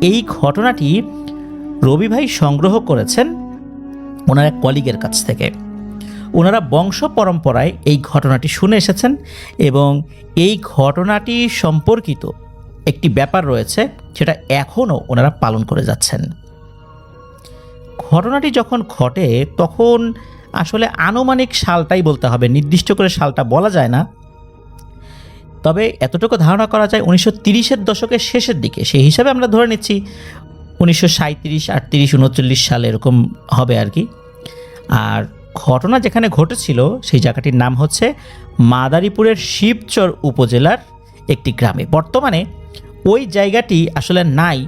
এই ঘটনাটি রবি ভাই সংগ্রহ করেছেন ওনার এক কলিগের কাছ থেকে। ওনারা বংশ পরম্পরায় এই ঘটনাটি শুনে এসেছেন এবং এই ঘটনাটি সম্পর্কিত একটি ব্যাপার রয়েছে, সেটা এখনও ওনারা পালন করে যাচ্ছেন। ঘটনাটি যখন ঘটে তখন আসলে আনুমানিক সালটাই বলতে হবে, নির্দিষ্ট করে সালটা বলা যায় না। তবে এতটুকু ধারণা করা যায় 1930-এর দশকের শেষের দিকে। সেই হিসাবে আমরা ধরে নিচ্ছি 1937, 38, 39 সাল এরকম হবে আর কি। আর ঘটনা যেখানে ঘটেছিল সেই জায়গাটির নাম হচ্ছে মাদারীপুরের শিবচর উপজেলার একটি গ্রামে। বর্তমানে ওই জায়গাটি আসলে নাই,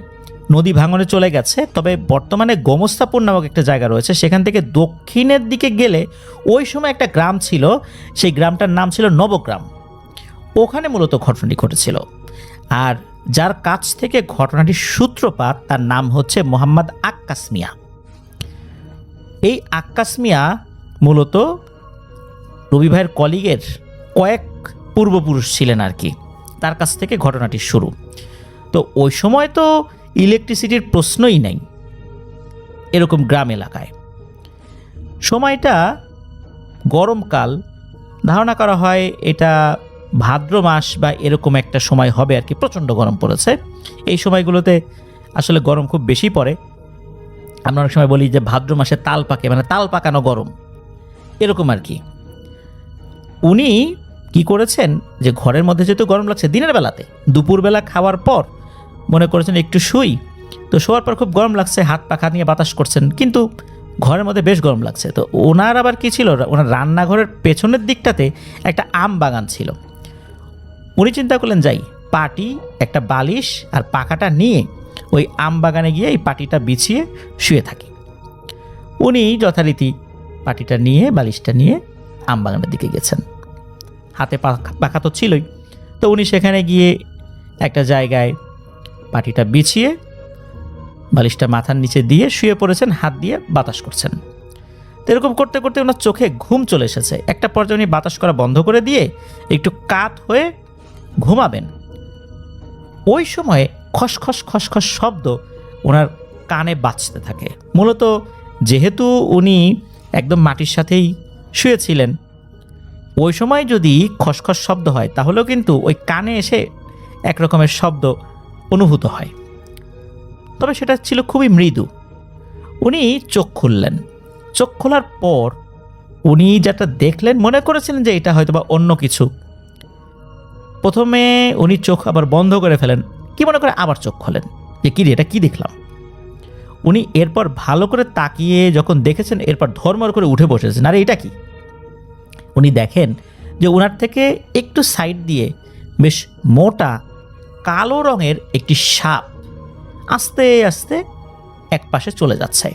নদী ভাঙনে চলে গেছে। তবে বর্তমানে গোমস্তাপুর নামক একটা জায়গা রয়েছে, সেখান থেকে দক্ষিণের দিকে গেলে ওই সময় একটা গ্রাম ছিল, সেই গ্রামটার নাম ছিল নবগ্রাম। ওখানে মূলত ঘটনাটি ঘটেছিল। আর যার কাছ থেকে ঘটনাটির সূত্রপাত তার নাম হচ্ছে মোহাম্মদ আক্কাস মিয়া। এই আক্কাস মিয়া মূলত রবি ভাইয়ের কলিগের কয়েক পূর্বপুরুষ ছিলেন আর কি, তার কাছ থেকে ঘটনাটির শুরু। তো ওই সময় তো ইলেকট্রিসিটির প্রশ্নই নেই এরকম গ্রাম এলাকায়। সময়টা গরমকাল, ধারণা করা হয় এটা ভাদ্র মাস বা এরকম একটা সময় হবে আর কি। প্রচণ্ড গরম পড়েছে এই সময়গুলোতে, আসলে গরম খুব বেশি পড়ে। আমরা অনেক সময় বলি যে ভাদ্র মাসে তাল পাকে, মানে তাল পাকানো গরম এরকম আর কি। উনি কি করেছেন যে ঘরের মধ্যে যেহেতু গরম লাগছে দিনের বেলাতে, দুপুরবেলা খাওয়ার পর মনে করেছেন একটু শুই, তো শোয়ার পর খুব গরম লাগছে, হাত পাখা নিয়ে বাতাস করছেন, কিন্তু ঘরের মধ্যে বেশ গরম লাগছে। তো ওনার আবার কি ছিল, ওনার রান্নাঘরের পেছনের দিকটাতে একটা আম বাগান ছিল। উনি চিন্তা করলেন যাই পাটি, একটা বালিশ আর পাখাটা নিয়ে ওই আম বাগানে গিয়ে এই পাটিটা বিছিয়ে শুয়ে থাকি। উনি যথারীতি পাটিটা নিয়ে, বালিশটা নিয়ে আম বাগানের দিকে গেছেন। হাতে পাখা তো ছিলই, তো উনি সেখানে গিয়ে একটা জায়গায় পাটিটা বিছিয়ে বালিশটা মাথার নিচে দিয়ে শুয়ে পড়েছেন, হাত দিয়ে বাতাস করছেন। তো এরকম করতে করতে ওনার চোখে ঘুম চলে এসেছে। একটা পর্যায়ে উনি বাতাস করা বন্ধ করে দিয়ে একটু কাত হয়ে ঘুমাবেন। ওই সময়ে খসখস খসখস শব্দ ওনার কানে বাজতে থাকে। মূলত যেহেতু উনি একদম মাটির সাথেই শুয়েছিলেন, ওই সময় যদি খসখস শব্দ হয় তাহলেও কিন্তু ওই কানে এসে এক রকমের শব্দ অনুভূত হয়, তবে সেটা ছিল খুবই মৃদু। উনি চোখ খুললেন। চোখ খোলার পর উনি যেটা দেখলেন মনে করেছিলেন যে এটা হয়তো বা অন্য কিছু। প্রথমে উনি চোখ আবার বন্ধ করে ফেলেন, কি মনে করে আবার চোখ খোলেন যে কী রে, এটা কী দেখলাম। উনি এরপর ভালো করে তাকিয়ে যখন দেখেছেন, এরপর ধর্মর করে উঠে বসেছেন। আরে এটা কি? উনি দেখেন যে ওনার থেকে একটু সাইড দিয়ে বেশ মোটা কালো রঙের একটি সাপ আস্তে আস্তে এক পাশে চলে যাচ্ছে।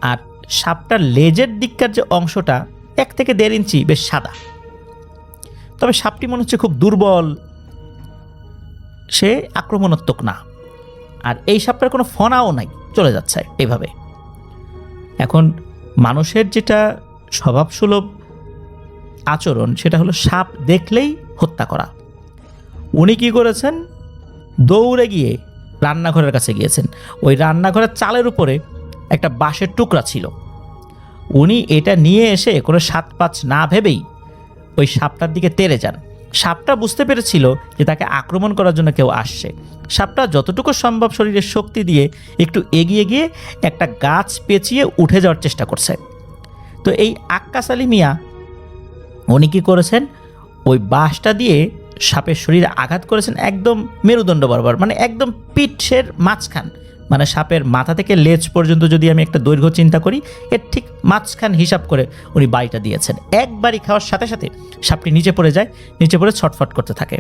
আর সাপটার লেজের দিককার যে অংশটা 1 থেকে 1.5 ইঞ্চি বেশ সাদা, তবে সাপটি মনে হচ্ছে খুব দুর্বল, সে আক্রমণাত্মক না। আর এই সাপটার কোনো ফনাও নাই, চলে যাচ্ছে এইভাবে। এখন মানুষের যেটা স্বভাবসুলভ আচরণ সেটা হলো সাপ দেখলেই হত্যা করা। উনি কি করেছেন, দৌড়ে গিয়ে রান্নাঘরের কাছে গিয়েছেন। ওই রান্নাঘরের চালের উপরে একটা বাঁশের টুকরা ছিল। উনি এটা নিয়ে এসে কোনো 7-5 না ভেবেই ওই সাপটার দিকে তেড়ে যান। সাপটা বুঝতে পেরেছিল যে তাকে আক্রমণ করার জন্য কেউ আসছে। সাপটা যতটুকু সম্ভব শরীরের শক্তি দিয়ে একটু এগিয়ে গিয়ে একটা গাছ পেঁচিয়ে উঠে যাওয়ার চেষ্টা করছে। তো এই আক্কাস আলী মিয়া উনি কী করেছেন, ওই বাঁশটা দিয়ে সাপের শরীরে আঘাত করেছেন একদম মেরুদণ্ড বরাবর, মানে একদম পিঠের মাঝখান, মানে সাপের মাথা থেকে লেজ পর্যন্ত যদি আমি একটা দৈর্ঘ্য চিন্তা করি, এর ঠিক মাঝখান হিসাব করে উনি বাড়িটা দিয়েছেন। একবারই খাওয়ার সাথে সাথে সাপটি নিচে পড়ে যায়, নিচে পড়ে ছটফট করতে থাকে।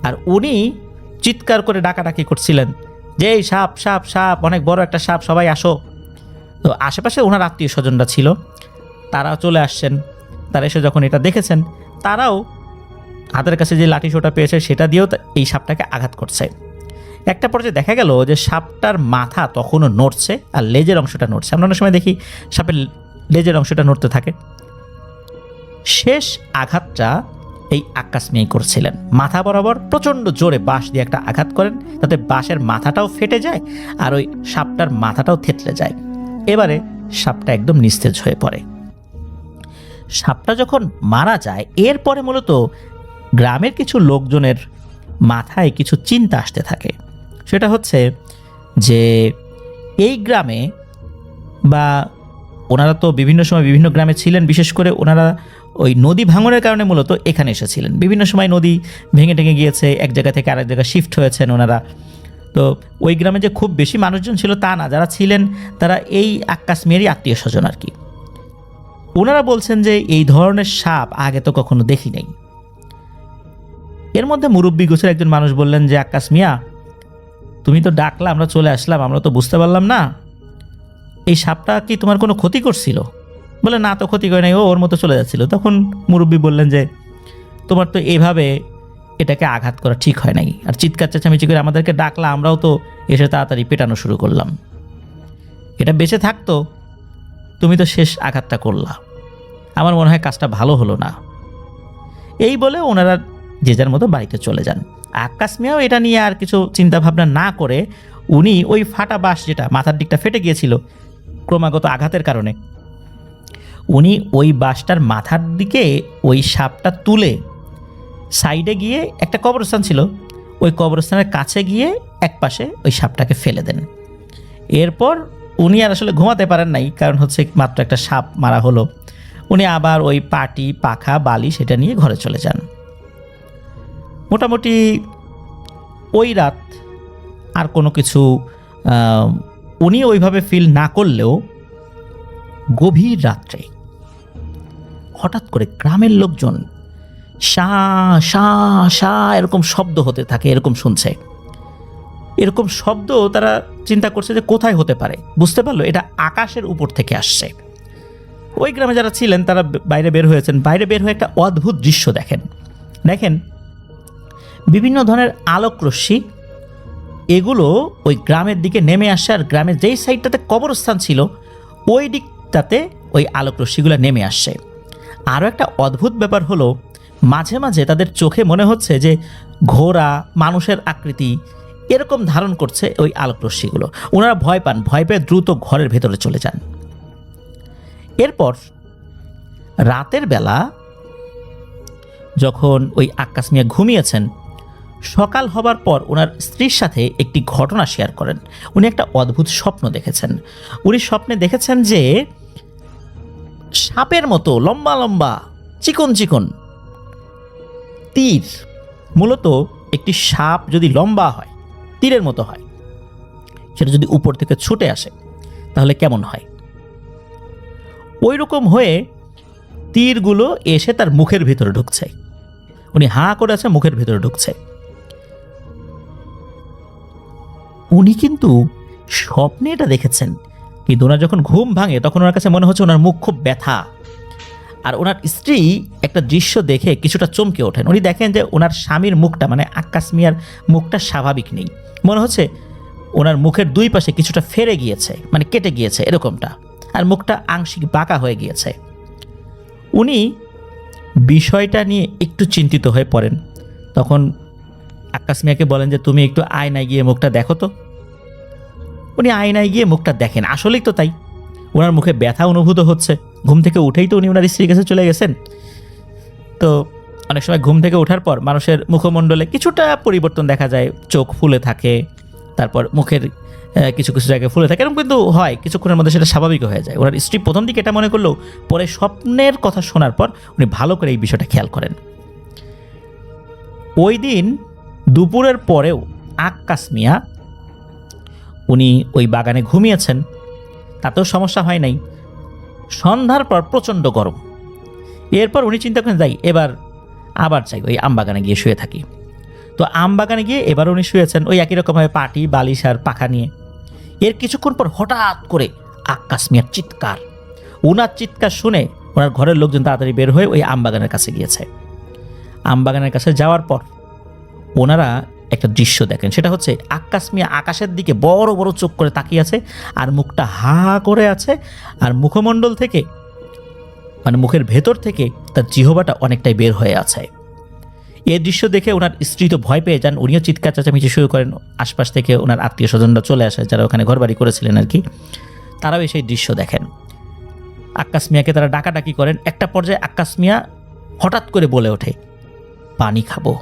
আর উনি চিৎকার করে ডাকাডাকি করছিলেন যে এই সাপ সাপ সাপ, অনেক বড় একটা সাপ, সবাই আসো। তো আশেপাশে ওনার আত্মীয় স্বজনরা ছিল, তারাও চলে আসছেন। তারা এসে যখন এটা দেখেছেন, তারাও হাতের কাছে যে লাঠি সোটা পেয়েছে সেটা দিয়েও এই সাপটাকে আঘাত করছে। একটা পর্যায়ে দেখা গেল যে সাপটার মাথা তখনও নড়ছে আর লেজের অংশটা নড়ছে। আমরা অনেক সময় দেখি সাপের লেজের অংশটা নড়তে থাকে। শেষ আঘাতটা এই আক্কাস মিয়াই করছিলেন। মাথা বরাবর প্রচণ্ড জোরে বাঁশ দিয়ে একটা আঘাত করেন, তাতে বাঁশের মাথাটাও ফেটে যায় আর ওই সাপটার মাথাটাও থেতলে যায়। এবারে সাপটা একদম নিস্তেজ হয়ে পড়ে। সাপটা যখন মারা যায়, এরপরে মূলত গ্রামের কিছু লোকজনের মাথায় কিছু চিন্তা আসতে থাকে। সেটা হচ্ছে যে এই গ্রামে, বা ওনারা তো বিভিন্ন সময় বিভিন্ন গ্রামে ছিলেন, বিশেষ করে ওনারা ওই নদী ভাঙনের কারণে মূলত এখানে এসেছিলেন। বিভিন্ন সময় নদী ভেঙে টেঙে গিয়েছে, এক জায়গা থেকে আরেক জায়গায় শিফট হয়েছেন ওনারা। তো ওই গ্রামে যে খুব বেশি মানুষজন ছিল তা না, যারা ছিলেন তারা এই আক্কাস মিয়ারই আত্মীয় স্বজন আর কি। ওনারা বলছেন যে এই ধরনের সাপ আগে তো কখনো দেখি নাই। এর মধ্যে মুরব্বী গোছের একজন মানুষ বললেন যে, আক্কাস মিয়া, তুমি তো ডাকলা, আমরা চলে আসলাম, আমরা তো বুঝতে পারলাম না, এই সাপটা কি তোমার কোনো ক্ষতি করছিল? বলে, না তো ক্ষতি করে নাই, ওর মতো চলে যাচ্ছিল। তখন মুরব্বী বললেন যে, তোমার তো এইভাবে এটাকে আঘাত করা ঠিক হয় নাই, আর চিৎকার চেঁচামেচি করে আমাদেরকে ডাকলা, আমরাও তো এসে তাড়াতাড়ি পেটানো শুরু করলাম। এটা বেঁচে থাকতো, তুমি তো শেষ আঘাতটা করলা, আমার মনে হয় কাজটা ভালো হলো না। এই বলে ওনারা যে যার মতো বাড়িতে চলে যান। আক্কাস মিয়াও এটা নিয়ে আর কিছু চিন্তা ভাবনা না করে উনি ওই ফাটা বাঁশ, যেটা মাথার দিকটা ফেটে গিয়েছিল ক্রমাগত আঘাতের কারণে, উনি ওই বাঁশটার মাথার দিকে ওই সাপটা তুলে সাইডে গিয়ে, একটা কবরস্থান ছিল, ওই কবরস্থানের কাছে গিয়ে একপাশে ওই সাপটাকে ফেলে দেন। এরপর উনি আর আসলে ঘুমাতে পারেন নাই, কারণ হচ্ছে মাত্র একটা সাপ মারা হলো। উনি আবার ওই পাটি, পাখা, বালি সেটা নিয়ে ঘরে চলে যান। মোটামুটি ওই রাত আর কোনো কিছু উনি ওইভাবে ফিল না করলেও গভীর রাত্রে হঠাৎ করে গ্রামের লোকজন শা শা শা এরকম শব্দ হতে থাকে, এরকম শুনছে। এরকম শব্দ তারা চিন্তা করছে যে কোথায় হতে পারে, বুঝতে পারলো এটা আকাশের উপর থেকে আসছে। ওই গ্রামে যারা ছিলেন তারা বাইরে বের হয়েছেন। বাইরে বের হয়ে একটা অদ্ভুত দৃশ্য দেখেন বিভিন্ন ধরনের আলোক রশ্মি, এগুলো ওই গ্রামের দিকে নেমে আসে, আর গ্রামের যেই সাইডটাতে কবরস্থান ছিল ওই দিকটাতে ওই আলোক রশ্মিগুলো নেমে আসছে। আরও একটা অদ্ভুত ব্যাপার হলো, মাঝে মাঝে তাদের চোখে মনে হচ্ছে যে ঘোড়া, মানুষের আকৃতি এরকম ধারণ করছে ওই আলোক রশ্মিগুলো। ওনারা ভয় পান, ভয় পেয়ে দ্রুত ঘরের ভেতরে চলে যান। এরপর রাতের বেলা যখন ওই আক্কাস মিয়া ঘুমিয়েছেন, সকাল হবার পর ওনার স্ত্রীর সাথে একটি ঘটনা শেয়ার করেন। উনি একটা অদ্ভুত স্বপ্ন দেখেছেন। উনি স্বপ্নে দেখেছেন যে সাপের মতো লম্বা লম্বা চিকন চিকন তীর, মূলত একটি সাপ যদি লম্বা হয়, তীরের মতো হয়, সেটা যদি উপর থেকে ছুটে আসে তাহলে কেমন হয়, ওই রকম হয়ে তীরগুলো এসে তার মুখের ভিতরে ঢুকছে। উনি হাঁ করে আছে, মুখের ভিতরে ঢুকছে। উনি কিন্তু স্বপ্নে এটা দেখেছেন, কিন্তু ওনার যখন ঘুম ভাঙে তখন ওনার কাছে মনে হচ্ছে ওনার মুখ খুব ব্যথা। আর ওনার স্ত্রী একটা দৃশ্য দেখে কিছুটা চমকে ওঠেন। উনি দেখেন যে ওনার স্বামীর মুখটা, মানে আক্কাস মিয়ার মুখটা স্বাভাবিক নেই, মনে হচ্ছে ওনার মুখের দুই পাশে কিছুটা ফেরে গিয়েছে, মানে কেটে গিয়েছে এরকমটা, আর মুখটা আংশিক বাঁকা হয়ে গিয়েছে। উনি বিষয়টা নিয়ে একটু চিন্তিত হয়ে পড়েন। তখন আক্কাস মিয়াকে বলেন যে, তুমি একটু আয়নায় গিয়ে মুখটা দেখো তো। উনি আয়নায় গিয়ে মুখটা দেখেন, আসলেই তো তাই, ওনার মুখে ব্যথা অনুভূত হচ্ছে। ঘুম থেকে উঠেই তো উনি ওনার স্ত্রীর কাছে চলে গেছেন। তো অনেক সময় ঘুম থেকে ওঠার পর মানুষের মুখমণ্ডলে কিছুটা পরিবর্তন দেখা যায়, চোখ ফুলে থাকে, তারপর মুখের কিছু কিছু জায়গায় ফুলে থাকে, এরকম কিন্তু হয়, কিছুক্ষণের মধ্যে সেটা স্বাভাবিক হয়ে যায়। ওনার স্ত্রী প্রথম দিকে এটা মনে করলেও পরে স্বপ্নের কথা শোনার পর উনি ভালো করে এই বিষয়টা খেয়াল করেন। ওই দিন দুপুরের পরেও আক্কাস মিয়া উনি ওই বাগানে ঘুমিয়েছেন, তাতেও সমস্যা হয় নাই। সন্ধ্যার পর প্রচণ্ড গরম। এরপর উনি চিন্তা করেন, যাই এবার আবার চাই ওই আমবাগানে গিয়ে শুয়ে থাকি। তো আমবাগানে গিয়ে এবার উনি শুয়েছেন ওই একই রকমভাবে পাটি, বালিশ আর পাখা নিয়ে। এর কিছুক্ষণ পর হঠাৎ করে আক্কাস মিয়ার চিৎকার। ওনার চিৎকার শুনে ওনার ঘরের লোকজন তাড়াতাড়ি বের হয়ে ওই আমবাগানের কাছে গিয়েছে। আমবাগানের কাছে যাওয়ার পর ওনারা একটা দৃশ্য দেখেন, সেটা হচ্ছে আক্কাস মিয়া আকাশের দিকে বড় বড় চোখ করে তাকিয়ে আছে, আর মুখটা হা করে আছে, আর মুখমণ্ডল থেকে, মানে মুখের ভেতর থেকে তার জিহ্বাটা অনেকটাই বের হয়ে আছে। এই দৃশ্য দেখে ওনার স্ত্রী তো ভয় পেয়ে যান, উনিও চিৎকার চেঁচামেচি শুরু করেন। আশপাশ থেকে ওনার আত্মীয় স্বজনরা চলে আসে, যারা ওখানে ঘরবাড়ি করেছিলেন আর কি, তারাও সেই দৃশ্য দেখেন। আক্কাস মিয়াকে তারা ডাকাডাকি করেন। একটা পর্যায়ে আক্কাস মিয়া হঠাৎ করে বলে ওঠে, পানি খাবো,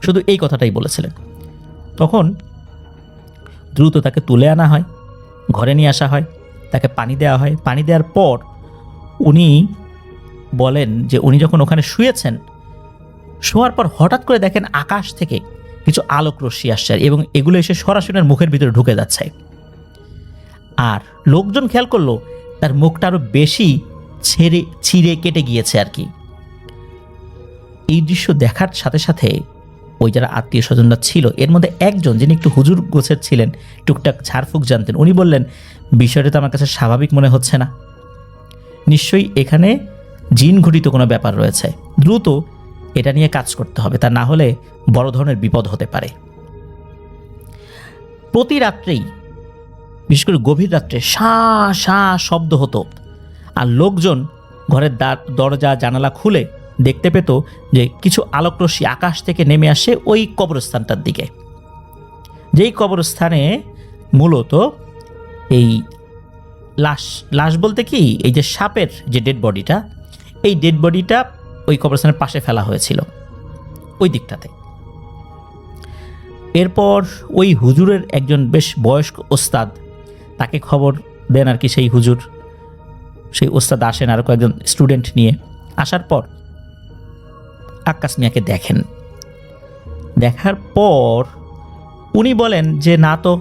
শুধু এই কথাটাই বলেছিলেন। তখন দ্রুত তাকে তুলে আনা হয়, ঘরে নিয়ে আসা হয়, তাকে পানি দেওয়া হয়। পানি দেওয়ার পর উনি বলেন যে উনি যখন ওখানে শুয়েছেন, শোয়ার পর হঠাৎ করে দেখেন আকাশ থেকে কিছু আলোক রশ্মি আসছে এবং এগুলো এসে সরাসরি মুখের ভিতরে ঢুকে যাচ্ছে। আর লোকজন খেয়াল করলো তার মুখটা আরো বেশি ছিঁড়ে কেটে গিয়েছে আর কি। এই দৃশ্য দেখার সাথে সাথে ওই যারা আত্মীয় স্বজনরা ছিল, এর মধ্যে একজন যিনি একটু হুজুর গোছের ছিলেন, টুকটাক ঝাড়ফুঁক জানতেন, উনি বললেন, বিষয়টা তো আমার কাছে স্বাভাবিক মনে হচ্ছে না, নিশ্চয়ই এখানে জিন ঘটিত কোনো ব্যাপার রয়েছে, দ্রুত এটা নিয়ে কাজ করতে হবে, তা না হলে বড় ধরনের বিপদ হতে পারে। প্রতি রাত্রেই, বিশেষ করে গভীর রাত্রে শা শা শব্দ হতো, আর লোকজন ঘরের দরজা জানালা খুলে দেখতে পেত যে কিছু আলোকরশ্মি আকাশ থেকে নেমে আসে ওই কবরস্থানটার দিকে, যেই কবরস্থানে মূলত এই লাশ বলতে কি, এই যে সাপের যে ডেড বডিটা, এই ডেড বডিটা ওই কবরস্থানের পাশে ফেলা হয়েছিল ওই দিকটাতে। এরপর ওই হুজুরের একজন বেশ বয়স্ক ওস্তাদ তাকে খবর দেন আর কি। সেই ওস্তাদ আসেন আরও কয়েকজন স্টুডেন্ট নিয়ে। আসার পর আক্কাস মিয়াকে দেখেন। দেখার পর উনি বলেন যে না তো,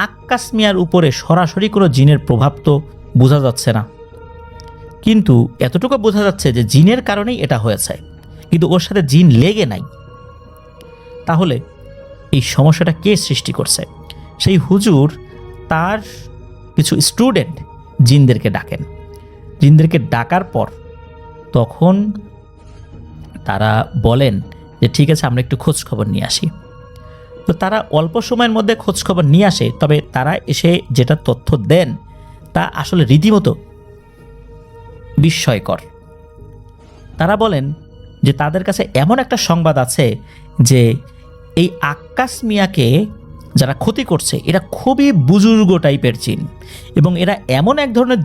আক্কাস মিয়ার উপরে সরাসরি কোনো জিনের প্রভাব তো বোঝা যাচ্ছে না, কিন্তু এতটুকু বোঝা যাচ্ছে যে জিনের কারণেই এটা হয়েছে, কিন্তু ওর সাথে জিন লেগে নাই। তাহলে এই সমস্যাটা কে সৃষ্টি করছে? সেই হুজুর তার কিছু স্টুডেন্ট জিনদেরকে ডাকেন। জিনদেরকে ডাকার পর তখন তারা বলেন যে ঠিক আছে, আমরা একটু খোঁজ খবর নিয়ে আসি। তো তারা অল্প সময়ের মধ্যে খোঁজ খবর নিয়ে আসে, তবে তারা এসে যেটা তথ্য দেন তা আসলে রীতিমতো বিস্ময়কর। তারা বলেন যে তাদের কাছে এমন একটা সংবাদ আছে যে এই আক্কাস মিয়াকে যারা ক্ষতি করছে এরা খুবই বুজুর্গ টাইপের জিন, এবং এরা এমন এক ধরনের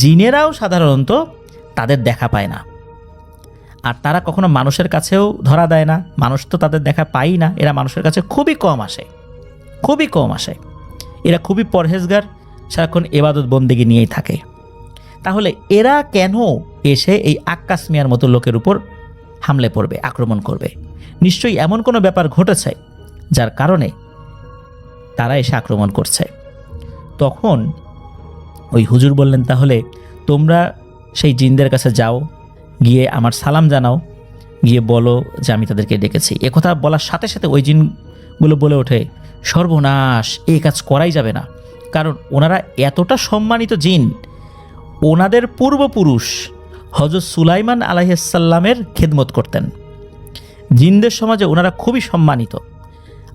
জিনেরাও সাধারণত তাদের দেখা পায় না, আর তারা কখনো মানুষের কাছেও ধরা দেয় না, মানুষ তো তাদের দেখা পাই না, এরা মানুষের কাছে খুবই কম আসে। এরা খুবই পরহেজগার, সারাক্ষণ ইবাদত বন্দেগী নিয়েই থাকে। তাহলে এরা কেন এসে এই আক্কাস মিয়ার মতো লোকের উপর হামলে পড়বে, আক্রমণ করবে? নিশ্চয়ই এমন কোনো ব্যাপার ঘটেছে যার কারণে তারা এসে আক্রমণ করছে। তখন ওই হুজুর বললেন, তাহলে তোমরা সেই জিনদের কাছে যাও, গিয়ে আমার সালাম জানাও, গিয়ে বলো যে আমি তাদেরকে ডেকেছি। একথা বলার সাথে সাথে ওই জিনগুলো বলে ওঠে, সর্বনাশ, এই কাজ করাই যাবে না, কারণ ওনারা এতটা সম্মানিত জিন, ওনাদের পূর্বপুরুষ হযরত সুলাইমান আলাইহিসসালামের খেদমত করতেন। জিনদের সমাজে ওনারা খুবই সম্মানিত,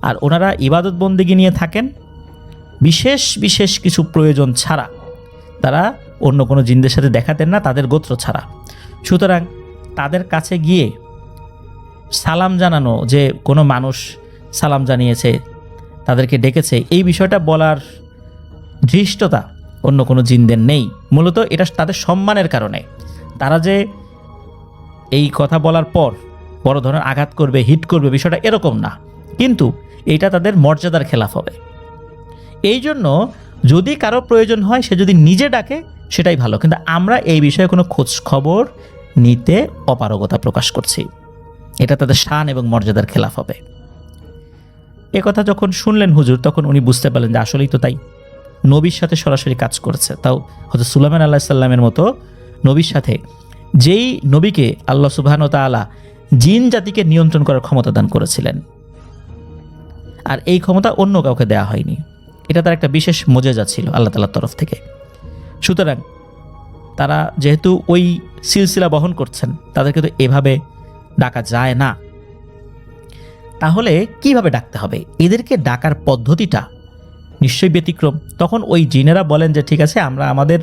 আর ওনারা ইবাদত বন্দেগী নিয়ে থাকেন, বিশেষ বিশেষ কিছু প্রয়োজন ছাড়া তারা অন্য কোনো জিনদের সাথে দেখাতেন না, তাদের গোত্র ছাড়া। সুতরাং তাদের কাছে গিয়ে সালাম জানানো, যে কোনো মানুষ সালাম জানিয়েছে, তাদেরকে ডেকেছে, এই বিষয়টা বলার ধৃষ্টতা অন্য কোনো জিনদের নেই। মূলত এটা তাদের সম্মানের কারণে। তারা যে এই কথা বলার পর বড় ধরনের আঘাত করবে, হিট করবে, বিষয়টা এরকম না, কিন্তু এটা তাদের মর্যাদার খেলাফ হবে। এই জন্য যদি কারো প্রয়োজন হয়, সে যদি নিজে ডাকে সেটাই ভালো, কিন্তু আমরা এই বিষয়ে কোনো খোঁজ খবর নিতে অপারগতা প্রকাশ করছি, এটা তাদের শান এবং মর্যাদার খেলাফ হবে। একথা যখন শুনলেন হুজুর, তখন উনি বুঝতে পারলেন যে আসলেই তো তাই, নবীর সাথে সরাসরি কাজ করেছে, তাও হযরত সুলাইমান আলাইহিস সালামের মতো নবীর সাথে, যেই নবীকে আল্লাহ সুবহানাহু ওয়া তাআলা জিন জাতিকে নিয়ন্ত্রণ করার ক্ষমতা দান করেছিলেন, আর এই ক্ষমতা অন্য কাউকে দেয়া হয়নি। এটা তার একটা বিশেষ মুজিজা ছিল আল্লাহ তাআলার তরফ থেকে। সুতরাং তারা যেহেতু ওই সিলসিলা বহন করছেন, তাদেরকে তো এভাবে ডাকা যায় না। তাহলে কিভাবে ডাকতে হবে? এদেরকে ডাকার পদ্ধতিটা নিশ্চয়ই ব্যতিক্রম। তখন ওই জিনেরা বলেন যে ঠিক আছে, আমরা আমাদের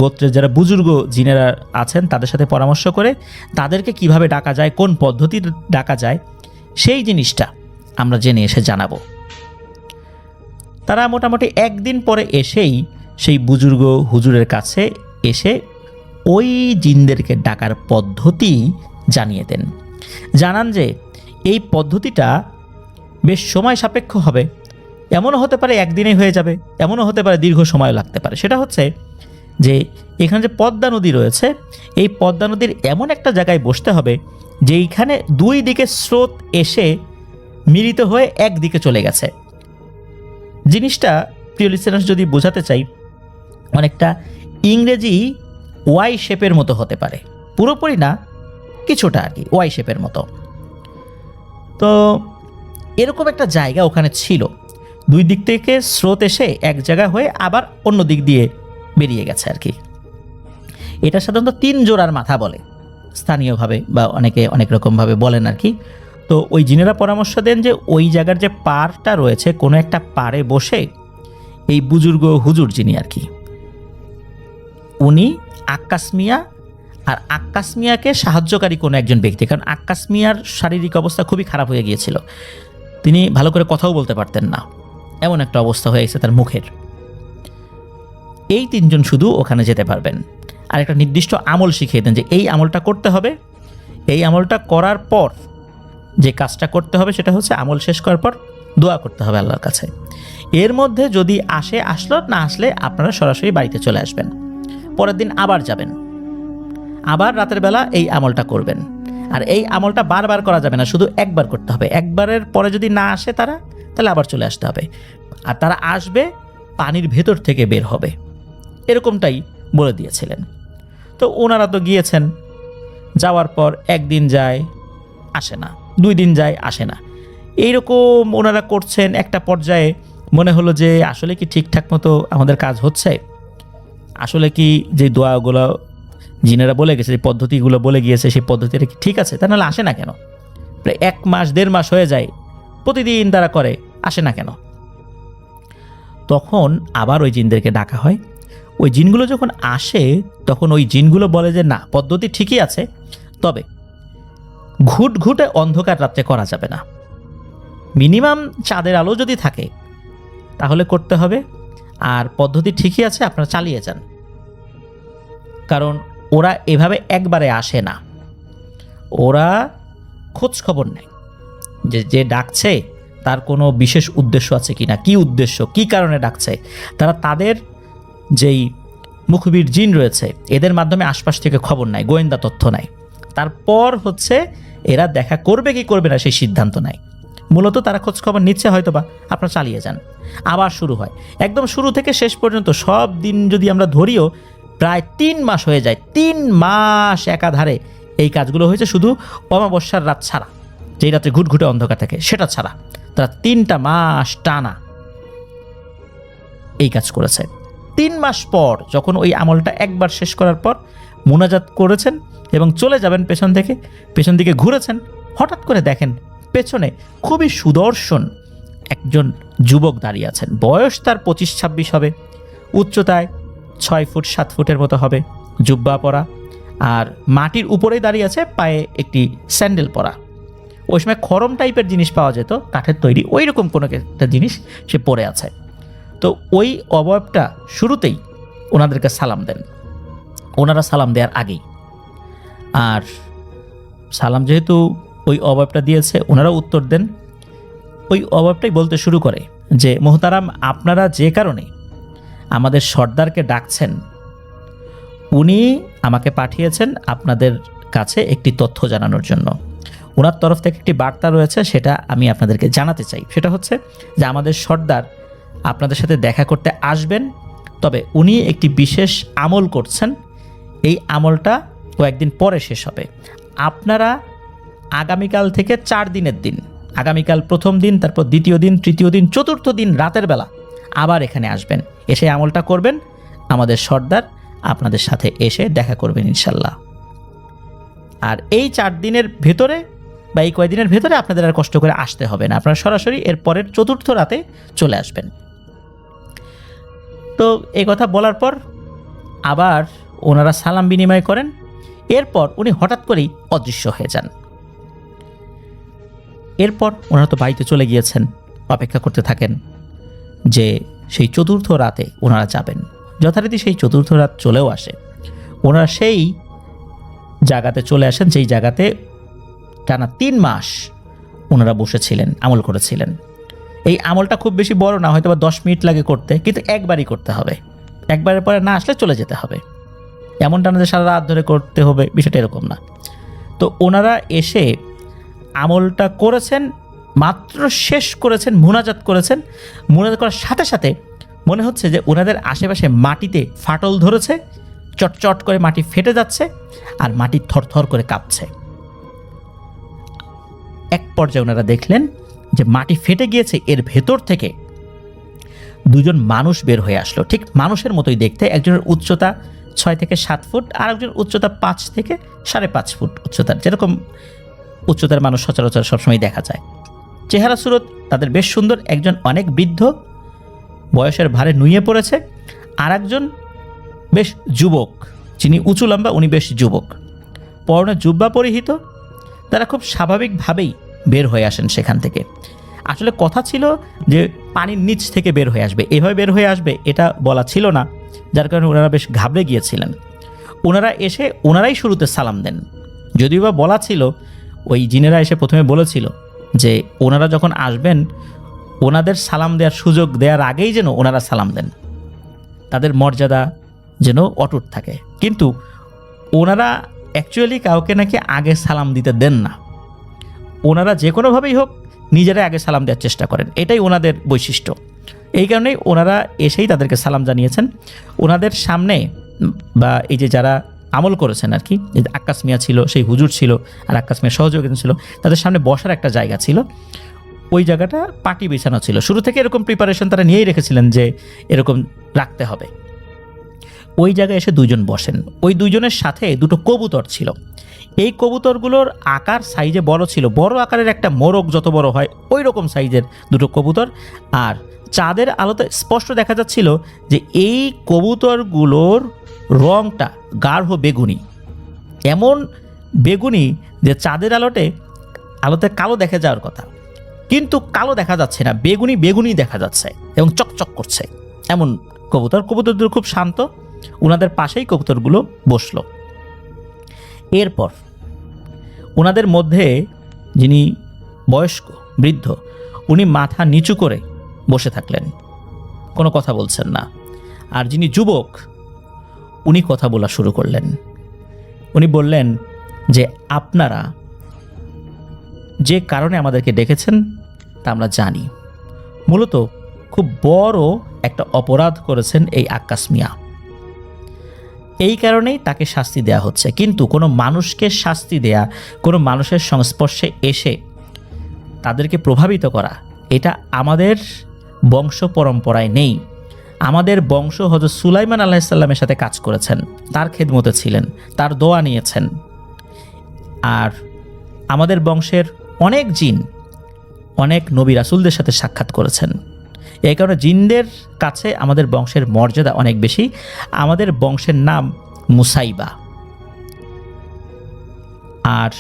গোত্রের যারা বুজুর্গ জিনেরা আছেন তাদের সাথে পরামর্শ করে তাদেরকে কিভাবে ডাকা যায়, কোন পদ্ধতি ডাকা যায়, সেই জিনিসটা আমরা জেনে এসে জানাবো। তারা মোটামুটি একদিন পরে এসেই সেই বুজুর্গ হুজুরের কাছে এসে ওই জিনদেরকে ডাকার পদ্ধতি জানিয়ে দেন। জানান যে এই পদ্ধতিটা বেশ সময় সাপেক্ষ হবে, এমনও হতে পারে একদিনেই হয়ে যাবে, এমনও হতে পারে দীর্ঘ সময় লাগতে পারে। সেটা হচ্ছে যে এখানে যে পদ্মা নদী রয়েছে, এই পদ্মা নদীর এমন একটা জায়গায় বসতে হবে যেইখানে দুই দিকে স্রোত এসে মিলিত হয়ে একদিকে চলে গেছে। জিনিসটা প্রিয় লিসেনার্স যদি বোঝাতে চাই, অনেকটা ইংরেজি ওয়াই শেপের মতো হতে পারে, পুরোপুরি না, কিছুটা আর কি ওয়াই শেপের মতো। তো এরকম একটা জায়গা ওখানে ছিল, দুই দিক থেকে স্রোত এসে এক জায়গা হয়ে আবার অন্য দিক দিয়ে বেরিয়ে গেছে আর কি। এটা সাধারণত 3 জোড়ার মাথা বলে স্থানীয়ভাবে, বা অনেকে অনেক রকমভাবে বলেন আর কি। তো ওই জিনেরা পরামর্শ দেন যে ওই জায়গার যে পাড়টা রয়েছে, কোনো একটা পাড়ে বসে এই বুজুর্গ হুজুর যিনি আর কি, উনি আক্কাস মিয়া আর আক্কাস মিয়াকে সাহায্যকারী কোনো একজন ব্যক্তি, কারণ আক্কাস মিয়ার শারীরিক অবস্থা খুবই খারাপ হয়ে গিয়েছিল, তিনি ভালো করে কথাও বলতে পারতেন না, এমন একটা অবস্থা হয়ে গেছে তার মুখের। এই 3 জন শুধু ওখানে যেতে পারবেন। আর একটা নির্দিষ্ট আমল শিখিয়ে দেন যে এই আমলটা করতে হবে, এই আমলটা করার পর যে কাজটা করতে হবে সেটা হচ্ছে আমল শেষ করার পর দোয়া করতে হবে আল্লাহর কাছে। এর মধ্যে যদি আসলো, না আসলে আপনারা সরাসরি বাড়িতে চলে আসবেন, পরের দিন আবার যাবেন, আবার রাতের বেলা এই আমলটা করবেন। আর এই আমলটা বারবার করা যাবে না, শুধু একবার করতে হবে। একবারের পরে যদি না আসে তারা, তাহলে আবার চলে আসতে হবে। আর তারা আসবে পানির ভেতর থেকে বের হবে, এরকমটাই বলে দিয়েছিলেন। তো ওনারা তো গিয়েছেন, যাওয়ার পর একদিন যায় আসে না, 2 দিন যায় আসে না, এইরকম ওনারা করছেন। একটা পর্যায়ে মনে হলো যে আসলে কি ঠিকঠাক মতো আমাদের কাজ হচ্ছে, আসলে কি যে দোয়াগুলো জিনেরা বলে গেছে, যে পদ্ধতিগুলো বলে গিয়েছে, সেই পদ্ধতিটা কি ঠিক আছে? তা নাহলে আসে না কেন? প্রায় 1 মাস 1.5 মাস হয়ে যায়, প্রতিদিন তারা করে, আসে না কেন? তখন আবার ওই জিনদেরকে ডাকা হয়। ওই জিনগুলো যখন আসে তখন ওই জিনগুলো বলে যে না, পদ্ধতি ঠিকই আছে, তবে ঘুটঘুটে অন্ধকার রাত্রে করা যাবে না, মিনিমাম চাঁদের আলো যদি থাকে তাহলে করতে হবে। আর পদ্ধতি ঠিকই আছে, আপনারা চালিয়ে যান। কারণ ওরা এভাবে একবারে আসে না, ওরা খোঁজ খবর নেয় যে ডাকছে তার কোনো বিশেষ উদ্দেশ্য আছে কিনা, কি উদ্দেশ্য, কি কারণে ডাকছে। তারা তাদের যেই মুখবির জিন রয়েছে এদের মাধ্যমে আশপাশ থেকে খবর নেয়, গোয়েন্দা তথ্য নেয়, তারপর হচ্ছে এরা দেখা করবে কি করবে না সেই সিদ্ধান্ত নেয়। মূলত তারা খোঁজ খবর নিচ্ছে, হয়তো বা আপনারা চালিয়ে যান। আবার শুরু হয়, একদম শুরু থেকে শেষ পর্যন্ত সব দিন যদি আমরা ধরিও প্রায় 3 মাস হয়ে যায়। 3 মাস একাধারে এই কাজগুলো হয়েছে, শুধু অমাবস্যার রাত ছাড়া, যেই রাতে ঘুটঘুটে অন্ধকার থাকে সেটা ছাড়া তারা 3টা মাস টানা এই কাজ করেছে। 3 মাস পর যখন ওই আমলটা একবার শেষ করার পর মুনাজাত করেছেন এবং চলে যাবেন পেছন দিকে ঘুরেছেন, হঠাৎ করে দেখেন পেছনে খুবই সুদর্শন একজন যুবক দাঁড়িয়ে আছেন। বয়স তার 25-26 হবে, উচ্চতায় 6 ফুট 7 ফুটের মতো হবে, জুব্বা পরা, আর মাটির উপরেই দাঁড়িয়ে আছে, পায়ে একটি স্যান্ডেল পরা। ওই সময় খরম টাইপের জিনিস পাওয়া যেত, কাঠের তৈরি, ওই রকম কোনো একটা জিনিস সে পরে আছে। তো ওই অবয়বটা শুরুতেই ওনাদেরকে সালাম দেন, ওনারা সালাম দেওয়ার আগেই। আর সালাম যেহেতু ওই অবয়বটা দিয়েছে, ওনারা উত্তর দেন। ওই অবয়বটাই বলতে শুরু করে যে মোহতারাম, আপনারা যে কারণে আমাদের সর্দারকে ডাকছেন, উনি আমাকে পাঠিয়েছেন আপনাদের কাছে একটি তথ্য জানানোর জন্য। ওনার তরফ থেকে একটি বার্তা রয়েছে, সেটা আমি আপনাদেরকে জানাতে চাই। সেটা হচ্ছে যে আমাদের সর্দার আপনাদের সাথে দেখা করতে আসবেন, তবে উনি একটি বিশেষ আমল করছেন, এই আমলটা কয়েকদিন পরে শেষ হবে। আপনারা আগামীকাল থেকে 4 দিনের দিন, আগামীকাল প্রথম দিন, তারপর দ্বিতীয় দিন, তৃতীয় দিন, চতুর্থ দিন রাতের বেলা আবার এখানে আসবেন, এসে আমলটা করবেন, আমাদের সর্দার আপনাদের সাথে এসে দেখা করবেন ইনশাল্লাহ। আর এই 4 দিনের ভেতরে বা এই কয়েকদিনের ভেতরে আপনাদের আর কষ্ট করে আসতে হবে না, আপনারা সরাসরি এর পরের চতুর্থ রাতে চলে আসবেন। তো এই কথা বলার পর আবার ওনারা সালাম বিনিময় করেন। এরপর উনি হঠাৎ করেই অদৃশ্য হয়ে যান। এরপর ওনারা তো বাড়িতে চলে গিয়েছেন, অপেক্ষা করতে থাকেন যে সেই চতুর্থ রাতে ওনারা যাবেন। যথারীতি সেই চতুর্থ রাত চলেও আসে। ওনারা সেই জায়গাতে চলে আসেন যেই জায়গাতে টানা 3 মাস ওনারা বসেছিলেন, আমল করেছিলেন। এই আমলটা খুব বেশি বড় না, হয়তো বা 10 মিনিট লাগে করতে, কিন্তু একবারই করতে হবে। একবারের পরে না আসলে চলে যেতে হবে। এমনটা না যে সারা রাত ধরে করতে হবে, বিষয়টা এরকম না। তো ওনারা এসে আমলটা করেছেন, মাত্র শেষ করেছেন, মুনাজাত করেছেন। মুনাজাত করার সাথে সাথে মনে হচ্ছে যে ওনাদের আশেপাশে মাটিতে ফাটল ধরেছে, চটচট করে মাটি ফেটে যাচ্ছে আর মাটি থরথর করে কাঁপছে। এক পর্যায়ে ওনারা দেখলেন যে মাটি ফেটে গিয়েছে, এর ভেতর থেকে 2জন মানুষ বের হয়ে আসলো, ঠিক মানুষের মতোই দেখতে। একজনের উচ্চতা 6 থেকে 7 ফুট, আর একজন উচ্চতা 5 থেকে 5.5 ফুট উচ্চতার, যেরকম উচ্চতার মানুষ সচরাচর সবসময় দেখা যায়। চেহারা সুরত তাদের বেশ সুন্দর। একজন অনেক বৃদ্ধ, বয়সের ভারে নুয়ে পড়েছে, আর একজন বেশ যুবক, যিনি উঁচু লম্বা, উনি বেশ যুবক, পরনে জুব্বা পরিহিত। তারা খুব স্বাভাবিকভাবেই বের হয়ে আসেন সেখান থেকে। আসলে কথা ছিল যে পানির নিচ থেকে বের হয়ে আসবে, এভাবে বের হয়ে আসবে এটা বলা ছিল না, যার কারণে ওনারা বেশ ঘাবড়ে গিয়েছিলেন। ওনারা এসে ওনারাই শুরুতে সালাম দেন। যদিও বা বলা ছিল, ওই জিনেরা এসে প্রথমে বলেছিল যে ওনারা যখন আসবেন ওনাদের সালাম দেওয়ার সুযোগ দেওয়ার আগেই যেন ওনারা সালাম দেন, তাদের মর্যাদা যেন অটুট থাকে। কিন্তু ওনারা অ্যাকচুয়ালি কাউকে নাকি আগে সালাম দিতে দেন না। ওনারা যে কোনোভাবেই হোক নিজেরাই আগে সালাম দেওয়ার চেষ্টা করেন, এটাই ওনাদের বৈশিষ্ট্য। এই কারণেই ওনারা এসেই তাদেরকে সালাম জানিয়েছেন। ওনাদের সামনে বা এই যে যারা আমল করেছেন আর কি, যে আক্কাস মিয়া ছিল, সেই হুজুর ছিল, আর আক্কাস মিয়া সহযোগী ছিল, তাদের সামনে বসার একটা জায়গা ছিল। ওই জায়গাটা পাটি বিছানো ছিল। শুরু থেকে এরকম প্রিপারেশন তারা নিয়েই রেখেছিলেন যে এরকম রাখতে হবে। ওই জায়গায় এসে 2জন বসেন। ওই 2জনের সাথে 2টো কবুতর ছিল। এই কবুতরগুলোর আকার সাইজে বড় ছিল, বড় আকারের একটা মোরগ যত বড় হয় ওই রকম সাইজের 2টো কবুতর। আর চাঁদের আলোতে স্পষ্ট দেখা যাচ্ছিল যে এই কবুতরগুলোর রংটা গাঢ় বেগুনি, এমন বেগুনি যে চাঁদের আলোতে কালো দেখা যাওয়ার কথা, কিন্তু কালো দেখা যাচ্ছে না, বেগুনি বেগুনি দেখা যাচ্ছে এবং চকচক করছে এমন কবুতর। কবুতরগুলো খুব শান্ত। ওনাদের পাশেই কবুতরগুলো বসলো। এরপর ওনাদের মধ্যে যিনি বয়স্ক বৃদ্ধ, উনি মাথা নিচু করে বসে থাকলেন, কোনো কথা বলছেন না। আর যিনি যুবক, উনি কথা বলা শুরু করলেন। উনি বললেন যে আপনারা যে কারণে আমাদেরকে ডেকেছেন তা আমরা জানি। মূলত খুব বড় একটা অপরাধ করেছেন এই আক্কাস মিয়া, এই কারণেই তাকে শাস্তি দেয়া হচ্ছে। কিন্তু কোনো মানুষকে শাস্তি দেয়া, কোনো মানুষের সংস্পর্শে এসে তাদেরকে প্রভাবিত করা, এটা আমাদের বংশ পরম্পরায় নেই। আমাদের বংশ হযরত সুলাইমান আলাইহিস সালামের সাথে কাজ করেছেন, তার খেদমতে ছিলেন, তার দোয়া নিয়েছেন। আর আমাদের বংশের অনেক জিন অনেক নবী রাসূলদের সাথে সাক্ষাৎ করেছেন। এই কারণে জিনদের কাছে আমাদের বংশের মর্যাদা অনেক বেশি। আমাদের বংশের নাম মুসাইবা। আর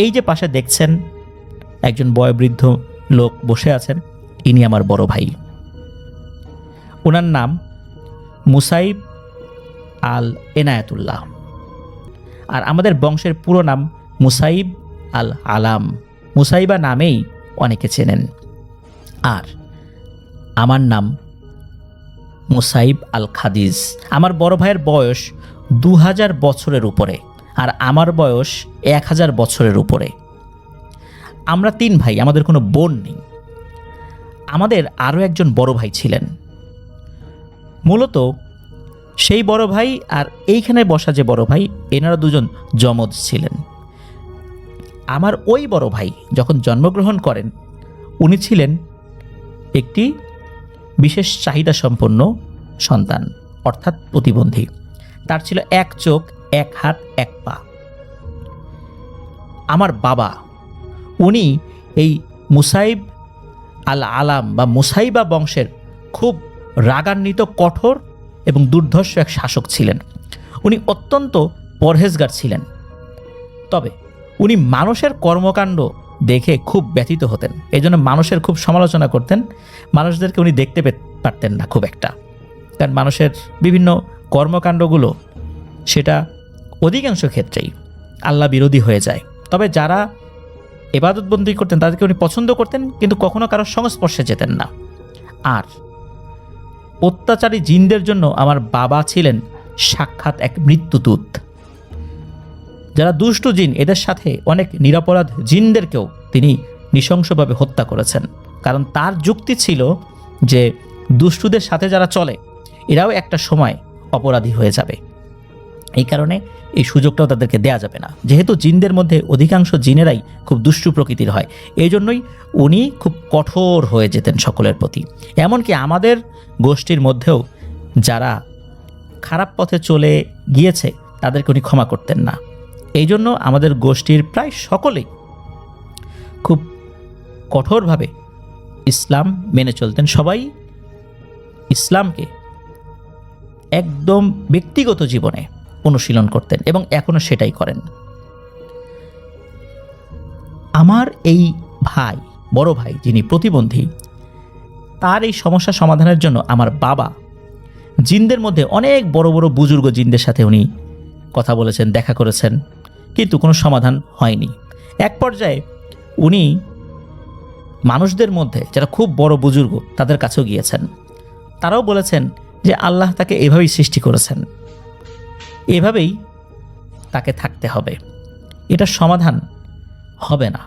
এই যে পাশে দেখছেন একজন বয়োবৃদ্ধ লোক বসে আছেন, ইনি আমার বড় ভাই। ওনার নাম মুসাইব আল এনায়েতুল্লাহ। আর আমাদের বংশের পুরো নাম মুসাইব আল আলাম। মুসাইবা নামেই অনেকে চেনেন। আর আমার নাম মুসাইব আল খাদিজ। আমার বড় ভাইয়ের বয়স 2000 বছরের উপরে, আর আমার বয়স 1000 বছরের উপরে। আমরা 3 ভাই, আমাদের কোনো বোন নেই। আমাদের আরও একজন বড় ভাই ছিলেন। মূলত সেই বড় ভাই আর এইখানে বসা যে বড় ভাই, এনারা 2জন যমজ ছিলেন। আমার ওই বড় ভাই যখন জন্মগ্রহণ করেন, উনি ছিলেন একটি বিশেষ চাহিদা সম্পন্ন সন্তান, অর্থাৎ প্রতিবন্ধী। তার ছিল 1 চোখ, 1 হাত, 1 পা। আমার বাবা, উনি এই মুসাইব আল আলাম বা মুসাইবা বংশের খুব রাগান্বিত, কঠোর এবং দুর্ধর্ষ এক শাসক ছিলেন। উনি অত্যন্ত পরহেজগার ছিলেন। তবে উনি মানুষের কর্মকাণ্ড দেখে খুব ব্যথিত হতেন, এই জন্য মানুষের খুব সমালোচনা করতেন। মানুষদেরকে উনি দেখতে পারতেন না খুব একটা, কারণ মানুষের বিভিন্ন কর্মকাণ্ডগুলো সেটা অধিকাংশ ক্ষেত্রেই আল্লাহ বিরোধী হয়ে যায়। তবে যারা ইবাদতবন্দি করতেন তাদেরকে উনি পছন্দ করতেন, কিন্তু কখনো কারোর সংস্পর্শে যেতেন না। আর অত্যাচারী জিনদের জন্য আমার বাবা ছিলেন সাক্ষাৎ এক মৃত্যুদূত। যারা দুষ্টু জিন, এদের সাথে অনেক নিরপরাধ জিনদেরকেও তিনি নৃশংসভাবে হত্যা করেছেন, কারণ তার যুক্তি ছিল যে দুষ্টুদের সাথে যারা চলে এরাও একটা সময় অপরাধী হয়ে যাবে, এই কারণে এই সুযোগটাও তাদেরকে দেয়া যাবে না। যেহেতু জিনদের মধ্যে অধিকাংশ জিনেরাই খুব দুষ্টু প্রকৃতির হয়, এই জন্যই উনি খুব কঠোর হয়ে যেতেন সকলের প্রতি। এমনকি আমাদের গোষ্ঠীর মধ্যেও যারা খারাপ পথে চলে গিয়েছে তাদেরকে উনি ক্ষমা করতেন না। এই জন্য আমাদের গোষ্ঠীর প্রায় সকলেই খুব কঠোরভাবে ইসলাম মেনে চলতেন। সবাই ইসলামকে একদম ব্যক্তিগত জীবনে অনুশীলন করতেন এবং এখনো সেটাই করেন। আমার এই ভাই, বড় ভাই যিনি প্রতিবন্ধী, তার এই সমস্যা সমাধানের জন্য আমার বাবা জিনদের মধ্যে অনেক বড় বড় বুজুর্গ জিনদের সাথে উনি কথা বলেছেন, দেখা করেছেন, কিন্তু কোনো সমাধান হয়নি। এক পর্যায়ে উনি মানুষদের মধ্যে যারা খুব বড় বুজুর্গ তাদের কাছেও গিয়েছেন। তারাও বলেছেন যে আল্লাহ তাকে এভাবেই সৃষ্টি করেছেন, এভাবেই তাকে থাকতে হবে, এটা সমাধান হবে না,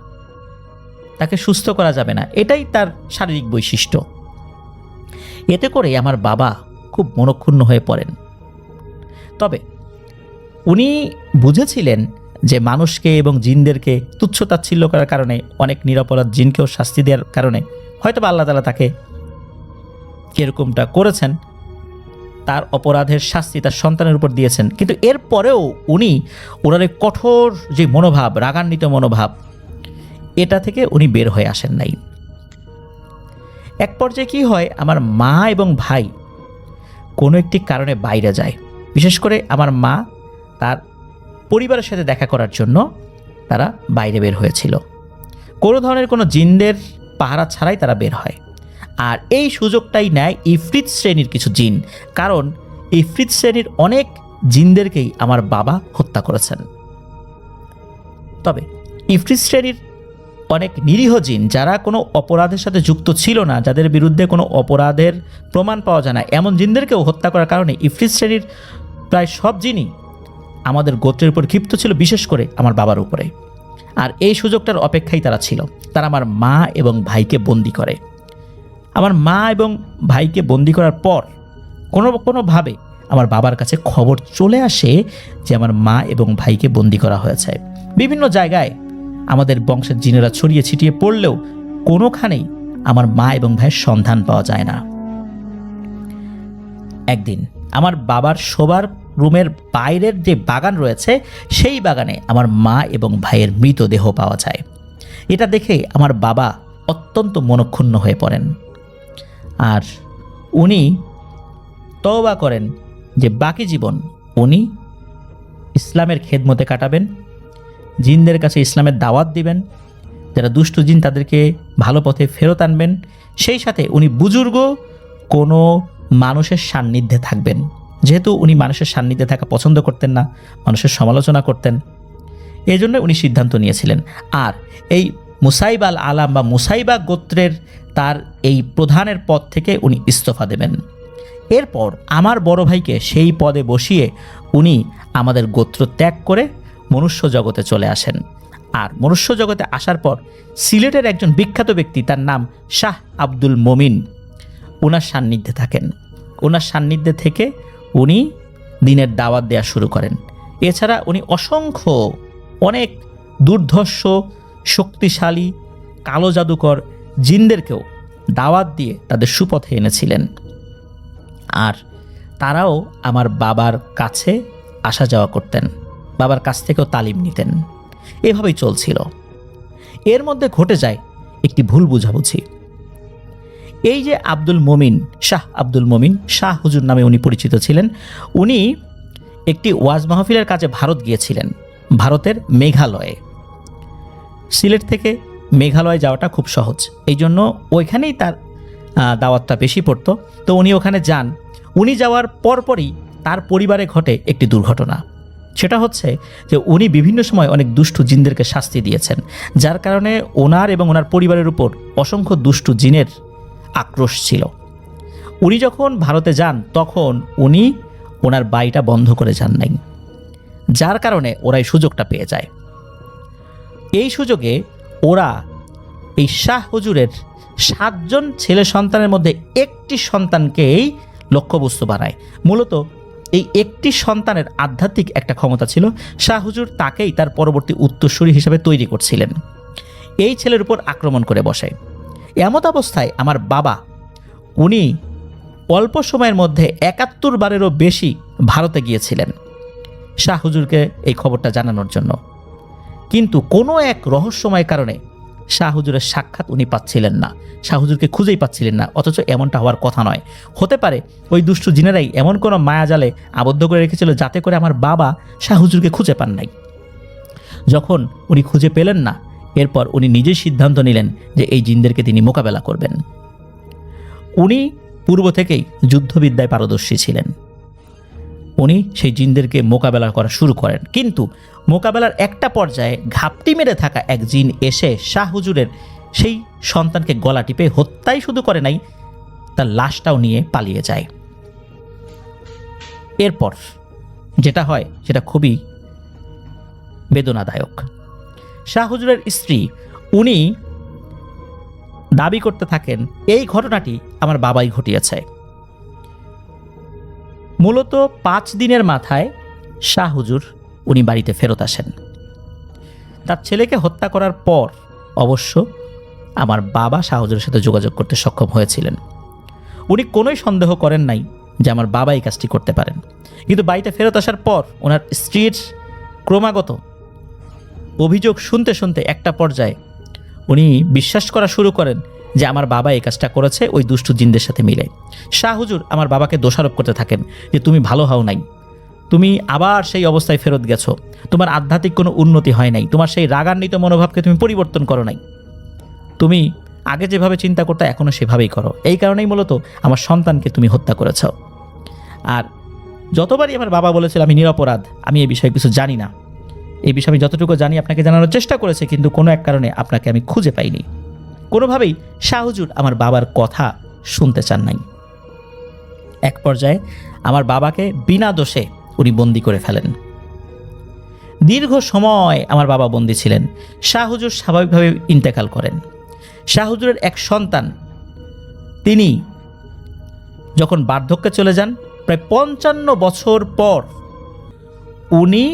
তাকে সুস্থ করা যাবে না, এটাই তার শারীরিক বৈশিষ্ট্য। এতে করে আমার বাবা খুব মনক্ষুণ্ণ হয়ে পড়েন। তবে উনি বুঝেছিলেন যে মানুষকে এবং জিনদেরকে তুচ্ছতাচ্ছিল্য করার কারণে, অনেক নিরপরাধ জিনকেও শাস্তি দেওয়ার কারণে হয়তো বা আল্লাহ তাআলা তাকে এরকমটা করেছেন, তার অপরাধের শাস্তি তার সন্তানের উপর দিয়েছেন। কিন্তু এরপরেও উনি ওনার এই কঠোর যে মনোভাব, রাগান্বিত মনোভাব, এটা থেকে উনি বের হয়ে আসেন নাই। এক পর্যায়ে কি হয়, আমার মা এবং ভাই কোনো একটি কারণে বাইরে যায়। বিশেষ করে আমার মা তার পরিবারের সাথে দেখা করার জন্য তারা বাইরে বের হয়েছিল। কোনো ধরনের কোনো জিনদের পাহারা ছাড়াই তারা বের হয়। আর এই সুযোগটাই নেয় ইফরিত শ্রেণীর কিছু জিন, কারণ ইফরিত শ্রেণীর অনেক জিনদেরকেই আমার বাবা হত্যা করেছেন। তবে ইফরিত শ্রেণীর অনেক নিরীহ জিন যারা কোনো অপরাধের সাথে যুক্ত ছিল না, যাদের বিরুদ্ধে কোনো অপরাধের প্রমাণ পাওয়া যায় না, এমন জিনদেরকেও হত্যা করার কারণে ইফরিত শ্রেণীর প্রায় সব জিনই আমাদের গোত্রের উপর ক্ষিপ্ত ছিল, বিশেষ করে আমার বাবার উপরে। আর এই সুযোগটার অপেক্ষায় তারা ছিল। তারা আমার মা এবং ভাইকে বন্দি করে। আমার মা এবং ভাইকে বন্দি করার পর কোনোভাবে আমার বাবার কাছে খবর চলে আসে যে আমার মা এবং ভাইকে বন্দি করা হয়েছে। বিভিন্ন জায়গায় আমাদের বংশের জিনেরা ছড়িয়ে ছিটিয়ে পড়লেও কোনোখানেই আমার মা এবং ভাইয়ের সন্ধান পাওয়া যায় না। একদিন আমার বাবার শোবার রুমের বাইরের যে বাগান রয়েছে, সেই বাগানে আমার মা এবং ভাইয়ের মৃতদেহ পাওয়া যায়। এটা দেখে আমার বাবা অত্যন্ত মনক্ষুণ্ণ হয়ে পড়েন। আর উনি তওবা করেন যে বাকি জীবন উনি ইসলামের খেদমতে কাটাবেন, জিনদের কাছে ইসলামের দাওয়াত দিবেন, যারা দুষ্ট জিন তাদেরকে ভালো পথে ফেরত আনবেন। সেই সাথে উনি বুজুর্গ কোনো মানুষের সান্নিধ্যে থাকবেন, যেহেতু উনি মানুষের সান্নিধ্যে থাকা পছন্দ করতেন না, মানুষের সমালোচনা করতেন, এই জন্য উনি সিদ্ধান্ত নিয়েছিলেন। আর এই মুসাইব আল আলাম বা মুসাইবা গোত্রের তার এই প্রধানের পদ থেকে উনি ইস্তফা দেবেন। এরপর আমার বড় ভাইকে সেই পদে বসিয়ে উনি আমাদের গোত্র ত্যাগ করে মনুষ্য জগতে চলে আসেন। আর মনুষ্য জগতে আসার পর সিলেটের একজন বিখ্যাত ব্যক্তি, তার নাম শাহ আব্দুল মমিন, ওনার সান্নিধ্যে থাকেন। ওনার সান্নিধ্যে থেকে উনি দিনের দাওয়াত দেওয়া শুরু করেন। এছাড়া উনি অসংখ্য অনেক দুর্ধর্ষ, শক্তিশালী, কালো জাদুকর জিনদেরকেও দাওয়াত দিয়ে তাদের সুপথে এনেছিলেন। আর তারাও আমার বাবার কাছে আসা যাওয়া করতেন, বাবার কাছ থেকেও তালিম নিতেন। এভাবেই চলছিল। এর মধ্যে ঘটে যায় একটি ভুল বুঝাবুঝি। এই যে আব্দুল মমিন, শাহ আব্দুল মমিন, শাহ হুজুর নামে উনি পরিচিত ছিলেন। উনি একটি ওয়াজ মাহফিলের কাজে ভারত গিয়েছিলেন, ভারতের মেঘালয়ে। সিলেট থেকে মেঘালয় যাওয়াটা খুব সহজ, এই জন্য ওইখানেই তার দাওয়াতটা বেশি পড়তো। তো উনি ওখানে যান। উনি যাওয়ার পরপরই তার পরিবারে ঘটে একটি দুর্ঘটনা। সেটা হচ্ছে যে উনি বিভিন্ন সময় অনেক দুষ্টু জিনদেরকে শাস্তি দিয়েছেন, যার কারণে ওনার এবং ওনার পরিবারের উপর অসংখ্য দুষ্টু জিনের আক্রোশ ছিল। উনি যখন ভারতে যান তখন উনি ওনার বাড়িটা বন্ধ করে যান নাই, যার কারণে ওরা এই সুযোগটা পেয়ে যায়। এই সুযোগে ওরা এই শাহ হুজুরের 7 জন ছেলে সন্তানের মধ্যে একটি সন্তানকেই লক্ষ্যবস্তু বানায়। মূলত এই একটি সন্তানের আধ্যাত্মিক একটা ক্ষমতা ছিল, শাহ হুজুর তাকেই তার পরবর্তী উত্তরসূরি হিসেবে তৈরি করছিলেন। এই ছেলের উপর আক্রমণ করে বসে। এমত অবস্থায় আমার বাবা, উনি অল্প সময়ের মধ্যে 71 বারেরও বেশি ভারতে গিয়েছিলেন শাহ হুজুরকে এই খবরটা জানানোর জন্য। কিন্তু কোনো এক রহস্যময় কারণে শাহ হুজুরের সাক্ষাৎ উনি পাচ্ছিলেন না, শাহ হুজুরকে খুঁজেই পাচ্ছিলেন না। অথচ এমনটা হওয়ার কথা নয়। হতে পারে ওই দুষ্টু জিনেরাই এমন কোনো মায়াজালে আবদ্ধ করে রেখেছিল যাতে করে আমার বাবা শাহ হুজুরকে খুঁজে পান নাই। যখন উনি খুঁজে পেলেন না, এরপর উনি নিজেই সিদ্ধান্ত নিলেন যে এই জিনদেরকে তিনি মোকাবেলা করবেন। উনি পূর্ব থেকেই যুদ্ধবিদ্যায় পারদর্শী ছিলেন। উনি সেই জিনদেরকে মোকাবেলা করা শুরু করেন। কিন্তু মোকাবেলার একটা পর্যায়ে ঘাপটি মেরে থাকা এক জিন এসে শাহ হুজুরের সেই সন্তানকে গলা টিপে হত্যাই শুধু করে নাই, তার লাশটাও নিয়ে পালিয়ে যায়। এরপর যেটা হয় সেটা খুবই বেদনাদায়ক। শাহ হুজুরের স্ত্রী উনি দাবি করতে থাকেন এই ঘটনাটি আমার বাবাই ঘটিয়েছে। মূলত 5 দিনের মাথায় শাহ হুজুর উনি বাড়িতে ফেরত আসেন। তার ছেলেকে হত্যা করার পর অবশ্য আমার বাবা শাহ হুজুরের সাথে যোগাযোগ করতে সক্ষম হয়েছিলেন। উনি কোনোই সন্দেহ করেন নাই যে আমার বাবা এই কাজটি করতে পারেন। কিন্তু বাড়িতে ফেরত আসার পর ওনার স্ত্রীর ক্রমাগত অভিযোগ শুনতে শুনতে একটা পর্যায়ে উনি বিশ্বাস করা শুরু করেন যে আমার বাবা এই কাজটা করেছে ওই দুষ্টু জিনদের সাথে মিলে। শাহ হুজুর আমার বাবাকে দোষারোপ করতে থাকেন যে তুমি ভালো হও নাই, তুমি আবার সেই অবস্থায় ফেরত গেছো, তোমার আধ্যাত্মিক কোনো উন্নতি হয় নাই, তোমার সেই রাগান্বিত মনোভাবকে তুমি পরিবর্তন করো নাই, তুমি আগে যেভাবে চিন্তা করতে এখনও সেভাবেই করো, এই কারণেই মূলত আমার সন্তানকে তুমি হত্যা করেছ। আর যতবারই আমার বাবা বলেছিল আমি নিরপরাধ, আমি এই বিষয়ে কিছু জানি না, এই বিষয়ে আমি যতটুকু জানি আপনাকে জানানোর চেষ্টা করেছে, কিন্তু কোনো এক কারণে আপনাকে আমি খুঁজে পাইনি। কোনোভাবেই শাহ হুজুর আমার বাবার কথা শুনতে চান নাই। এক পর্যায়ে আমার বাবাকে বিনা দোষে উনি বন্দি করে ফেলেন। দীর্ঘ সময় আমার বাবা বন্দি ছিলেন। শাহ হুজুর স্বাভাবিকভাবে ইন্তেকাল করেন। শাহ হুজুরের এক সন্তান তিনি যখন বার্ধক্যে চলে যান, প্রায় 55 বছর পর উনি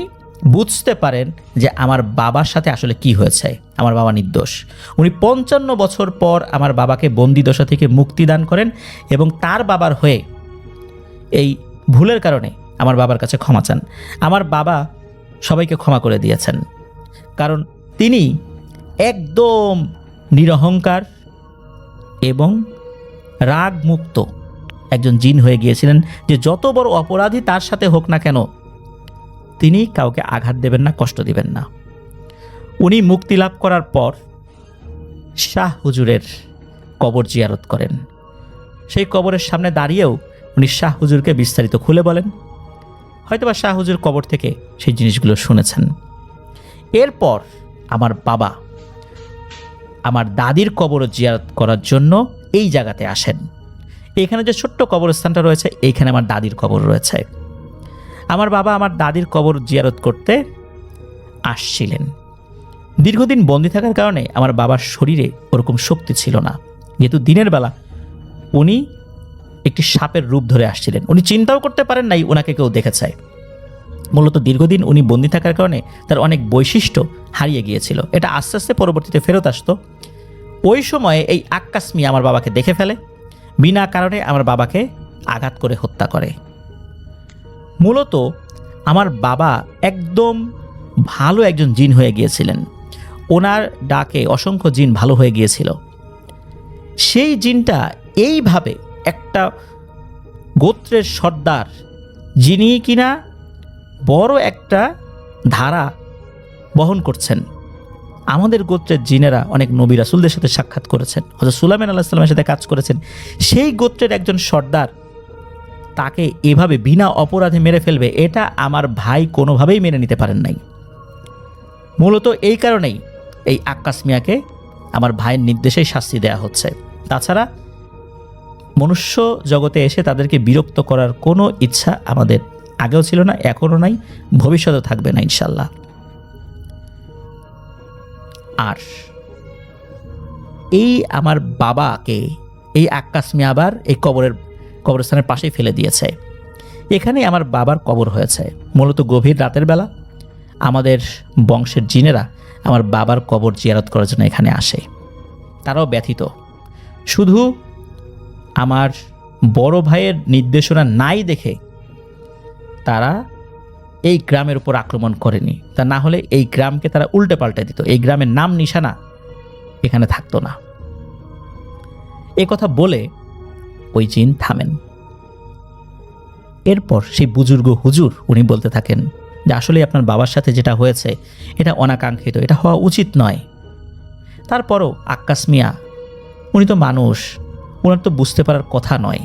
বুঝতে পারেন যে আমার বাবার সাথে আসলে কি হয়েছে, আমার বাবা নির্দোষ। উনি 55 বছর পর আমার বাবাকে বন্দিদশা থেকে মুক্তি দান করেন এবং তার বাবার হয়ে এই ভুলের কারণে আমার বাবার কাছে ক্ষমা চান। আমার বাবা সবাইকে ক্ষমা করে দিয়েছেন, কারণ তিনি একদম নিরহংকার এবং রাগ মুক্ত একজন জিন হয়ে গিয়েছিলেন, যে যত বড় অপরাধী তার সাথে হোক না কেন তিনি কাউকে আঘাত দেবেন না, কষ্ট দিবেন না। উনি মুক্তি লাভ করার পর শাহ হুজুরের কবর জিয়ারত করেন। সেই কবরের সামনে দাঁড়িয়েও উনি শাহ হুজুরকে বিস্তারিত খুলে বলেন। হয়তোবা শাহ হুজুর কবর থেকে সেই জিনিসগুলো শুনেছেন। এরপর আমার বাবা আমার দাদির কবর জিয়ারত করার জন্য এই জায়গাতে আসেন। এখানে যে ছোট্ট কবরস্থানটা রয়েছে, এইখানে আমার দাদির কবর রয়েছে। আমার বাবা আমার দাদির কবর জিয়ারত করতে আসছিলেন। দীর্ঘদিন বন্দী থাকার কারণে আমার বাবার শরীরে ওরকম শক্তি ছিল না, যেহেতু দিনের বেলা উনি একটি সাপের রূপ ধরে আসছিলেন। উনি চিন্তাও করতে পারেন নাই ওনাকে কেউ দেখেছে। মূলত দীর্ঘদিন উনি বন্দী থাকার কারণে তার অনেক বৈশিষ্ট্য হারিয়ে গিয়েছিল। এটা আস্তে আস্তে পরবর্তীতে ফেরত আসতো। ওই সময়ে এই আক্কাস মিয়া আমার বাবাকে দেখে ফেলে, বিনা কারণে আমার বাবাকে আঘাত করে হত্যা করে। মূলত আমার বাবা একদম ভালো একজন জিন হয়ে গিয়েছিলেন। ওনার ডাকে অসংখ্য জিন ভালো হয়ে গিয়েছিল। সেই জিনটা এইভাবে একটা গোত্রের সর্দার, যিনি কিনা বড় একটা ধারা বহন করছেন, আমাদের গোত্রের জিনেরা অনেক নবী রাসূলদের সাথে সাক্ষাৎ করেছেন, হযরত সুলাইমান আলাইহিস সালামের সাথে কাজ করেছেন, সেই গোত্রের একজন সর্দার তাকে এভাবে বিনা অপরাধে মেরে ফেলবে, এটা আমার ভাই কোনোভাবেই মেনে নিতে পারেন নাই। মূলত এই কারণেই এই আক্কাস মিয়াকে আমার ভাইয়ের নির্দেশেই শাস্তি দেয়া হচ্ছে। তাছাড়া মনুষ্য জগতে এসে তাদেরকে বিরক্ত করার কোনো ইচ্ছা আমাদের আগেও ছিল না, এখনও নাই, ভবিষ্যতেও থাকবে না ইনশাল্লাহ। আর এই আমার বাবাকে এই আক্কাস মিয়া আবার এই কবরস্থানের পাশেই ফেলে দিয়েছে। এখানে আমার বাবার কবর হয়েছে। মূলত গভীর রাতের বেলা আমাদের বংশের জিনেরা আমার বাবার কবর জিয়ারত করার জন্য এখানে আসে। তারাও ব্যথিত, শুধু আমার বড় ভাইয়ের নির্দেশনা নাই দেখে তারা এই গ্রামের উপর আক্রমণ করেনি। তা না হলে এই গ্রামকে তারা উল্টে পাল্টে দিত, এই গ্রামের নাম নিশানা এখানে থাকতো না। এ কথা বলে ওই জিন থামেন। এরপর সেই বুজুর্গ হুজুর উনি বলতে থাকেন যে আসলে আপনার বাবার সাথে যেটা হয়েছে এটা অনাকাঙ্ক্ষিত, এটা হওয়া উচিত নয়। তারপরও আক্কাস মিয়া উনি তো মানুষ, ওনার তো বুঝতে পারার কথা নয়,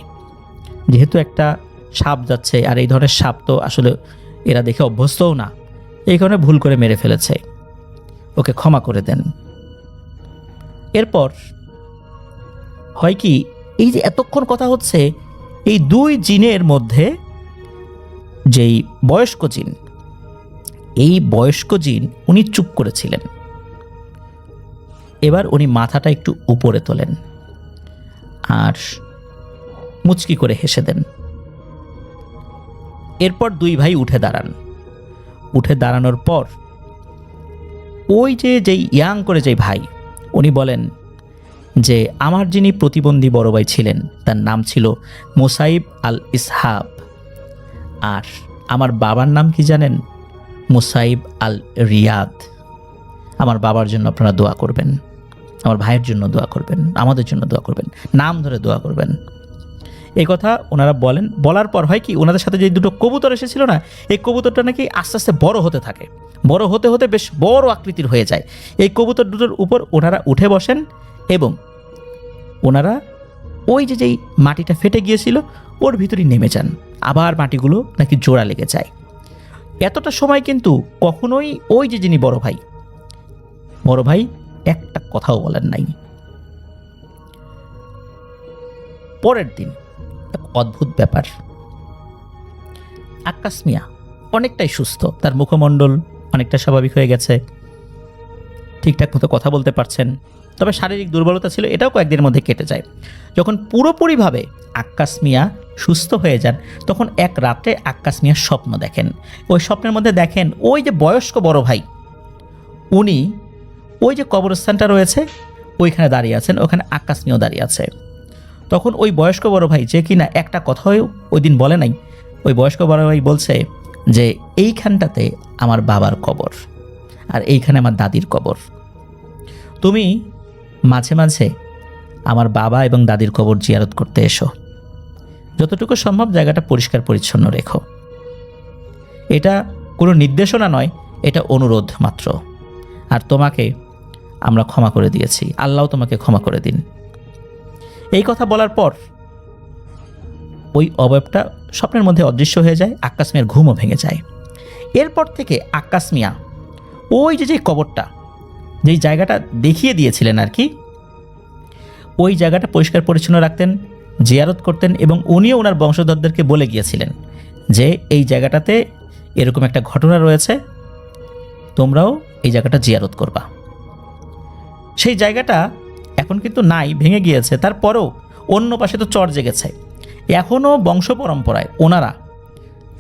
যেহেতু একটা সাপ যাচ্ছে আর এই ধরনের সাপ তো আসলে এরা দেখে অভ্যস্তও না, এই কারণে ভুল করে মেরে ফেলেছে, ওকে ক্ষমা করে দেন। এরপর হয় কি, এই যে এতক্ষণ কথা হচ্ছে, এই দুই জিনের মধ্যে যেই বয়স্ক জিন, এই বয়স্ক জিন উনি চুপ করেছিলেন। এবার উনি মাথাটা একটু উপরে তোলেন আর মুচকি করে হেসে দেন। এরপর দুই ভাই উঠে দাঁড়ান। উঠে দাঁড়ানোর পর ওই যেই ইয়াং করে যেই ভাই, উনি বলেন যে আমার যিনি প্রতিবন্ধী বড় ভাই ছিলেন তার নাম ছিল মুসাইব আল ইসহাব, আর আমার বাবার নাম কি জানেন? মুসাইব আল রিয়াদ। আমার বাবার জন্য আপনারা দোয়া করবেন, আমার ভাইয়ের জন্য দোয়া করবেন, আমাদের জন্য দোয়া করবেন, নাম ধরে দোয়া করবেন। এই কথা ওনারা বলেন। বলার পর হয় কি, ওনাদের সাথে যে দুটো কবুতর এসেছিল না, এই কবুতরটা নাকি আস্তে আস্তে বড় হতে থাকে, বড় হতে হতে বেশ বড় আকৃতির হয়ে যায়। এই কবুতর দুটোর উপর ওনারা উঠে বসেন এবং ওনারা ওই যেই মাটিটা ফেটে গিয়েছিল ওর ভিতরেই নেমে যান। আবার মাটিগুলো নাকি জোড়া লেগে যায়। এতটা সময় কিন্তু কখনোই ওই যিনি বড় ভাই একটা কথাও বলেন নাই। পরের দিন এক অদ্ভুত ব্যাপার, আক্কাস মিয়া অনেকটাই সুস্থ, তার মুখমণ্ডল অনেকটা স্বাভাবিক হয়ে গেছে, ঠিকঠাক মতো কথা বলতে পারছেন। তবে শারীরিক দুর্বলতা ছিল, এটাও কয়েকদিনের মধ্যে কেটে যায়। যখন পুরোপুরিভাবে আক্কাস মিয়া সুস্থ হয়ে যান, তখন এক রাতে আক্কাস মিয়া স্বপ্ন দেখেন। ওই স্বপ্নের মধ্যে দেখেন ওই যে বয়স্ক বড় ভাই, উনি ওই যে কবরস্থানটা রয়েছে ওইখানে দাঁড়িয়ে আছেন, ওখানে আক্কাস মিয়াও দাঁড়িয়ে আছে। তখন ওই বয়স্ক বড় ভাই, যে কিনা একটা কথাও ওই দিন বলে নাই, ওই বয়স্ক বড় ভাই বলছে যে এইখানটাতে আমার বাবার কবর আর এইখানে আমার দাদির কবর, তুমি মাঝে মাঝে আমার বাবা এবং দাদির কবর জিয়ারত করতে এসো, যতটুকু সম্ভব জায়গাটা পরিষ্কার পরিচ্ছন্ন রেখো। এটা কোনো নির্দেশনা নয়, এটা অনুরোধ মাত্র। আর তোমাকে আমরা ক্ষমা করে দিয়েছি, আল্লাহ তোমাকে ক্ষমা করে দিন। এই কথা বলার পর ওই অবয়বটা স্বপ্নের মধ্যে অদৃশ্য হয়ে যায়, আক্কাস মিয়ার ঘুমও ভেঙে যায়। এরপর থেকে আক্কাস মিয়া ওই যে কবরটা, যেই জায়গাটা দেখিয়ে দিয়েছিলেন আর কি, ওই জায়গাটা পরিষ্কার পরিচ্ছন্ন রাখতেন, জিয়ারত করতেন এবং উনিও ওনার বংশধরদেরকে বলে গিয়েছিলেন যে এই জায়গাটাতে এরকম একটা ঘটনা রয়েছে, তোমরাও এই জায়গাটা জিয়ারত করবা। সেই জায়গাটা এখন কিন্তু নাই, ভেঙে গিয়েছে। তারপরেও অন্য পাশে তো চর জেগেছে। এখনও বংশ পরম্পরায় ওনারা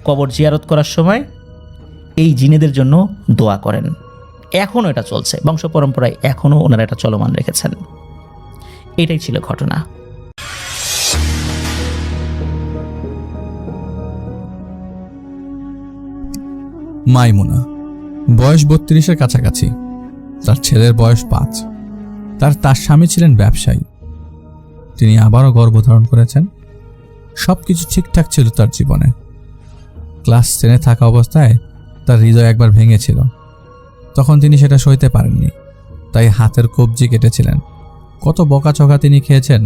কবর জিয়ারত করার সময় এই জিনেদের জন্য দোয়া করেন। এখনও এটা চলছে, বংশ পরম্পরায় এখনও ওনারা এটা চলমান রেখেছেন। এটাই ছিল ঘটনা। মাইমুনা বয়স 32-এর কাছাকাছি, তার ছেলের বয়স 5। তার স্বামী ছিলেন ব্যবসায়ী। তিনি আবারও গর্ভধারণ করেছেন। সব কিছু ঠিকঠাক ছিল তার জীবনে। ক্লাস 10-এ থাকা অবস্থায় তার হৃদয় একবার ভেঙেছিল। তখন তিনি সেটা সইতে পারেননি, তাই হাতের কবজি কেটেছিলেন। কত বকাচকা তিনি খেয়েছেন,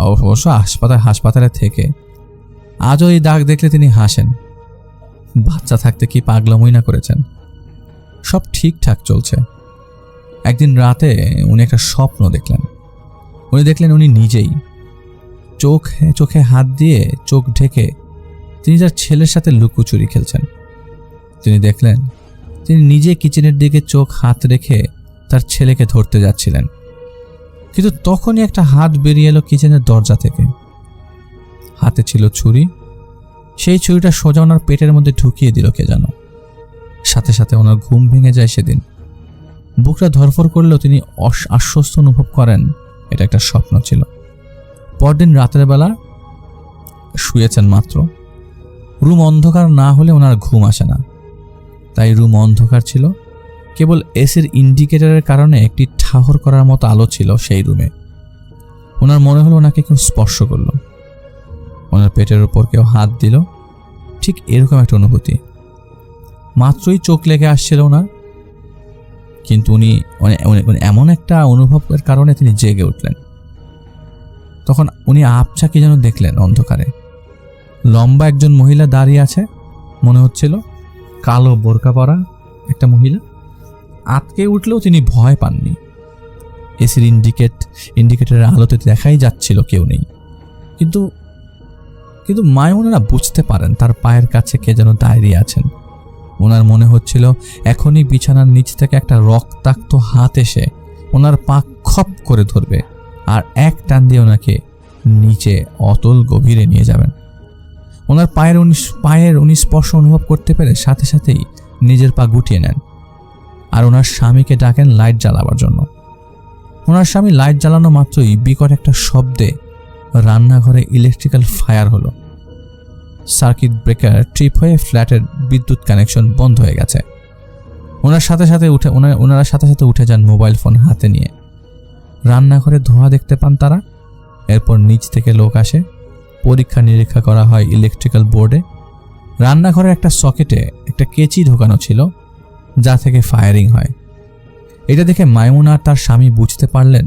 অবশ্য হাসপাতালে থেকে। আজও এই দাগ দেখলে তিনি হাসেন। বাচ্চা থাকতে কি পাগলামই না করেছেন। সব ঠিকঠাক চলছে। একদিন রাতে উনি একটা স্বপ্ন দেখলেন। উনি নিজেই চোখে হাত দিয়ে চোখ ঢেকে তিনি তার ছেলের সাথে লুকোচুরি খেলছেন। তিনি দেখলেন তিনি নিজে কিচেনের দিকে চোখ হাত রেখে তার ছেলেকে ধরতে যাচ্ছিলেন, কিন্তু তখনই একটা হাত বেরিয়ে এলো কিচেনের দরজা থেকে। হাতে ছিল ছুরি। সেই ছুরিটা সোজা ওনার পেটের মধ্যে ঢুকিয়ে দিল কে যেন। সাথে সাথে ওনার ঘুম ভেঙে যায়। সেদিন বুকটা ধরফর করলেও তিনি আশ্বস্ত অনুভব করেন এটা একটা স্বপ্ন ছিল। পরদিন রাতের বেলা শুয়েছেন মাত্র। রুম অন্ধকার না হলে ওনার ঘুম আসে না, তাই রুম অন্ধকার ছিল। কেবল এসির ইন্ডিকেটরের কারণে একটি ঠাহর করার মতো আলো ছিল সেই রুমে। ওনার মনে হলো ওনাকে কেউ স্পর্শ করলো, ওনার পেটের উপর কেউ হাত দিল। ঠিক এরকম একটা অনুভূতি। মাত্রই চোখ লেগে আসছিল ওনার, কিন্তু উনি এমন একটা অনুভবের কারণে তিনি জেগে উঠলেন। তখন উনি আবছা কি যেন দেখলেন অন্ধকারে। লম্বা একজন মহিলা দাঁড়িয়ে আছে, মনে হচ্ছিল কালো বোরকা পরা একটা মহিলা। আটকে উঠলেও তিনি ভয় পাননি। এসির ইন্ডিকেটরের আলোতে দেখাই যাচ্ছিল কেউ নেই, কিন্তু মাইমুনা বুঝতে পারেন তার পায়ের কাছে কে যেন দাঁড়িয়ে আছেন। ওনার মনে হচ্ছিল এখনই বিছানার নিচ থেকে একটা রক্তাক্ত হাত এসে ওনার পা খপ করে ধরবে আর এক টান দিয়ে ওনাকে নিচে অতল গভীরে নিয়ে যাবেন। ওনার পায়ের উনি স্পর্শ অনুভব করতে পেরে সাথে সাথেই নিজের পা গুটিয়ে নেন আর ওনার স্বামীকে ডাকেন লাইট জ্বালাবার জন্য। ওনার স্বামী লাইট জ্বালানো মাত্রই বিকট একটা শব্দে রান্নাঘরে ইলেকট্রিক্যাল ফায়ার হলো। সার্কিট ব্রেকার ট্রিপ হয়ে ফ্ল্যাটের বিদ্যুৎ কানেকশন বন্ধ হয়ে গেছে। ওনারা সাথে সাথে উঠে যান মোবাইল ফোন হাতে নিয়ে। রান্নাঘরে ধোঁয়া দেখতে পান তারা। এরপর নিচ থেকে লোক আসে, পরীক্ষা নিরীক্ষা করা হয় ইলেকট্রিক্যাল বোর্ডে। রান্নাঘরের একটা সকেটে একটা কেচি ঢোকানো ছিল, যা থেকে ফায়ারিং হয়। এটা দেখে মাইমুনা আর তার স্বামী বুঝতে পারলেন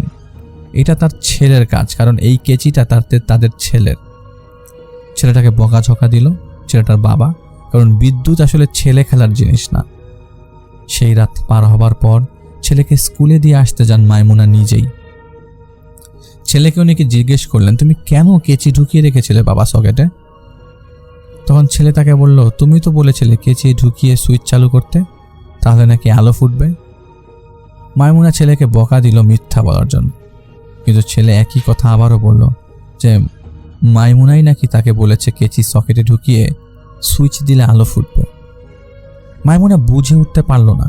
এটা তার ছেলের কাজ, কারণ এই কেচিটা তাদের ছেলেটাকে বকাঝকা দিল ছেলেটার বাবা, কারণ বিদ্যুৎ আসলে ছেলে খেলার জিনিস না। সেই রাত পার হবার পর ছেলেকে স্কুলে দিয়ে আসতে যান মাইমুনা নিজেই। ছেলেকে উনি জিজ্ঞেস করলেন, তুমি কেন কেচি ঢুকিয়ে রেখেছিলে বাবা সকেটে? তখন ছেলে তাকে বলল, তুমি তো বলেছিলে কেচি ঢুকিয়ে সুইচ চালু করতে, তাহলে নাকি আলো ফুটবে। মাইমুনা ছেলেকে বকা দিল মিথ্যা বলার জন্য, কিন্তু ছেলে একই কথা আবারও বলল যে মাইমুনাই নাকি তাকে বলেছে কেচি সকেটে ঢুকিয়ে সুইচ দিলে আলো ফুটবে। মাইমুনা বুঝে উঠতে পারল না,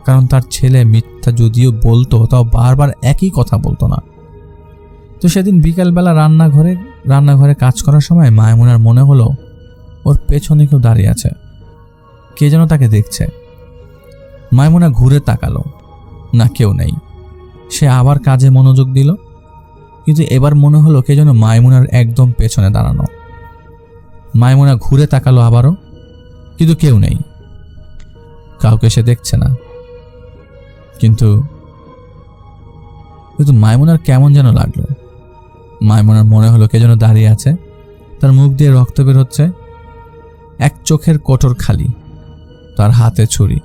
কারণ তার ছেলে মিথ্যা যদিও বলতো তাও বারবার একই কথা বলতো না। তো সেদিন বিকালবেলা রান্নাঘরে কাজ করার সময় মাইমুনার মনে হলো ওর পেছনে কেউ দাঁড়িয়ে আছে, কে যেন তাকে দেখছে। মাইমুনা ঘুরে তাকালো, না কেউ নেই। সে আবার কাজে মনোযোগ দিল, কিন্তু এবার মনে হলো কে যেন মাইমুনার একদম পেছনে দাঁড়ানো। মাইমুনা ঘুরে তাকালো আবারও, কিন্তু কেউ নেই, কাউকে সে দেখছে না। কিন্তু মাইমুনার কেমন যেন লাগলো। মাইমুনার মনে হলো কে যেন দাঁড়িয়ে আছে, তার মুখ দিয়ে রক্ত বের হচ্ছে, এক চোখের কোটর খালি, তার হাতে ছুরি।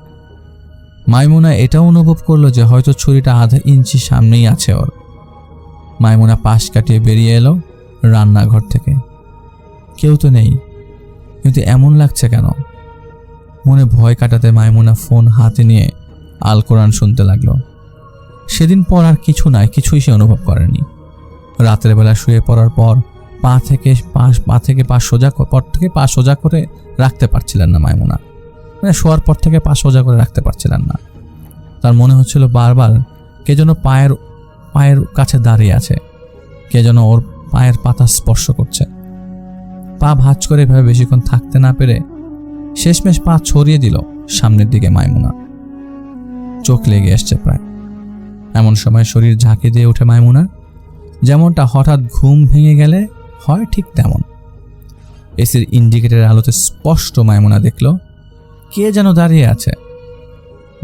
মাইমুনা এটাও অনুভব করলো যে হয়তো ছুরিটা আধা ইঞ্চি সামনেই আছে ওর। মাইমুনা পাশ কাটিয়ে বেরিয়ে এলো রান্নাঘর থেকে। কেউ তো নেই, কিন্তু এমন লাগছে কেন? মনে ভয় কাটাতে মাইমুনা ফোন হাতে নিয়ে আল কোরআন শুনতে লাগলো। সেদিন পর আর কিছুই সে অনুভব করেনি। রাতের বেলা শুয়ে পড়ার পর পা থেকে পা সোজা করে রাখতে পারছিলেন না মাইমুনা। মানে শোয়ার পর থেকে পা সোজা করে রাখতে পারছিলেন না। তার মনে হচ্ছিল বারবার কে যেন পায়ের কাছে দাঁড়িয়ে আছে, কে যেন ওর পায়ের পাতা স্পর্শ করছে। পা ভাঁজ করে এভাবে বেশিক্ষণ থাকতে না পেরে শেষমেশ পা ছড়িয়ে দিল সামনের দিকে মাইমুনা। চোখ লেগে আসছে প্রায়। এমন সময় শরীর ঝাঁকি দিয়ে ওঠে মাইমুনা। যেমনটা হঠাৎ ঘুম ভেঙে গেলে হয় ঠিক তেমন। এসির ইন্ডিকেটরের আলোতে স্পষ্ট মাইমুনা দেখল কে যেন দাঁড়িয়ে আছে।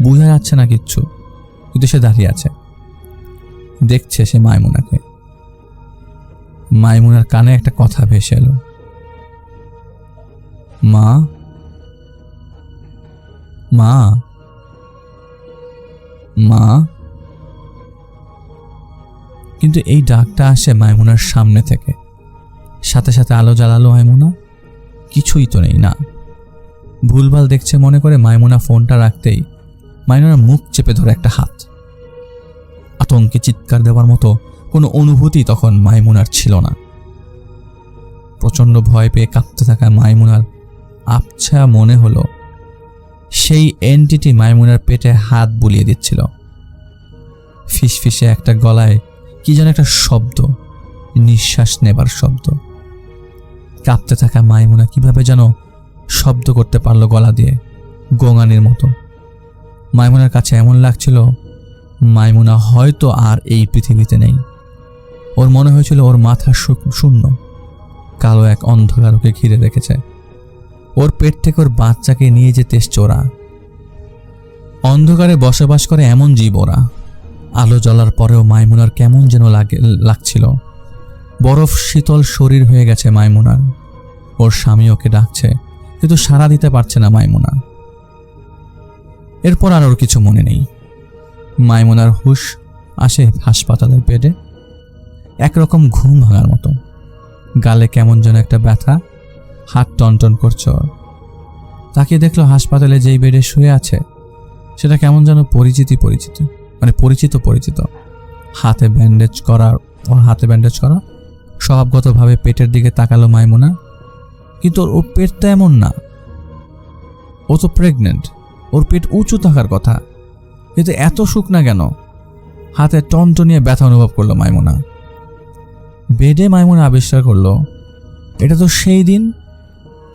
বোঝা যাচ্ছে না কিচ্ছু, কিন্তু সে দাঁড়িয়ে আছে, দেখছে সে মাইমুনাকে। মাইমুনার কানে একটা কথা ভেসে এলো, মা, মা, মা। কিন্তু এই ডাকটা আসে মাইমুনার সামনে থেকে। সাথে সাথে আলো জ্বালালো মাইমুনা, কিছুই তো নেই না। ভুলভাল দেখছে মনে করে মাইমুনা ফোনটা রাখতেই মাইমুনার মুখ চেপে ধরে একটা হাত। আতঙ্কে চিৎকার দেওয়ার মতো কোনো অনুভূতি তখন মাইমুনার ছিল না। প্রচণ্ড ভয় পেয়ে কাঁপতে থাকা মাইমুনার আবছা মনে হলো সেই এন্টিটি মাইমুনার পেটে হাত বুলিয়ে দিচ্ছিল। ফিসফিসে একটা গলায় কি যেন একটা শব্দ, নিঃশ্বাস নেবার শব্দ। কাঁপতে থাকা মাইমুনা কিভাবে যেন শব্দ করতে পারলো গলা দিয়ে, গোঙানির মতো। মাইমুনার কাছে এমন লাগছিল মাইমুনা হয়তো আর এই পৃথিবীতে নেই। ওর মনে হয়েছিল ওর মাথা শূন্য, কালো এক অন্ধকার ওকে ঘিরে রেখেছে। ওর পেট থেকে ওর বাচ্চাকে নিয়ে যেতে এসছে ওরা। অন্ধকারে বসবাস করে এমন জীব ওরা। আলো জ্বলার পরেও মাইমুনার কেমন যেন লাগছিল। বরফ শীতল শরীর হয়ে গেছে মাইমুনার। ওর স্বামী ওকে ডাকছে, কিন্তু সাড়া দিতে পারছে না মাইমুনা। এরপর আর ওর কিছু মনে নেই। মাইমুনার হুঁশ আসে হাসপাতালের বেডে, একরকম ঘুম ভাঙার মতো। গালে কেমন যেন একটা ব্যথা, হাত টনটন করছে ওর। তাকে দেখলো হাসপাতালে যেই বেডে শুয়ে আছে সেটা কেমন যেন পরিচিত পরিচিত। হাতে ব্যান্ডেজ করা, স্বভাবগতভাবে পেটের দিকে তাকালো মাইমুনা। কিন্তু ওর পেটটা এমন না, ও তো প্রেগনেন্ট, ওর পেট উঁচু থাকার কথা, কিন্তু এত শুকনা কেন? হাতে টনটনিয়ে ব্যথা অনুভব করলো মাইমুনা। বেডে মাইমুনা আবিষ্কার করলো এটা তো সেই দিন,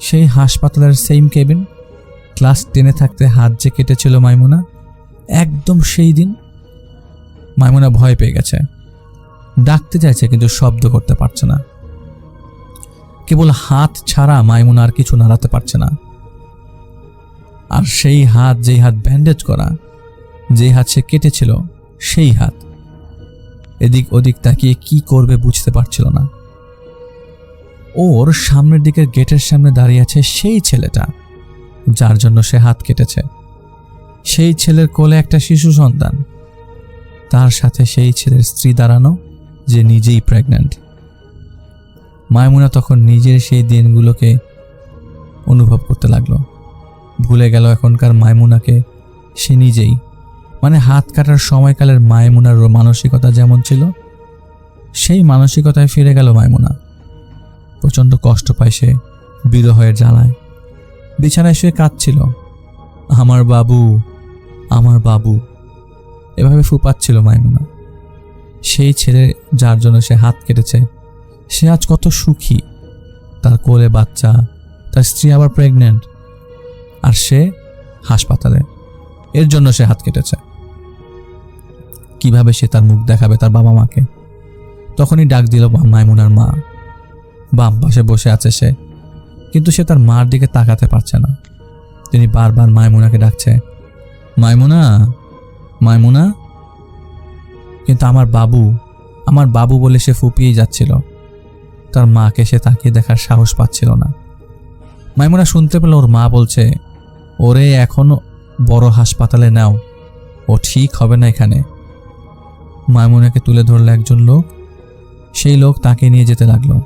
সেই হাসপাতালের সেম কেবিন। ক্লাস 10-এ থাকতে হাত যে কেটেছিল মাইমুনা, একদম সেই দিন। মাইমুনা ভয় পেয়ে গেছে, ডাকতে চাইছে কিন্তু শব্দ করতে পারছে না। কেবল হাত ছাড়া মাইমুনা আর কিছু নাড়াতে পারছে না। আর সেই হাত, যেই হাত ব্যান্ডেজ করা, যেই হাত সে কেটেছিল, সেই হাত এদিক ওদিক তাকিয়ে কি করবে বুঝতে পারছিল না। ওর সামনের দিকের গেটের সামনে দাঁড়িয়ে আছে সেই ছেলেটা যার জন্য সে হাত কেটেছে। সেই ছেলের কোলে একটা শিশু সন্তান, তার সাথে সেই ছেলের স্ত্রী দাঁড়ানো, যে নিজেই প্রেগন্যান্ট। মাইমুনা তখন নিজের সেই দিনগুলোকে অনুভব করতে লাগলো। ভুলে গেল এখনকার মাইমুনাকে সে নিজেই। মানে হাত কাটার সময়কালের মাইমুনার মানসিকতা যেমন ছিল, সেই মানসিকতায় ফিরে গেল মাইমুনা। প্রচণ্ড কষ্ট পায় সে বিরহের জ্বালায়। বিছানায় শুয়ে কাঁদছিল, আমার বাবু, আমার বাবু, এভাবে ফুপাচ্ছিল মাইমুনা। সেই ছেলে যার জন্য সে হাত কেটেছে, সে আজ কত সুখী। তার কোলে বাচ্চা, তার স্ত্রী আবার প্রেগন্যান্ট, আর সে হাসপাতালে। এর জন্য সে হাত কেটেছে। কিভাবে সে তার মুখ দেখাবে তার বাবা মাকে? তখনই ডাক দিল মাইমুনার মা। বাম পাশে বসে আছে সে, কিন্তু সে তার মার দিকে তাকাতে পারছে না। তিনি বারবার মাইমুনাকে ডাকছে, মাইমুনা, মাইমুনা। কিন্তু আমার বাবু বলে সে ফুপিয়ে যাচ্ছিল। তার মাকে সে তাকিয়ে দেখার সাহস পাচ্ছিল না। মাইমুনা শুনতে পেল ওর মা বলছে, ওরে এখনো বড় হাসপাতালে নাও, ও ঠিক হবে না এখানে। মাইমুনাকে তুলে ধরল একজন লোক। সেই লোক তাকে নিয়ে যেতে লাগলো।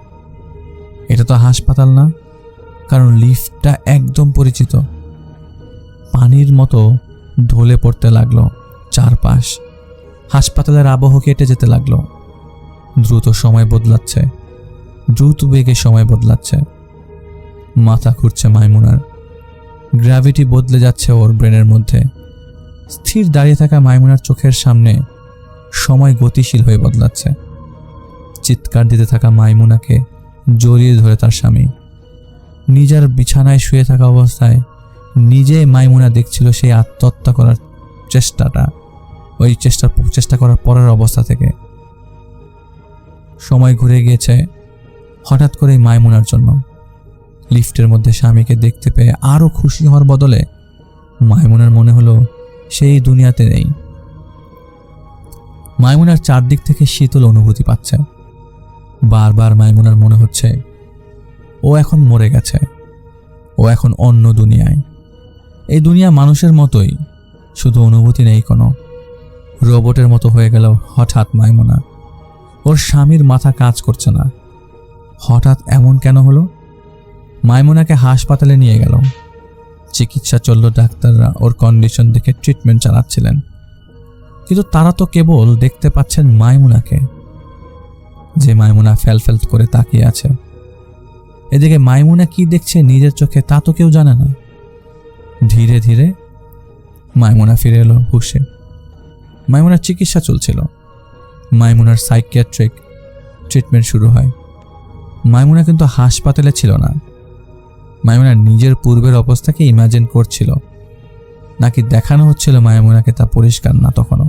এটা তো হাসপাতাল না, কারণ লিফটটা একদম পরিচিত। পানির মতো ঢলে পড়তে লাগলো চারপাশ। হাসপাতালের আবহ কেটে যেতে লাগলো। দ্রুত সময় বদলাচ্ছে, দ্রুত বেগে সময় বদলাচ্ছে। মাথা ঘুরছে মাইমুনার, গ্র্যাভিটি বদলে যাচ্ছে ওর ব্রেনের মধ্যে। স্থির দাঁড়িয়ে থাকা মাইমুনার চোখের সামনে সময় গতিশীল হয়ে বদলাচ্ছে। চিৎকার দিতে থাকা মাইমুনাকে জড়িয়ে ধরে তার স্বামী। নিজের বিছানায় শুয়ে থাকা অবস্থায় নিজে মাইমুনা দেখছিল সেই আত্মহত্যা করার চেষ্টা করার পরের অবস্থা থেকে। সময় ঘুরে গিয়েছে হঠাৎ করেই মাইমুনার জন্য। লিফটের মধ্যে স্বামীকে দেখতে পেয়ে আরও খুশি হওয়ার বদলে মাইমুনার মনে হলো সেই দুনিয়াতে নেই। মাইমুনার চারদিক থেকে শীতল অনুভূতি পাচ্ছে। বারবার মাইমুনার মনে হচ্ছে ও এখন মরে গেছে, ও এখন অন্য দুনিয়ায়। এই দুনিয়া মানুষের মতোই, শুধু অনুভূতি নেই কোনো। রোবটের মতো হয়ে গেল হঠাৎ মাইমুনা। ওর স্বামীর মাথা কাজ করছে না। হঠাৎ এমন কেন হলো? মাইমুনাকে হাসপাতালে নিয়ে গেল। চিকিৎসা চলল, ডাক্তাররা ওর কন্ডিশন দেখে ট্রিটমেন্ট চালাচ্ছিলেন, কিন্তু তারা তো কেবল দেখতে পাচ্ছেন মাইমুনাকে, যে মাইমুনা ফ্যালফ্যাল করে তাকিয়ে আছে। এদিকে মাইমুনা কি দেখছে নিজের চোখে তা তো কেউ জানে না। ধীরে ধীরে মাইমুনা ফিরে এলো হুশে। মাইমুনার চিকিৎসা চলছিল। মাইমুনার সাইকিয়াট্রিক ট্রিটমেন্ট শুরু হয়। মাইমুনা কিন্তু হাসপাতালে ছিল না। মাইমুনা নিজের পূর্বের অবস্থাকে ইমাজিন করছিল, নাকি দেখানো হচ্ছিল মাইমুনাকে তা পরিষ্কার না তখনও।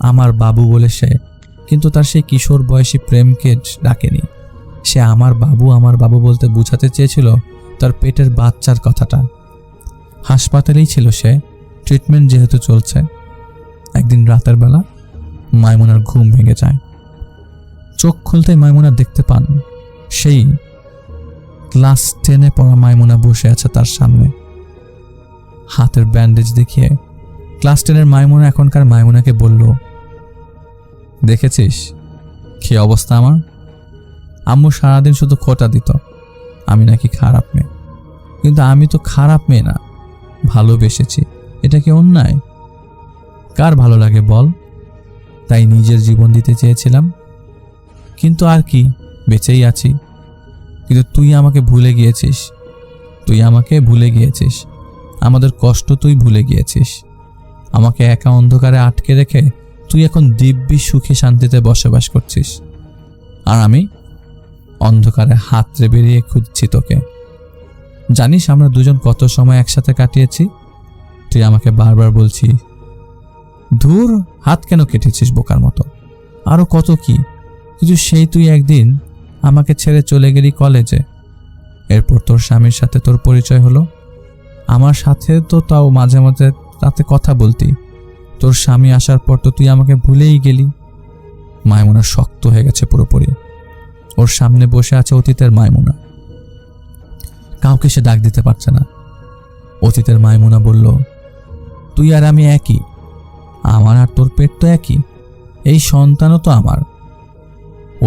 আমার বাবু বলে সে কিন্তু তার সেই কিশোর বয়সী প্রেমকে ডাকেনি। সে আমার বাবু বলতে বোঝাতে চেয়েছিল তার পেটের বাচ্চার কথাটা। হাসপাতালেই ছিল সে, ট্রিটমেন্ট যেহেতু চলছে। একদিন রাতের বেলা মাইমুনার ঘুম ভেঙে যায়। চোখ খুলতেই মাইমুনা দেখতে পান সেই ক্লাস 10-এ পড়া মাইমুনা বসে আছে তার সামনে। হাতের ব্যান্ডেজ দেখিয়ে ক্লাস 10-এর মাইমুনা এখনকার মাইমুনাকে বলল, দেখেছিস কি অবস্থা আমার? আম্মু সারাদিন শুধু খোঁটা দিত আমি নাকি খারাপ মেয়ে, কিন্তু আমি তো খারাপ মেয়ে না, ভালোবেসেছি। এটা কি অন্যায়? কার ভালো লাগে বল? তাই নিজের জীবন দিতে চেয়েছিলাম, কিন্তু আর কি, বেঁচেই আছি। কিন্তু তুই আমাকে ভুলে গিয়েছিস। আমাদের কষ্ট তুই ভুলে গিয়েছিস। আমাকে একা অন্ধকারে আটকে রেখে তুই এখন দিব্যি সুখে শান্তিতে বসবাস করছিস, আর আমি অন্ধকারে হাতড়ে বেরিয়ে খুঁজছি তোকে। জানিস আমরা দুজন কত সময় একসাথে কাটিয়েছি? তুই আমাকে বারবার বলছিস, ধুর হাত কেন কেটেছিস বোকার মতো, আরো কত কি। কিন্তু সেই তুই একদিন আমাকে ছেড়ে চলে গেলি কলেজে। এরপর তোর স্বামীর সাথে তোর পরিচয় হলো। আমার সাথে তো তাও মাঝে মাঝে রাতে কথা বলতি। তোর স্বামী আসার পর তো তুই আমাকে ভুলেই গেলি। মাইমুনা শক্ত হয়ে গেছে পুরোপুরি। ওর সামনে বসে আছে অতীতের মাইমুনা। কাউকে সে ডাক দিতে পারছে না। অতীতের মাইমুনা বলল, তুই আর আমি একই, আমার আর তোর পেট তো একই, এই সন্তানও তো আমার।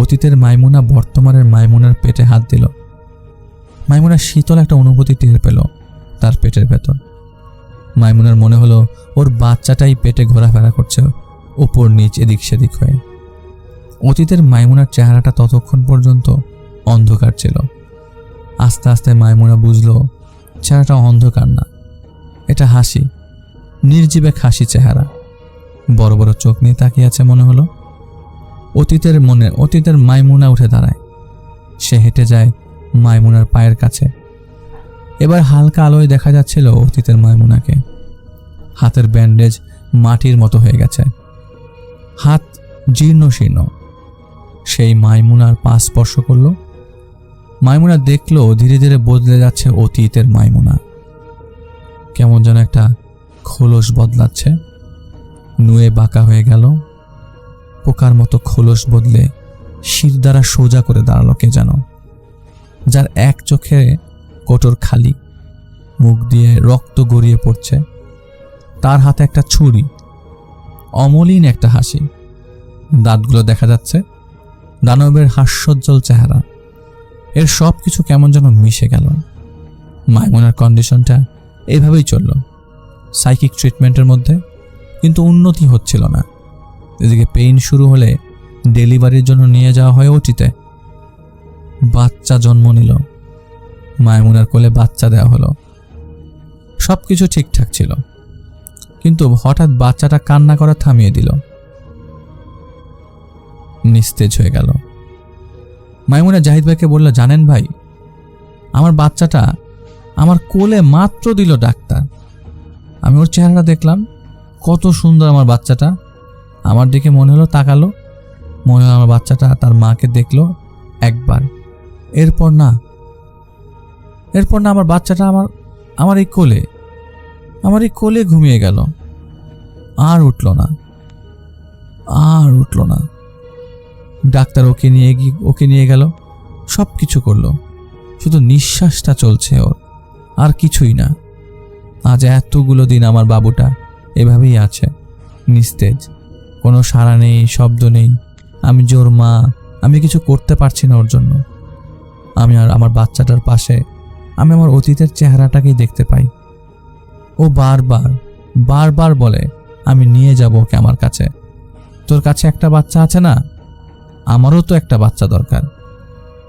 অতীতের মাইমুনা বর্তমানের মাইমুনার পেটে হাত দিল। মাইমুনা শীতল একটা অনুভূতি টের পেল তার পেটের ভেতর। মাইমুনার মনে হলো ওর বাচ্চাটাই পেটে ঘোরাফেরা করছে ওপর নিচ এদিক সেদিক হয়ে। অতীতের মাইমুনার চেহারাটা ততক্ষণ পর্যন্ত অন্ধকার ছিল। আস্তে আস্তে মাইমুনা বুঝলো চেহারাটা অন্ধকার না, এটা হাসি, নির্জীবে হাসি চেহারা। বড় বড় চোখ নিয়ে তাকিয়ে আছে মনে হলো। অতীতের মাইমুনা উঠে দাঁড়ায়। সে হেঁটে যায় মাইমুনার পায়ের কাছে। এবার হালকা আলোয় দেখা যাচ্ছিল অতীতের মাইমুনাকে। হাতের ব্যান্ডেজ মাটির মতো হয়ে গেছে, হাত জীর্ণ শীর্ণ। সেই মাইমুনার পা স্পর্শ করল। মাইমুনা দেখলো ধীরে ধীরে বদলে যাচ্ছে অতীতের মাইমুনা। কেমন যেন একটা খোলস বদলাচ্ছে, নুয়ে বাঁকা হয়ে গেল। পোকার মতো খোলস বদলে শির দ্বারা সোজা করে দাঁড়ালো কে যেন, যার এক চোখে কোটর খালি, মুখ দিয়ে রক্ত গড়িয়ে পড়ছে। তার হাতে একটা ছুরি, অমলিন একটা হাসি, দাঁতগুলো দেখা যাচ্ছে, দানবের হাস্যোজ্জ্বল চেহারা। এর সব কিছু কেমন যেন মিশে গেল। মাইমুনার কন্ডিশনটা এইভাবেই চলল সাইকিক ট্রিটমেন্টের মধ্যে, কিন্তু উন্নতি হচ্ছিল না। এদিকে পেইন শুরু হলে ডেলিভারির জন্য নিয়ে যাওয়া হয় ওটিতে। বাচ্চা জন্ম নিল। মাইমুনার কোলে বাচ্চা দেওয়া হলো। সব কিছু ঠিকঠাক ছিল, কিন্তু হঠাৎ বাচ্চাটা কান্না করা থামিয়ে দিল, নিস্তেজ হয়ে গেল। মাইমুনা জাহিদ ভাইকে বলল, জানেন ভাই, আমার বাচ্চাটা আমার কোলে মাত্র দিল ডাক্তার। আমি ওর চেহারাটা দেখলাম, কত সুন্দর আমার বাচ্চাটা। আমার দিকে মনে হলো তাকালো, মনে হয় আমার বাচ্চাটা তার মাকে দেখলো একবার, এরপর না আমার বাচ্চাটা আমার এই কোলে ঘুমিয়ে গেল, আর উঠল না। ডাক্তার ওকে নিয়ে গেল, সব কিছু করলো, শুধু নিঃশ্বাসটা চলছে ওর, আর কিছুই না। আজ এতগুলো দিন আমার বাবুটা এভাবেই আছে, নিস্তেজ, কোনো সাড়া নেই, শব্দ নেই। আমি যে ওর মা, আমি কিছু করতে পারছি না ওর জন্য। আমি আর আমার বাচ্চাটার পাশে আমি আমার অতীতের চেহারাটাকেই দেখতে পাই। ও বারবার বলে, আমি নিয়ে যাব ওকে আমার কাছে। তোর কাছে একটা বাচ্চা আছে না, আমারও তো একটা বাচ্চা দরকার।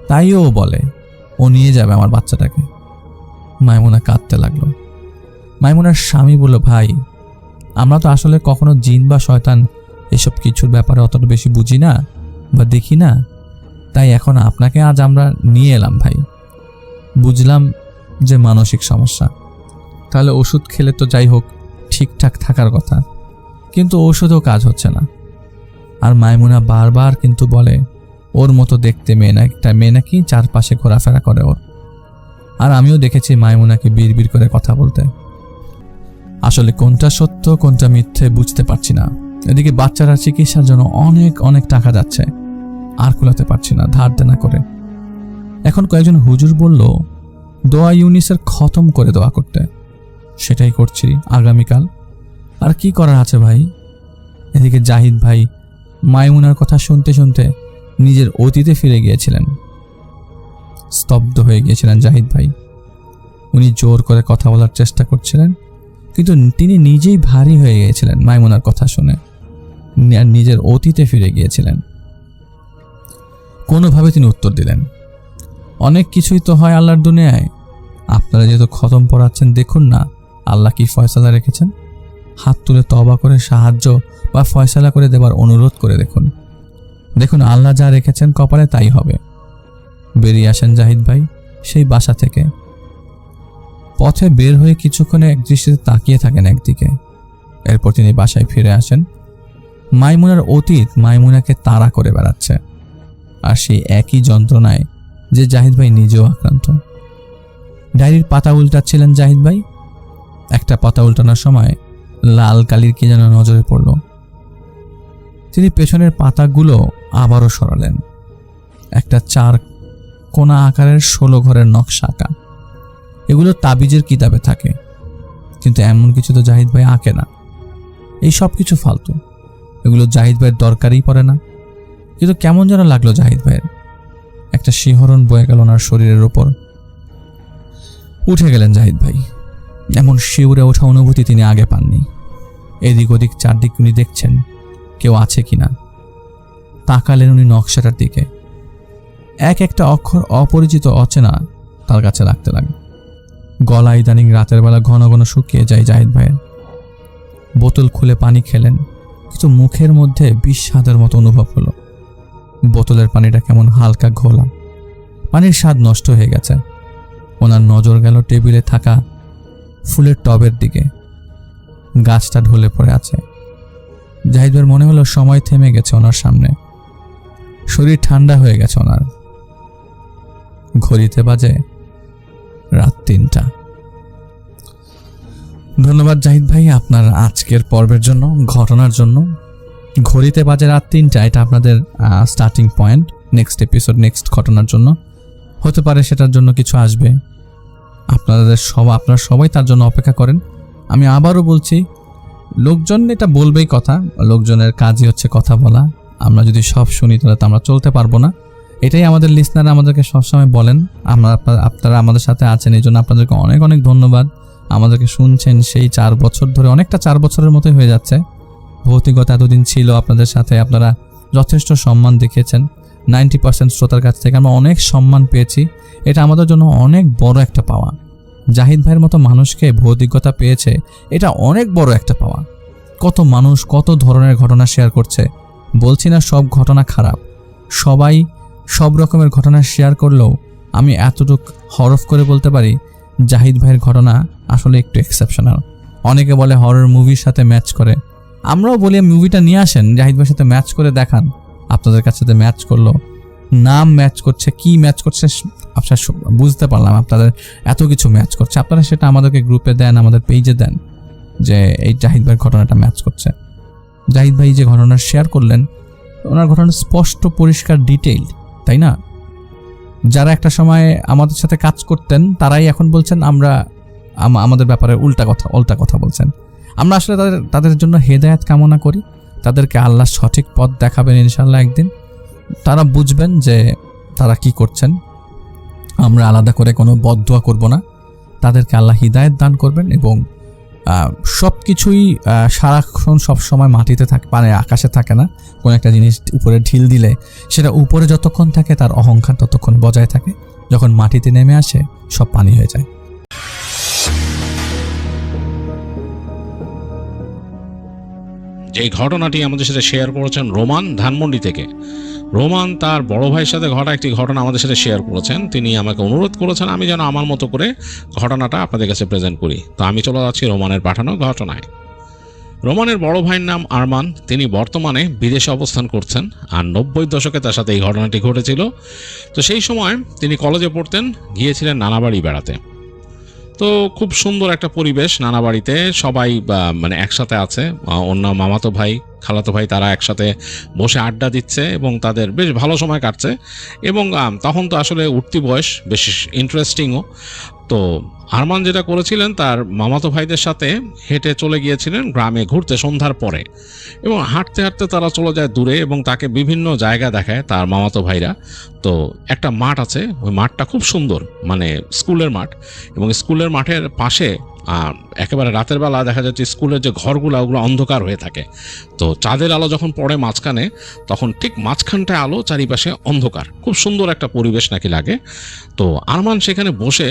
তাইও ও বলে ও নিয়ে যাবে আমার বাচ্চাটাকে। মাইমুনা কাঁদতে লাগলো। মাইমুনার স্বামী বলল, ভাই, আমরা তো আসলে কখনো জিন বা শয়তান এসব কিছুর ব্যাপারে অতটা বেশি বুঝি না বা দেখি না, তাই এখন আপনাকে আজ আমরা নিয়ে এলাম ভাই। বুঝলাম যে মানসিক সমস্যা, তাহলে ওষুধ খেলে তো যাই হোক ঠিকঠাক থাকার কথা, কিন্তু ওষুধেও কাজ হচ্ছে না। আর মাইমুনা বারবার কিন্তু বলে ওর মতো দেখতে মেয়ে নাকি চারপাশে ঘোরাফেরা করে ওর। আর আমিও দেখেছি মাইমুনাকে বিড়বিড় করে কথা বলতে। আসলে কোনটা সত্য কোনটা মিথ্যে বুঝতে পারছি না। এদিকে বাচ্চারা চিকিৎসার জন্য অনেক টাকা যাচ্ছে, আর কুলাতে পারছি না ধার দেনা করে। এখন কয়েকজন হুজুর বলল দোয়া ইউনিসের খতম করে দোয়া করতে, সেটাই করছি আগামীকাল। আর কি করার আছে ভাই। এদিকে জাহিদ ভাই মাইমুনার কথা শুনতে শুনতে নিজের অতীতে ফিরে গিয়েছিলেন। স্তব্ধ হয়ে গিয়েছিলেন জাহিদ ভাই। উনি জোর করে কথা বলার চেষ্টা করছিলেন, কিন্তু তিনি নিজেই ভারী হয়ে গিয়েছিলেন মাইমুনার কথা শুনে, আর নিজের অতীতে ফিরে গিয়েছিলেন। কোনোভাবে তিনি উত্তর দিলেন, অনেক কিছুই তো হয় আল্লাহর দুনিয়ায়। আপনারা যেহেতু খতম পড়াচ্ছেন, দেখুন না আল্লাহ কি ফয়সালা রেখেছেন। হাত তুলে তওবা করে সাহায্য বা ফয়সালা করে দেবার অনুরোধ করে দেখুন আল্লাহ যা রেখেছেন কপালে তাই হবে। বেরিয়ে আসেন জাহিদ ভাই সেই বাসা থেকে। পথে বের হয়ে কিছুক্ষণে এক দৃষ্টিতে তাকিয়ে থাকেন একদিকে, এরপর তিনি বাসায় ফিরে আসেন। মাইমুনার অতীত মাইমুনাকে তাড়া করে বেড়াচ্ছে, আর সেই একই যন্ত্রণায় যে জাহিদ ভাই নিজেও আক্রান্ত। ডায়েরির পাতা উল্টাচ্ছিলেন জাহিদ ভাই। একটা পাতা উল্টানোর সময় লাল কালির কি যেন নজরে পড়ল। তিনি পেছনের পাতাগুলো আবারও সরালেন। একটা 4 কোনা আকারের 16 ঘরের নকশা আঁকা। এগুলো তাবিজের কিতাবে থাকে, কিন্তু এমন কিছু তো জাহিদ ভাই আঁকে না। এই সব কিছু ফালতু, এগুলো জাহিদ ভাইয়ের দরকারই পড়ে না। কিন্তু কেমন যেন লাগলো জাহিদ ভাইয়ের। একটা শিহরণ বয়ে গেল ওনার শরীরের ওপর। উঠে গেলেন জাহিদ ভাই। এমন শিউরে ওঠা অনুভূতি তিনি আগে পাননি। এদিক ওদিক চারদিক উনি দেখছেন কেউ আছে কিনা। তাকালেন উনি নকশাটার দিকে। একটা অক্ষর অপরিচিত অচেনা তার কাছে লাগতে লাগে। গলা ইদানিং রাতের বেলা ঘন ঘন শুকিয়ে যায় জাহিদ ভাইয়ের। বোতল খুলে পানি খেলেন, কিন্তু মুখের মধ্যে বিষ স্বাদের মতো অনুভব হলো। বোতলের পানিটা কেমন হালকা ঘোলা, পানির স্বাদ নষ্ট হয়ে গেছে। ওনার নজর গেল টেবিলে থাকা ফুলের টবের দিকে। গাছটা ঢলে পড়ে আছে। জাহিদ ভাইয়ের মনে হলো সময় থেমে গেছে ওনার সামনে। শরীর ঠান্ডা হয়ে গেছে ওনার। ঘড়িতে বাজে রাত 3টা। ধন্যবাদ জাহিদ ভাই আপনার আজকের পর্বের জন্য, ঘটনার জন্য। ঘড়িতে বাজে রাত 3টা, এটা আপনাদের starting point next episode, next ঘটনার জন্য। হতে পারে সেটার জন্য কিছু আসবে, আপনারা সবাই তার জন্য অপেক্ষা করেন। আমি আবারও বলছি, লোকজন এটা বলবেই কথা, লোকজনের কাজই হচ্ছে কথা বলা। আমরা যদি সব শুনি তাহলে তো আমরা চলতে পারবো না। এটাই আমাদের লিসনার আমাদেরকে সবসময় বলেন। আপনারা আমাদের সাথে আছেন, এই জন্য আপনাদেরকে অনেক ধন্যবাদ। আমাদেরকে শুনছেন সেই 4 বছর ধরে, অনেকটা 4 বছরের মতোই হয়ে যাচ্ছে। ভৌতিকতা এতদিন ছিল আপনাদের সাথে, আপনারা যথেষ্ট সম্মান দেখিয়েছেন। 90% শ্রোতার কাছ থেকে আমরা অনেক সম্মান পেয়েছি। এটা আমাদের জন্য অনেক বড় একটা পাওয়া। জাহিদ ভাইয়ের মতো মানুষকে ভৌতিকতা পেয়েছে, এটা অনেক বড় একটা পাওয়া। কত মানুষ কত ধরনের ঘটনা শেয়ার করছে। বলছি না সব ঘটনা খারাপ, সবাই সব রকমের ঘটনা শেয়ার করলেও আমি এতটুক হরফ করে বলতে পারি জাহিদ ভাইয়ের ঘটনা আসলে একটু এক্সেপশনাল। অনেকে বলে হরর মুভির সাথে ম্যাচ করে, আমরাও বলি মুভিটা নিয়ে আসেন, জাহিদ ভাইয়ের সাথে ম্যাচ করে দেখান, আপনাদের কাছে ম্যাচ করলো, নাম ম্যাচ করছে, কি ম্যাচ করছে আপনার বুঝতে পারলাম, আপনাদের এত কিছু ম্যাচ করছে। আপনারা সেটা আমাদেরকে গ্রুপে দেন, আমাদের পেজে দেন যে এই জাহিদ ভাইয়ের ঘটনাটা ম্যাচ করছে। জাহিদ ভাই যে ঘটনা শেয়ার করলেন, ওনার ঘটনা স্পষ্ট, পরিষ্কার, ডিটেইল, তাই না? যারা একটা সময় আমাদের সাথে কাজ করতেন তারাই এখন বলছেন আমরা আমাদের ব্যাপারে উল্টা কথা বলছেন। আমরা আসলে তাদের জন্য হেদায়েত কামনা করি, তাদেরকে আল্লাহ সঠিক পথ দেখাবেন ইনশাআল্লাহ একদিন। তারা বুঝবেন যে তারা কি করছেন। আমরা আলাদা করে কোনো বদদুয়া করব না, তাদেরকে আল্লাহ হিদায়েত দান করবেন। এবং সব কিছুই সারাক্ষণ সবসময় মাটিতে থাকে, মানে আকাশে থাকে না। কোনো একটা জিনিস উপরে ঢিল দিলে সেটা উপরে যতক্ষণ থাকে তার অহংকার ততক্ষণ বজায় থাকে, যখন মাটিতে নেমে আসে সব পানি হয়ে যায়। যে ঘটনাটি আমাদের সাথে শেয়ার করেছেন রোমান ধানমন্ডি থেকে। রোমান তার বড় ভাইয়ের সাথে ঘটা একটি ঘটনা আমাদের সাথে শেয়ার করেছেন। তিনি আমাকে অনুরোধ করেছেন আমি যেন আমার মতো করে ঘটনাটা আপনাদের কাছে প্রেজেন্ট করি। তো আমি চলে যাচ্ছি রোমানের পাঠানো ঘটনায়। রোমানের বড় ভাইয়ের নাম আরমান। তিনি বর্তমানে বিদেশে অবস্থান করছেন, আর 90 দশকে তার সাথে এই ঘটনাটি ঘটেছিল। তো সেই সময় তিনি কলেজে পড়তেন, গিয়েছিলেন নানাবাড়ি বেড়াতে। তো খুব সুন্দর একটা পরিবেশ, নানা বাড়িতে সবাই মানে একসাথে আছে, অন্য মামাতো ভাই, খালাতো ভাই, তারা একসাথে বসে আড্ডা দিচ্ছে এবং তাদের বেশ ভালো সময় কাটছে। এবং তখন তো আসলে উঠতি বয়স, বেশ ইন্টারেস্টিংও। তো আরমান যেটা করেছিলেন, তার মামাতো ভাইদের সাথে হেঁটে চলে গিয়েছিলেন গ্রামে ঘুরতে সন্ধ্যার পরে। এবং হাঁটতে হাঁটতে তারা চলে যায় দূরে এবং তাকে বিভিন্ন জায়গা দেখায় তার মামাতো ভাইরা। তো একটা মাঠ আছে, ওই মাঠটা খুব সুন্দর, মানে স্কুলের মাঠ। এবং স্কুলের মাঠের পাশে একেবারে রাতের বেলা দেখা যাচ্ছে স্কুলের যে ঘরগুলো ওগুলো অন্ধকার হয়ে থাকে। তো চাঁদের আলো যখন পড়ে মাঝখানে, তখন ঠিক মাঝখানটায় আলো, চারিপাশে অন্ধকার, খুব সুন্দর একটা পরিবেশ নাকি লাগে। তো আরমান সেখানে বসে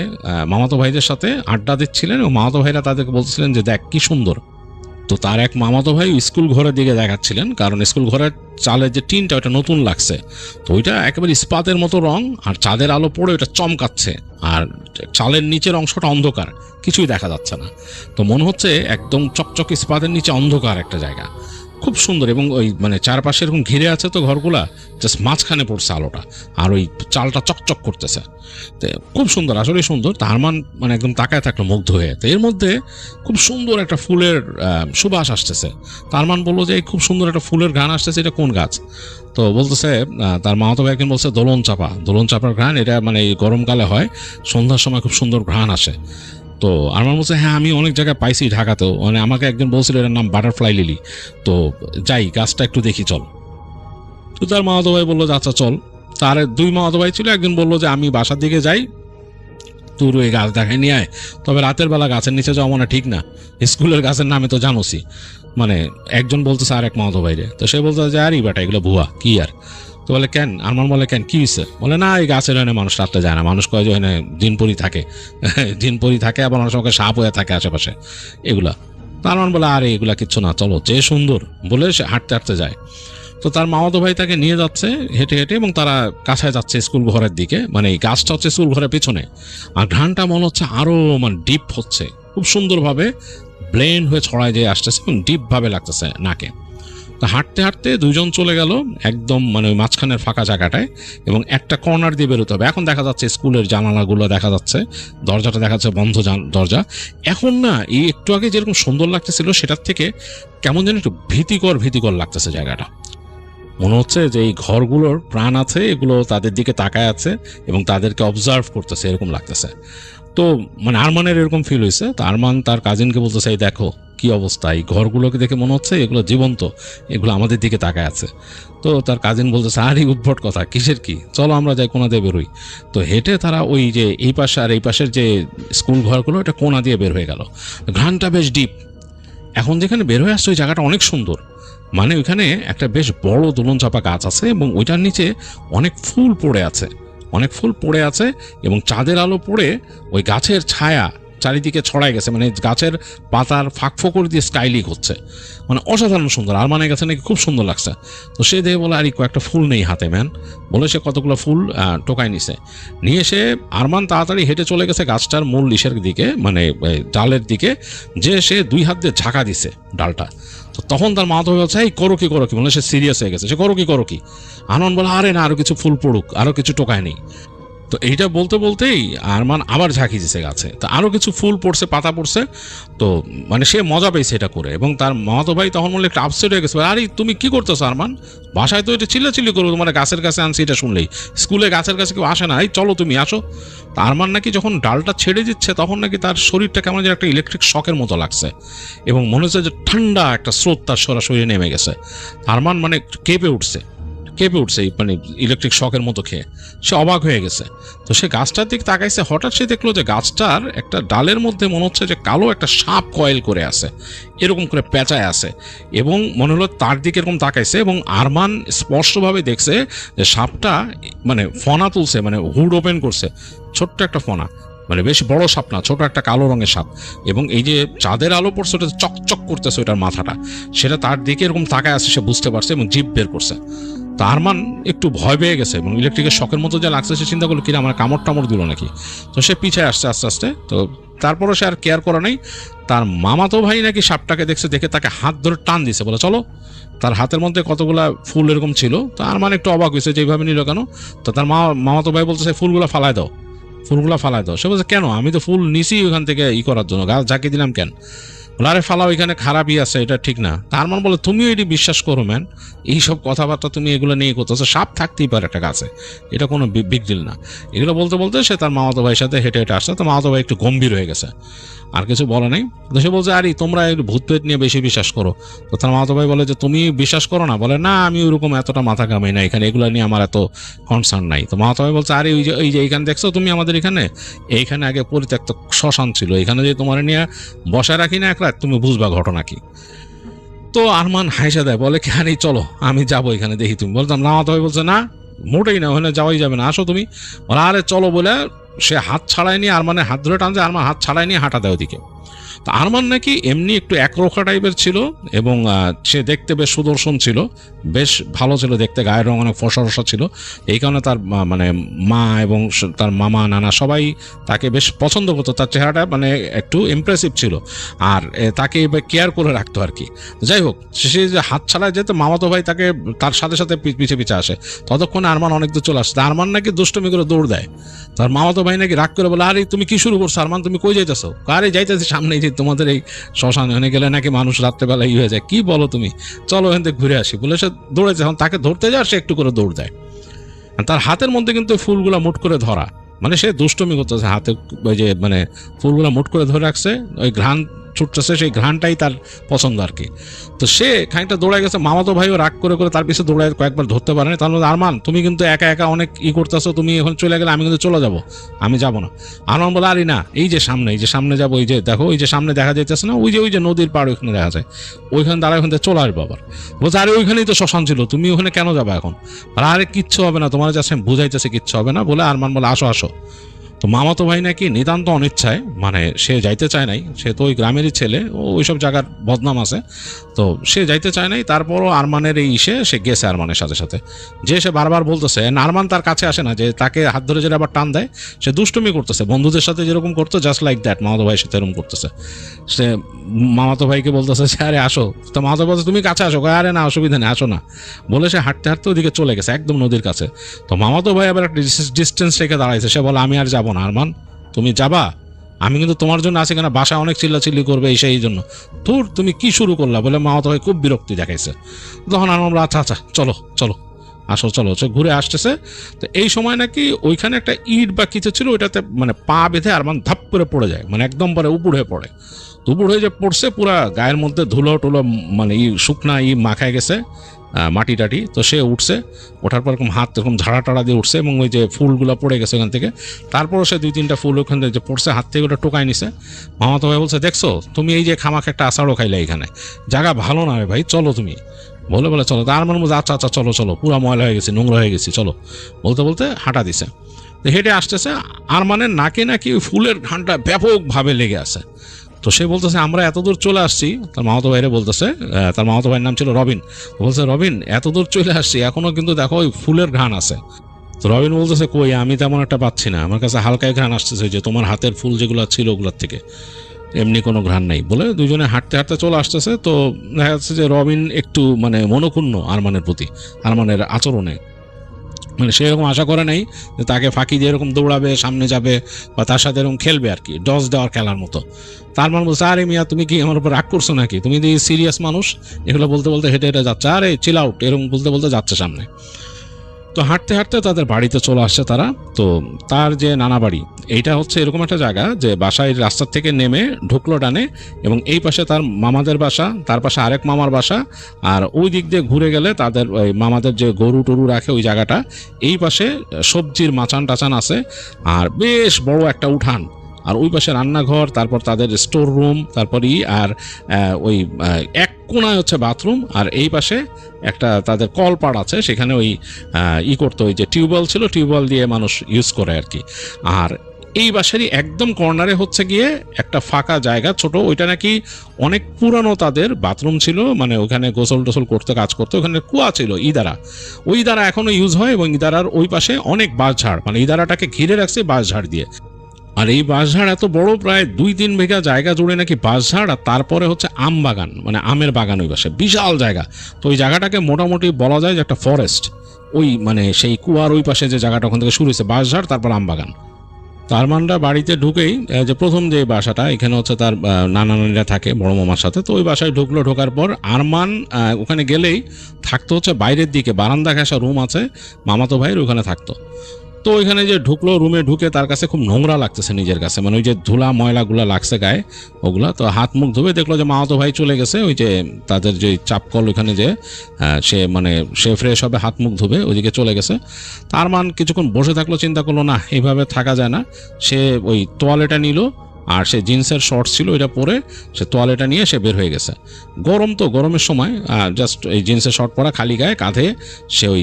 মামাতো ভাইদের সাথে আড্ডা দিচ্ছিলেন এবং মামাতো ভাইরা তাদেরকে বলছিলেন যে দেখ কি সুন্দর। তো তার এক মামাতো ভাই স্কুল ঘরের দিকে দেখাচ্ছিলেন, কারণ স্কুল ঘরের চালের যে টিনটা ওটা নতুন লাগছে। তো ওইটা একেবারে ইস্পাতের মতো রং, আর চাঁদের আলো পড়ে ওইটা চমকাচ্ছে, আর চালের নিচের অংশটা অন্ধকার, কিছুই দেখা যাচ্ছে না। তো মনে হচ্ছে একদম চকচক ইস্পাতের নিচে অন্ধকার একটা জায়গা, খুব সুন্দর। এবং ওই মানে চারপাশে এরকম ঘিরে আছে তো ঘরগুলা, জাস্ট মাঝখানে পড়ছে আলোটা, আর ওই চালটা চকচক করতেছে। তো খুব সুন্দর, আসলেই সুন্দর। তার মানে একদম তাকায় থাকলো মুগ্ধ হয়ে। তো এর মধ্যে খুব সুন্দর একটা ফুলের সুবাস আসতেছে। তার বললো যে খুব সুন্দর একটা ফুলের ঘ্রাণ আসতেছে, এটা কোন গাছ? তো বলতেছে তার মামাতো ভাই একজন বলছে দোলন চাপার ঘ্রাণ, এটা মানে গরমকালে হয়, সন্ধ্যার সময় খুব সুন্দর ঘ্রাণ আসে। তো আমার বলছে হ্যাঁ আমি অনেক জায়গায় পাইছি ঢাকাতেও, মানে আমাকে একজন বলছিল এটার নাম বাটারফ্লাই লিলি। তো যাই গাছটা একটু দেখি চল। তো তার মামাতো ভাই বললো যে আচ্ছা চল। তার 2 মামাতো ভাই ছিল, একজন বললো যে আমি বাসার দিকে যাই, তোর ওই গাছ দেখাই নিয়ে আয়। তবে রাতের বেলা গাছের নিচে যাওয়া মনে ঠিক না, স্কুলের গাছের নামে তো জানোসই। মানে একজন বলতেছে আর এক মামাতো ভাইরে, তো সে বলতে যে আরে বেটা এগুলো ভুয়া, কি আর। তো বলে কেন? আরমান বলে কেন, কি হয়েছে? বলে না এই গাছের এনে মানুষ রাত্রে যায় না, মানুষ কয় যে এখানে জিনপরি থাকে, আবার অনেক সময় সাপ হয়ে থাকে আশেপাশে, এগুলা। তো আরমান বলে আরে এগুলা কিচ্ছু না, চলো, যে সুন্দর, বলে সে হাঁটতে হাঁটতে যায়। তো তার মামাতো ভাই তাকে নিয়ে যাচ্ছে হেঁটে হেঁটে, এবং তারা কাছায় যাচ্ছে স্কুল ঘরের দিকে। মানে এই গাছটা হচ্ছে স্কুল ঘরের পিছনে, আর ঘ্রাণটা মনে হচ্ছে আরো মানে ডিপ হচ্ছে, খুব সুন্দরভাবে ব্লেন্ড হয়ে ছড়ায় যেয়ে আসতেছে এবং ডিপভাবে লাগতেছে নাকে। তো হাঁটতে হাঁটতে 2 জন চলে গেল একদম মানে ওই মাঝখানের ফাঁকা জায়গাটায়, এবং একটা কর্নার দিয়ে বেরোতে হবে। এখন দেখা যাচ্ছে স্কুলের জানালাগুলো দেখা যাচ্ছে, দরজাটা দেখা যাচ্ছে বন্ধ দরজা। এখন না এই একটু আগে যেরকম সুন্দর লাগতেছিল সেটার থেকে কেমন যেন একটু ভীতিকর লাগতেছে জায়গাটা। মনে হচ্ছে যে এই ঘরগুলোর প্রাণ আছে, এগুলো তাদের দিকে তাকায় আছে এবং তাদেরকে অবজার্ভ করতেছে, এরকম লাগতেছে। তো মানে আরমানের এরকম ফিল হয়েছে। তো আরমান তার কাজিনকে বলতেছে এই দেখো কি অবস্থা, এই ঘরগুলোকে দেখে মনে হচ্ছে এগুলো জীবন্ত, এগুলো আমাদের দিকে তাকায় আছে। তো তার কাজিন বলতেছে আরে উদ্ভট কথা, কিসের কি, চলো আমরা যাই, কোনা দিয়ে বেরোই। তো হেঁটে তারা ওই যে এই পাশে আর এই পাশের যে স্কুল ঘরগুলো, এটা কোনা দিয়ে বের হয়ে গেল। ঘ্রাণটা বেশ ডিপ। এখন যেখানে বের হয়ে আসছে ওই জায়গাটা অনেক সুন্দর, মানে ওইখানে একটা বেশ বড় দোলন চাপা গাছ আছে এবং ওইটার নিচে অনেক ফুল পড়ে আছে এবং চাঁদের আলো পড়ে ওই গাছের ছায়া চারিদিকে ছড়ায় গেছে, মানে গাছের পাতার ফাঁকফোকর দিয়ে স্কাইলিক হচ্ছে, মানে অসাধারণ সুন্দর। আর মানে গেছে নাকি খুব সুন্দর লাগছে। তো সে দেখে বলে আর কয়েকটা ফুল নেই হাতে ম্যান, বলে সে কতগুলো ফুল টোকায় নিয়ে এসে আরমান তাড়াতাড়ি হেঁটে চলে গেছে গাছটার মূল ইসের দিকে, মানে ডালের দিকে, যে সে 2 হাত দিয়ে ঝাঁকা দিছে ডালটা। তো তখন তার মামাতো ভাই বলছে, এই করো কি বলে, সে সিরিয়াস হয়ে গেছে, সে করো কি। আরমান বলে, আরে না, আরো কিছু ফুল পড়ুক, আরো কিছু টোকায় নেই। তো এইটা বলতে বলতেই আরমান আবার ঝাঁকি দিছে গাছে, তো আরও কিছু ফুল পড়ছে, পাতা পড়ছে। তো মানে সে মজা পেয়েছে এটা করে, এবং তার মামাতো ভাই তখন বলে একটু আপসেট হয়ে গেছে, আরে তুমি কি করতেছো আরমান, বাসায় তো এটা চিল্লাচিল্লি করবো, তোমার গাছের কাছে আনছি এটা শুনলেই, স্কুলে গাছের কাছে কেউ আসে না, এই চলো তুমি আসো। তা আরমান নাকি যখন ডালটা ছেড়ে দিচ্ছে তখন নাকি তার শরীরটা কেমন যেন একটা ইলেকট্রিক শকের মতো লাগছে, এবং মনে হচ্ছে যে ঠান্ডা একটা স্রোত তার সরাসরি নেমে গেছে। আরমান মানে কেঁপে উঠছে মানে ইলেকট্রিক শকের মতো খেয়ে সে অবাক হয়ে গেছে। তো সে গাছটার দিকে তাকাইছে, হঠাৎ সে দেখলো যে গাছটার একটা ডালের মধ্যে মনে হচ্ছে যে কালো একটা সাপ কয়েল করে আছে, এরকম করে পেঁচায় আছে, এবং মনে হলো তার দিকে এরকম তাকাইছে, এবং আরমান স্পষ্টভাবে দেখছে যে সাপটা মানে ফনা তুলছে, মানে হুড ওপেন করছে, ছোট্ট একটা ফনা, মানে বেশ বড় সাপ না, ছোট একটা কালো রঙের সাপ, এবং এই যে চাঁদের আলো পড়ছে ওটা চকচক করতেছে ওটার মাথাটা, সেটা তার দিকে এরকম তাকায় আছে, সে বুঝতে পারছে এবং জিভ বের করছে। তো আরমান একটু ভয় পেয়ে গেছে, এবং ইলেকট্রিকের শকের মতো যা লাগছে সে চিন্তা করলো কিনা আমার কামড় টামড় দিল নাকি। তো সে পিছিয়ে আসছে আস্তে আস্তে। তো তারপরও সে আর কেয়ার করে নাই। তার মামাতো ভাই নাকি সাপটাকে দেখছে, দেখে তাকে হাত ধরে টান দিছে, বলে চলো। তার হাতের মধ্যে কতগুলা ফুল এরকম ছিল, তো আরমান একটু অবাক হয়েছে যে এইভাবে নিল কেন। তো তার মামাতো ভাই বলছে ফুলগুলো ফালায় দাও। সে বলছে কেন, আমি তো ফুল নিছি ওখান থেকে করার জন্য, গাছ ঝাঁকি দিলাম কেন। আরে ফালাও, এখানে খারাপই আছে, এটা ঠিক না। তার মান বলে তুমিও এটি বিশ্বাস করো ম্যান, এইসব কথাবার্তা তুমি এগুলো নিয়ে করতেছো, সাপ থাকতেই পারে একটা গাছে, এটা কোনো বিগ ডিল না। এগুলো বলতে বলতে সে তার মামাতো ভাইয়ের সাথে হেঁটে হেঁটে আসছে। তো মামাতো ভাই একটু গম্ভীর হয়ে গেছে, আর কিছু বলে নাই। তো সে বলছে আরে তোমরা একটু ভূত প্রেত নিয়ে বেশি বিশ্বাস করো। তো তার মামাতো ভাই বলে যে তুমি বিশ্বাস করো না, বলে না আমি ওরকম এতটা মাথা কামাই না, এখানে এগুলো নিয়ে আমার এত কনসার্ন নাই। তো মামাতো ভাই বলছে আরে ওই যে এইখানে দেখছো তুমি আমাদের এইখানে আগে পরিত্যক্ত শ্মশান ছিল, এখানে যে তোমার নিয়ে বসায় রাখি না এক রাত, তুমি বুঝবা ঘটনা কি। তো আরমান হাইসা দেয়, বলে কি আরে চলো আমি যাবো এখানে দেখি। তুমি বলতাম মামাতো ভাই বলছে না মোটেই না, ওখানে যাওয়াই যাবে না, আসো তুমি। বলে আরে চলো বলে সে হাত ছাড়াই নিয়ে আরমানের হাত ধরে টানছে, আরমান হাত ছাড়াই নিয়ে হাঁটা দেয় ওদিকে। তো আরমান নাকি এমনি একটু একরোখা টাইপের ছিল, এবং সে দেখতে বেশ সুদর্শন ছিল, বেশ ভালো ছিল দেখতে, গায়ের রং অনেক ফসা ছিল। এই কারণে তার মানে মা এবং তার মামা নানা সবাই তাকে বেশ পছন্দ করতো, তার চেহারাটা মানে একটু ইমপ্রেসিভ ছিল, আর তাকে কেয়ার করে রাখতো আর কি। যাই হোক, সে যে হাত ছাড়ায় যেত, মামাতো ভাই তাকে তার সাথে সাথে পিছে আসে। ততক্ষণে আরমান অনেক দূর চলে আসছে। আরমান নাকি দুষ্টমি করে দৌড় দেয়। তার মামাতো ভাই নাকি রাগ করে বলে আরে তুমি কি শুরু করছো আরমান, তুমি কই যাইতেছো? আরে যাইতেছি সামনে, যে তোমাদের এই শ্মশানে ওখানে গেলে নাকি মানুষ রাত্রেবেলা হয়ে যায়, কি বলো তুমি, চলো ওখান থেকে ঘুরে আসি বলে সে দৌড়েছে। এখন তাকে ধরতে যায়, সে একটু করে দৌড় দেয়। তার হাতের মধ্যে কিন্তু ফুলগুলা মুট করে ধরা, মানে সে দুষ্টমি করতেছে, হাতে ওই যে মানে ফুলগুলা মুট করে ধরে রাখছে, ওই ঘ্রাণ ছুটতেছে, সেই ঘ্রাণটাই তার পছন্দ আর কি। তো সে খানিকটা দৌড়ায় গেছে, মামাতো ভাইও রাগ করে তার পিছনে দৌড়ায়, কয়েকবার ধরতে পারেনি। তার মধ্যে আরমান তুমি কিন্তু একা একা অনেক করতেছো, তুমি এখন চলে গেলে আমি কিন্তু চলে যাবো, আমি যাবো না। আরমান বলে আরে না, এই যে সামনে যাবো, ওই যে দেখো ওই যে সামনে দেখা যাইতেছে না, ওই যে নদীর পাড় ওইখানে দেখা যায়, ওইখানে দাঁড়ায়, ওখান থেকে চলে আসবো আবার। বলছে আরে ওইখানেই তো শ্মশান ছিল, তুমি ওখানে কেন যাবে এখন? আর আরে কিচ্ছু হবে না, তোমার যাচ্ছে বুঝাইতেছে কিচ্ছু হবে না বলে আরমান বলে আসো আসো। তো মামাতো ভাই নাকি নিতান্ত অনিচ্ছায়, মানে সে যাইতে চায় নাই, সে তো ওই গ্রামেরই ছেলে, ওইসব জায়গার বদনাম আছে, তো সে যাইতে চায় নাই। তারপরও আরমানের এই সে গেছে আরমানের সাথে সাথে, যে সে বারবার বলতেছে, আরমান তার কাছে আসে না, যে তাকে হাত ধরে যেটা আবার টান দেয়, সে দুষ্টুমি করতেছে, বন্ধুদের সাথে যেরকম করতো জাস্ট লাইক দ্যাট মামাতো ভাইয়ের সাথে এরকম করতেছে। সে মামাতো ভাইকে বলতেছে আরে আসো, তো মামাতো বলছে তুমি কাছে আসো, আরে না অসুবিধা নেই আসো না বলে সে হাঁটতে হাঁটতে ওদিকে চলে গেছে একদম নদীর কাছে। তো মামাতো ভাই আবার একটা ডিস্টেন্স রেখে দাঁড়াইছে, সে বলে আমি আর যাবো না আরমান, তুমি যাবা, আমি কিন্তু তোমার জন্য আছি, কেন বাসা অনেক চিল্লাচিল্লি করবে এই জন্য, তোর তুমি কি শুরু করলা বলে মামাতো ভাই খুব বিরক্তি দেখাইছে। তখন আর আমরা আচ্ছা চলো আসো চলো, সে ঘুরে আসতেছে। তো এই সময় নাকি ওইখানে একটা ইট বা কিছু ছিল, ওইটাতে মানে পা বেঁধে আরমান ধাপ করে পড়ে যায়, মানে একদম পরে উপর হয়ে পড়ে। উপর হয়ে যে পড়ছে, পুরা গায়ের মধ্যে ধুলো টুলো মানে শুকনা মাখায় গেছে, মাটি টাটি। তো সে উঠছে, ওঠার পর এরকম হাত এরকম ঝাড়া টাড়া দিয়ে উঠছে, এবং ওই যে ফুলগুলো পড়ে গেছে ওখান থেকে। তারপরও সে 2-3টা ফুল ওখান থেকে যে পড়ছে হাত থেকে ওটা টোকায় নিছে। মামাতো ভাই বলছে দেখছো তুমি এই যে খামাখ একটা আষাঢ়ও খাইলে, এখানে জায়গা ভালো না রে ভাই, চলো তুমি বলে চলো। তার মনে বলছে আচ্ছা চলো, পুরো ময়লা হয়ে গেছি, নোংরা হয়ে গেছি, চলো বলতে হাঁটা দিছে। তো হেঁটে আসতেছে, আরমানের নাকে নাকি ওই ফুলের ঘ্রাণটা ব্যাপকভাবে লেগে আছে। তো সে বলতেছে আমরা এত দূর চলে আসছি, তার মামাতো ভাইরে বলতেছে, তার মামাতো ভাইয়ের নাম ছিল রবিন, বলছে রবিন এত দূর চলে আসছি, এখনো কিন্তু দেখো ওই ফুলের ঘ্রাণ আছে। তো রবিন বলতেছে কই, আমি তেমন একটা পাচ্ছি না, আমার কাছে হালকাই ঘ্রাণ আসতেছে, যে তোমার হাতের ফুল যেগুলো ছিল ওগুলোর থেকে। এমনি কোনো ঘ্রাণ নেই বলে দুজনে হাঁটতে হাঁটতে চলে আসতেছে। তো দেখা যাচ্ছে যে রবিন একটু মানে মনক্ষুণ্ণ আরমানের প্রতি, আরমানের আচরণে। মানে সেরকম আশা করে নাই যে তাকে ফাঁকি দিয়ে এরকম দৌড়াবে, সামনে যাবে বা তার সাথে এরকম খেলবে আর কি, ডজ দেওয়ার খেলার মতো। তার মান বলছে, আরে মিয়া তুমি কি আমার উপর রাগ করছো নাকি, তুমি তো সিরিয়াস মানুষ। এগুলো বলতে বলতে হেঁটে হেঁটে যাচ্ছে, আরে চিল আউট, এরকম বলতে বলতে যাচ্ছে সামনে। তো হাঁটতে হাঁটতে তাদের বাড়িতে চলে আসছে তারা। তো তার যে নানা বাড়ি, এইটা হচ্ছে এরকম একটা জায়গা যে বাসায় রাস্তার থেকে নেমে ঢুকলো ডানে, এবং এই পাশে তার মামাদের বাসা, তার পাশে আরেক মামার বাসা, আর ওই দিক দিয়ে ঘুরে গেলে তাদের ওই মামাদের যে গরু টরু রাখে ওই জায়গাটা, এই পাশে সবজির মাচান টাচান আছে, আর বেশ বড় একটা উঠান, আর ওই পাশে রান্নাঘর, তারপর তাদের স্টোর রুম, তারপর আর ওই এক কোনায় হচ্ছে বাথরুম, আর এই পাশে একটা তাদের কলপাড় আছে, সেখানে ওই করতো, ওই যে টিউবওয়েল ছিল, টিউবওয়েল দিয়ে মানুষ ইউজ করে আর কি। আর এই বাসারই একদম কর্নারে হচ্ছে গিয়ে একটা ফাঁকা জায়গা ছোট, ওইটা নাকি অনেক পুরানো তাদের বাথরুম ছিল, মানে ওখানে গোসল টোসল করতে কাজ করতো, ওখানে কুয়া ছিল, ইদারা, ওই ইদারা এখনো ইউজ হয়, এবং ইদারার ওই পাশে অনেক বাঁশঝাড়, মানে ইদারাটাকে ঘিরে রাখছে বাঁশঝাড় দিয়ে। আর এই বাঁশঝাড় এত বড়, প্রায় 2-3 বিঘা জায়গা জুড়ে নাকি বাঁশঝাড়, আর তারপরে হচ্ছে আম বাগান, মানে আমের বাগান ওই পাশে, বিশাল জায়গা। তো ওই জায়গাটাকে মোটামুটি বলা যায় যে একটা ফরেস্ট, ওই মানে সেই কুয়ার ওই পাশে যে জায়গাটা, ওখান থেকে শুরু হয়েছে বাঁশঝাড়, তারপর আম বাগান। তারমানরা বাড়িতে ঢুকেই যে প্রথম যে বাসাটা, এখানে হচ্ছে তার নানা নানিরা থাকে বড় মামার সাথে। তো ওই বাসায় ঢুকলো, ঢোকার পর আরমান ওখানে গেলেই থাকতো হচ্ছে বাইরের দিকে, বারান্দা ঘেঁষা রুম আছে মামাতো ভাইয়ের, ওখানে থাকতো। তো ওইখানে যে ঢুকলো, রুমে ঢুকে তার কাছে খুব নোংরা লাগতেছে নিজের কাছে, মানে ওই যে ধুলা ময়লাগুলো লাগছে গায়ে ওগুলা। তো হাত মুখ ধুবে দেখলো যে মামাতো ভাই চলে গেছে, ওই যে তাদের যে চাপকল ওইখানে যে সে ফ্রেশ হবে, হাত মুখ ধুবে, ওইদিকে চলে গেছে। তার মান কিছুক্ষণ বসে থাকলো, চিন্তা করলো না এইভাবে থাকা যায় না। সে ওই তোয়ালেটা নিল, আর সে জিন্সের শর্টস ছিল ওইটা পরে সে তোয়ালেটা নিয়ে সে বের হয়ে গেছে। গরম, তো গরমের সময় জাস্ট এই জিন্সের শর্ট পরা, খালি গায়ে, কাঁধে সে ওই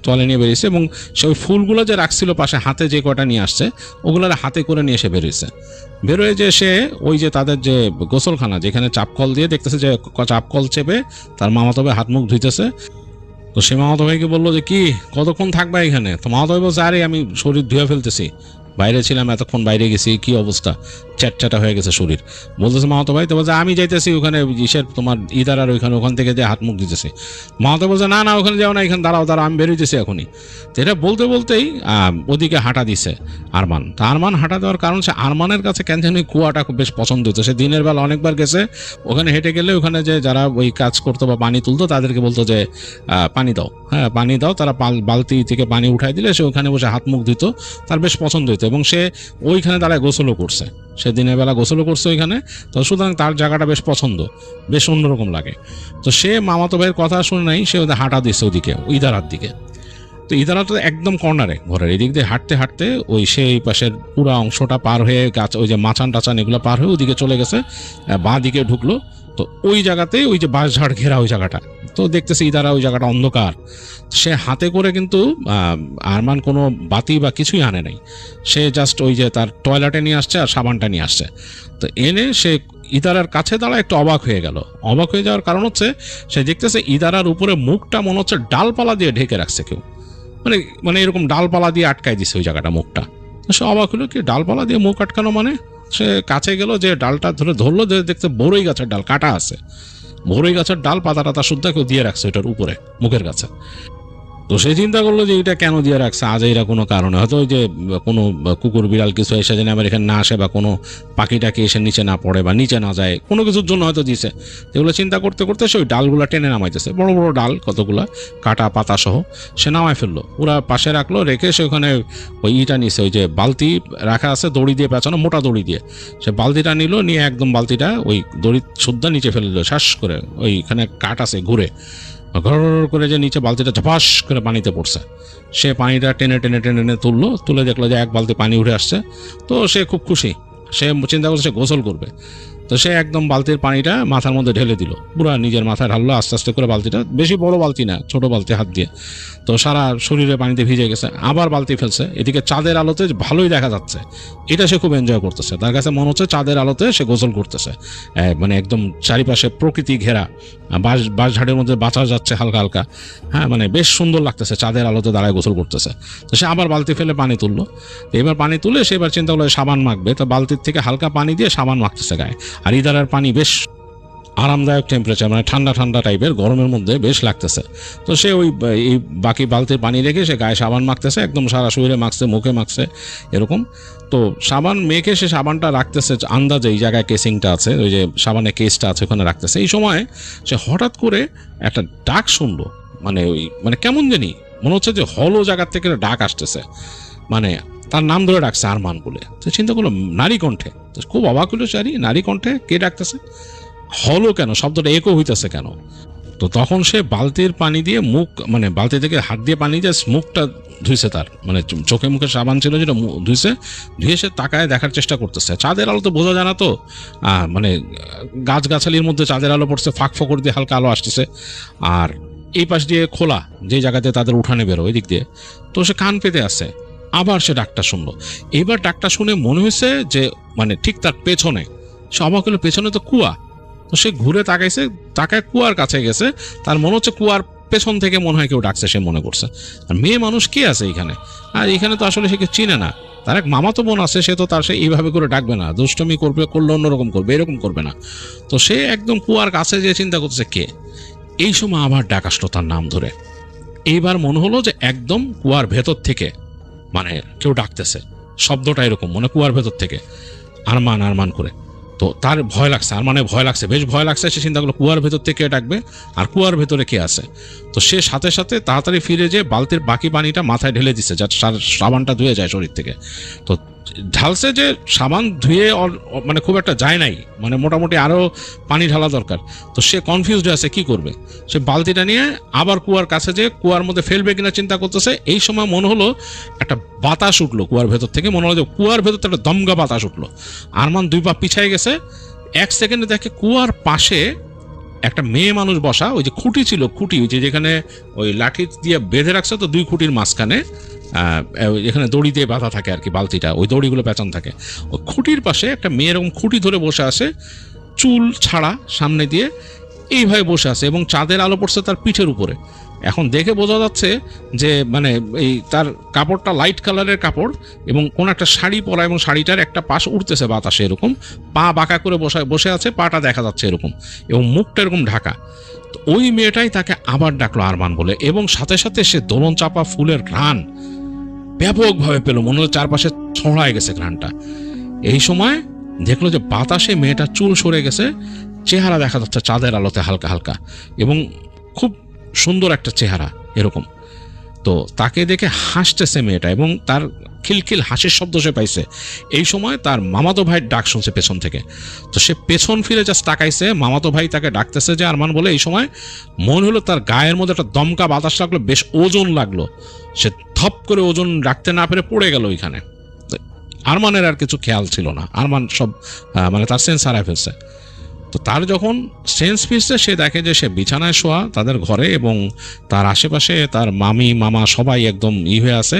তোয়ালে নিয়ে বেরিয়েছে, এবং সে ওই ফুলগুলো যে রাখছিল পাশে হাতে যে কটা নিয়ে আসছে ওগুলোর হাতে করে নিয়ে সে বেরিয়েছে। বেরোয় যে সে ওই যে তাদের যে গোসলখানা, যেখানে চাপকল দিয়ে দেখতেছে যে চাপকল চেপে তার মামাতো ভাই হাত মুখ ধুইতেছে। তো সে মামাতো ভাইকে বললো যে কি কতক্ষণ থাকবা এখানে? তো মামাতো ভাই বলছে, আরে আমি শরীর ধুয়ে ফেলতেছি, বাইরে ছিলাম এতক্ষণ, বাইরে গেছি, কি অবস্থা, চ্যাটচ্যাটা হয়ে গেছে শরীর। বলতেছে মামাতো ভাই, তো বলছে আমি যাইতেছি ওখানে ইসের তোমার ইদারার ওখান থেকে যে হাত মুখ দিতেছি। মামাতো বলছে না ওখানে যাও না, এখানে দাঁড়াও আমি বেরোইতেছি এখনই। তো এটা বলতে বলতেই ওদিকে হাঁটা দিছে আরমান। তা আরমান হাঁটা দেওয়ার কারণ, সে আরমানের কাছে কেন জানি কুয়াটা খুব বেশ পছন্দ হতো। সে দিনের বেলা অনেকবার গেছে ওখানে, হেঁটে গেলে ওখানে যে যারা ওই কাজ করতো বা পানি তুলতো তাদেরকে বলতো যে পানি দাও, হ্যাঁ পানি দাও, তারা বালতি থেকে পানি উঠাই দিলে সে ওখানে বসে হাত মুখ দিত, তার বেশ পছন্দ হতো। এবং সে ওইখানে দাঁড়ায় গোসলও করছে, সে দিনের বেলা গোসলও করছে ওইখানে। তো সুতরাং তার জায়গাটা বেশ পছন্দ, বেশ অন্যরকম লাগে। তো সে মামাতো ভাইয়ের কথা শুনে নাই, সে ওদের হাঁটা দিচ্ছে ওদিকে ইদারার দিকে। তো ইদারাটা একদম কর্নারে ঘরের, এদিক দিয়ে হাঁটতে হাঁটতে ওই সেই পাশের পুরো অংশটা পার হয়ে গাছ, ওই যে মাচান টাচান এগুলো পার হয়ে ওদিকে চলে গেছে, বাঁ দিকে ঢুকলো। তো ওই জায়গাতে ওই যে বাঁশঝাড় ঘেরা ওই জায়গাটা, তো দেখতেছে ইদারা ওই জায়গাটা অন্ধকার। সে হাতে করে কিন্তু আরমান কোনো বাতি বা কিছুই আনে নাই, সে জাস্ট ওই যে তার টয়লেটে নিয়ে আসছে আর সাবানটা নিয়ে আসছে। তো এনে সে ইদারার কাছে দাঁড়া একটু অবাক হয়ে গেল। অবাক হয়ে যাওয়ার কারণ হচ্ছে সে দেখতেছে ইদারার উপরে মুখটা মনে হচ্ছে ডালপালা দিয়ে ঢেকে রাখছে কেউ, মানে এরকম ডালপালা দিয়ে আটকাই দিছে ওই জায়গাটা, মুখটা। সে অবাক হলো, কি ডালপালা দিয়ে মুখ আটকানো মানে? সে কাছে গেল, যে ডালটা ধরলো, যে দেখতে বড়ই গাছের ডাল কাটা আছে, বড়ই গাছের ডাল পাতা টাতা শুদ্ধা কেউ দিয়ে রাখছে ওটার উপরে মুখের কাছে। তো সে চিন্তা করলো যে এটা কেন দিয়ে রাখছে আজ এরা কোনো কারণে, হয়তো ওই যে কোনো কুকুর বিড়াল কিছু এসে যেন আমার এখানে না আসে, বা কোনো পাখিটাকে এসে নিচে না পড়ে বা নিচে না যায়, কোনো কিছুর জন্য হয়তো দিছে। এগুলো চিন্তা করতে করতে সে ওই ডালগুলো টেনে নামাইতেছে, বড় বড় ডাল কতগুলা কাটা পাতা সহ সে নামায় ফেললো, ওরা পাশে রাখলো, রেখে সে ওখানে ওই ইটা নিছে, ওই যে বালতি রাখা আছে দড়ি দিয়ে পেঁচানো, মোটা দড়ি দিয়ে, সে বালতিটা নিল, নিয়ে একদম বালতিটা ওই দড়ি শুদ্ধা নিচে ফেলে দিল, শ্বাস করে ওইখানে কাট আছে ঘুরে ঘর করে, যে নিচে বালতিটা ঝাপাস করে পানিতে পড়ছে। সে পানিটা টেনে টেনে টেনে টেনে তুললো, তুলে দেখলো যে এক বালতি পানি উঠে আসছে। তো সে খুব খুশি, সে চিন্তা করছে সে গোসল করবে। তো সে একদম বালতির পানিটা মাথার মধ্যে ঢেলে দিল, পুরো নিজের মাথায় ঢাললো আস্তে আস্তে করে বালতিটা, বেশি বড় বালতি না, ছোট বালতি হাত দিয়ে। তো সারা শরীরে পানিতে ভিজে গেছে, আবার বালতি ফেলছে, এদিকে চাঁদের আলোতে ভালোই দেখা যাচ্ছে, এটা সে খুব এনজয় করতেছে। তার কাছে মনে হচ্ছে চাঁদের আলোতে সে গোসল করতেছে, মানে একদম চারিপাশে প্রকৃতি ঘেরা, বাঁশ ঝাড়ের মধ্যে বাঁচা যাচ্ছে হালকা হালকা, হ্যাঁ মানে বেশ সুন্দর লাগতেছে, চাঁদের আলোতে দাঁড়ায় গোসল করতেছে। তো সে আবার বালতি ফেলে পানি তুললো, এবার পানি তুলে সে এবার চিন্তা করলো সাবান মাখবে, তো বালতির থেকে হালকা পানি দিয়ে সাবান মাখতেছে গায়ে। আর ইদারার পানি বেশ আরামদায়ক টেম্পারেচার, মানে ঠান্ডা ঠান্ডা টাইপের, গরমের মধ্যে বেশ লাগতেছে। তো সে ওই এই বাকি বালতির পানি রেখে সে গায়ে সাবান মাখতেছে, একদম সারা শরীরে মাখছে, মুখে মাখছে এরকম। তো সাবান মেখে সে সাবানটা রাখতেছে আন্দাজে এই জায়গায় কেসিংটা আছে, ওই যে সাবানের কেসটা আছে ওখানে রাখতেছে। এই সময় সে হঠাৎ করে একটা ডাক শুনলো, মানে কেমন জানি মনে হচ্ছে যে হলো জায়গার থেকে ডাক আসতেছে, মানে তার নাম ধরে ডাকছে আরমান বলে। তো চিন্তা করলো নারী কণ্ঠে, তো খুব অবাক হলো, নারী কণ্ঠে কে ডাকতেছে, হলো কেন, শব্দটা একো হইতেছে কেন। তো তখন সে বালতির পানি দিয়ে মুখ, মানে বালতি থেকে হাত দিয়ে পানি দিয়ে মুখটা ধুইছে, তার মানে চোখে মুখে সাবান ছিল যেটা ধুয়ে সে তাকায় দেখার চেষ্টা করতেছে। চাঁদের আলো তো বোঝা যায় না, তো মানে গাছগাছালির মধ্যে চাঁদের আলো পড়ছে, ফাঁক ফকর দিয়ে হালকা আলো আসতেছে, আর এই পাশ দিয়ে খোলা যে জায়গাতে তাদের উঠানে বেরো ওই দিক দিয়ে। তো সে কান পেতে আসছে, আবার সে ডাকটা শুনলো। এবার ডাকটা শুনে মনে হয়েছে যে মানে ঠিক তার পেছনে, সে অবাক হলো, পেছনে তো কুয়া। তো সে ঘুরে তাকায় কুয়ার কাছে গেছে, তার মনে হচ্ছে কুয়ার পেছন থেকে মনে হয় কেউ ডাকছে, সে মনে করছে। আর মেয়ে মানুষ কে আছে এখানে, আর এখানে তো আসলে সে কেউ চিনে না, তার এক মামাতো বোন আছে, সে তো তার সে এইভাবে করে ডাকবে না, দুষ্টমি করলে অন্যরকম করবে, এরকম করবে না। তো সে একদম কুয়ার কাছে যে চিন্তা করতেছে কে। এই সময় আবার ডাক আসলো তার নাম ধরে। এইবার মনে হলো যে একদম কুয়ার ভেতর থেকে মানে কেউ ডাকতেছে, শব্দটা এরকম, মানে কুয়ার ভেতর থেকে আরমান আরমান করে। তো তার ভয় লাগছে, ভয় লাগছে, বেশ ভয় লাগছে। সে চিন্তা করলো কুয়ার ভেতর থেকে ডাকবে, আর কুয়ার ভেতরে কে আছে। তো সে সাথে সাথে তাড়াতাড়ি ফিরে যেয়ে বালতির বাকি পানিটা মাথায় ঢেলে দিচ্ছে, যাতে সাবানটা ধুয়ে যায় শরীর থেকে। তো ঢালছে যে সাবান ধুয়ে মানে খুব একটা যায় নাই, মানে মোটামুটি আরও পানি ঢালা দরকার। তো সে কনফিউজড আছে কি করবে। সে বালতিটা নিয়ে আবার কুয়ার কাছে যে কুয়ার মধ্যে ফেলবে কিনা চিন্তা করতেছে। এই সময় মনে হলো একটা বাতাস উঠলো কুয়ার ভেতর থেকে, মনে হলো যে কুয়ার ভেতর থেকে একটা দমকা বাতাস উঠলো। আরমান 2 পা পিছায় গেছে, 1 সেকেন্ডে দেখে কুয়ার পাশে একটা মেয়ে মানুষ বসা, ওই যে খুঁটি ছিল, খুঁটি ওই যে যেখানে ওই লাঠি দিয়ে বেঁধে রাখছে, তো 2 খুঁটির মাঝখানে এখানে দড়ি দিয়ে বাঁধা থাকে আর কি বালতিটা, ওই দড়িগুলো পেঁচানো থাকে। ওই খুঁটির পাশে একটা মেয়ে এরকম খুঁটি ধরে বসে আছে, চুল ছাড়া সামনে দিয়ে এইভাবে বসে আছে, এবং চাঁদের আলো পড়ছে তার পিঠের উপরে। এখন দেখে বোঝা যাচ্ছে যে মানে এই তার কাপড়টা লাইট কালারের কাপড়, এবং কোন একটা শাড়ি পরা, এবং শাড়িটার একটা পাশ উঠতেছে বাতাসে এরকম, পা বাঁকা করে বসে আছে, পাটা দেখা যাচ্ছে এরকম, এবং মুখটা এরকম ঢাকা। তো ওই মেয়েটাই তাকে আবার ডাকলো আরমান বলে, এবং সাথে সাথে সে দোলন চাপা ফুলের ঘ্রাণ ব্যাপকভাবে পেল, মনে হলো চারপাশে ছড়ায় গেছে ঘ্রাণটা। এই সময় দেখলো যে বাতাসে মেয়েটার চুল সরে গেছে, চেহারা দেখা যাচ্ছে চাঁদের আলোতে হালকা হালকা, এবং খুব সুন্দর একটা চেহারা এরকম। তো তাকে দেখে হাসতেছে মেয়েটা, এবং তার খিলখিল হাসির শব্দ সে পাইছে। এই সময় তার মামাতো ভাইয়ের ডাক শুনছে পেছন থেকে। তো সে পেছন ফিরে জাস্ট তাকাইছে, মামাতো ভাই তাকে ডাকতেছে যে আরমান বলে। এই সময় মনে হলো তার গায়ের মধ্যে একটা দমকা বাতাস লাগলো, বেশ ওজন লাগলো। সে থপ করে ওজন রাখতে না পেরে পড়ে গেল ওইখানে। আরমানের আর কিছু খেয়াল ছিল না, আরমান সব মানে তার সেন্স হারায় ফেলছে। তো তার যখন সেন্স ফিরছে, সে দেখে যে সে বিছানায় শোয়া তাদের ঘরে, এবং তার আশেপাশে তার মামি মামা সবাই একদম হয়ে আছে,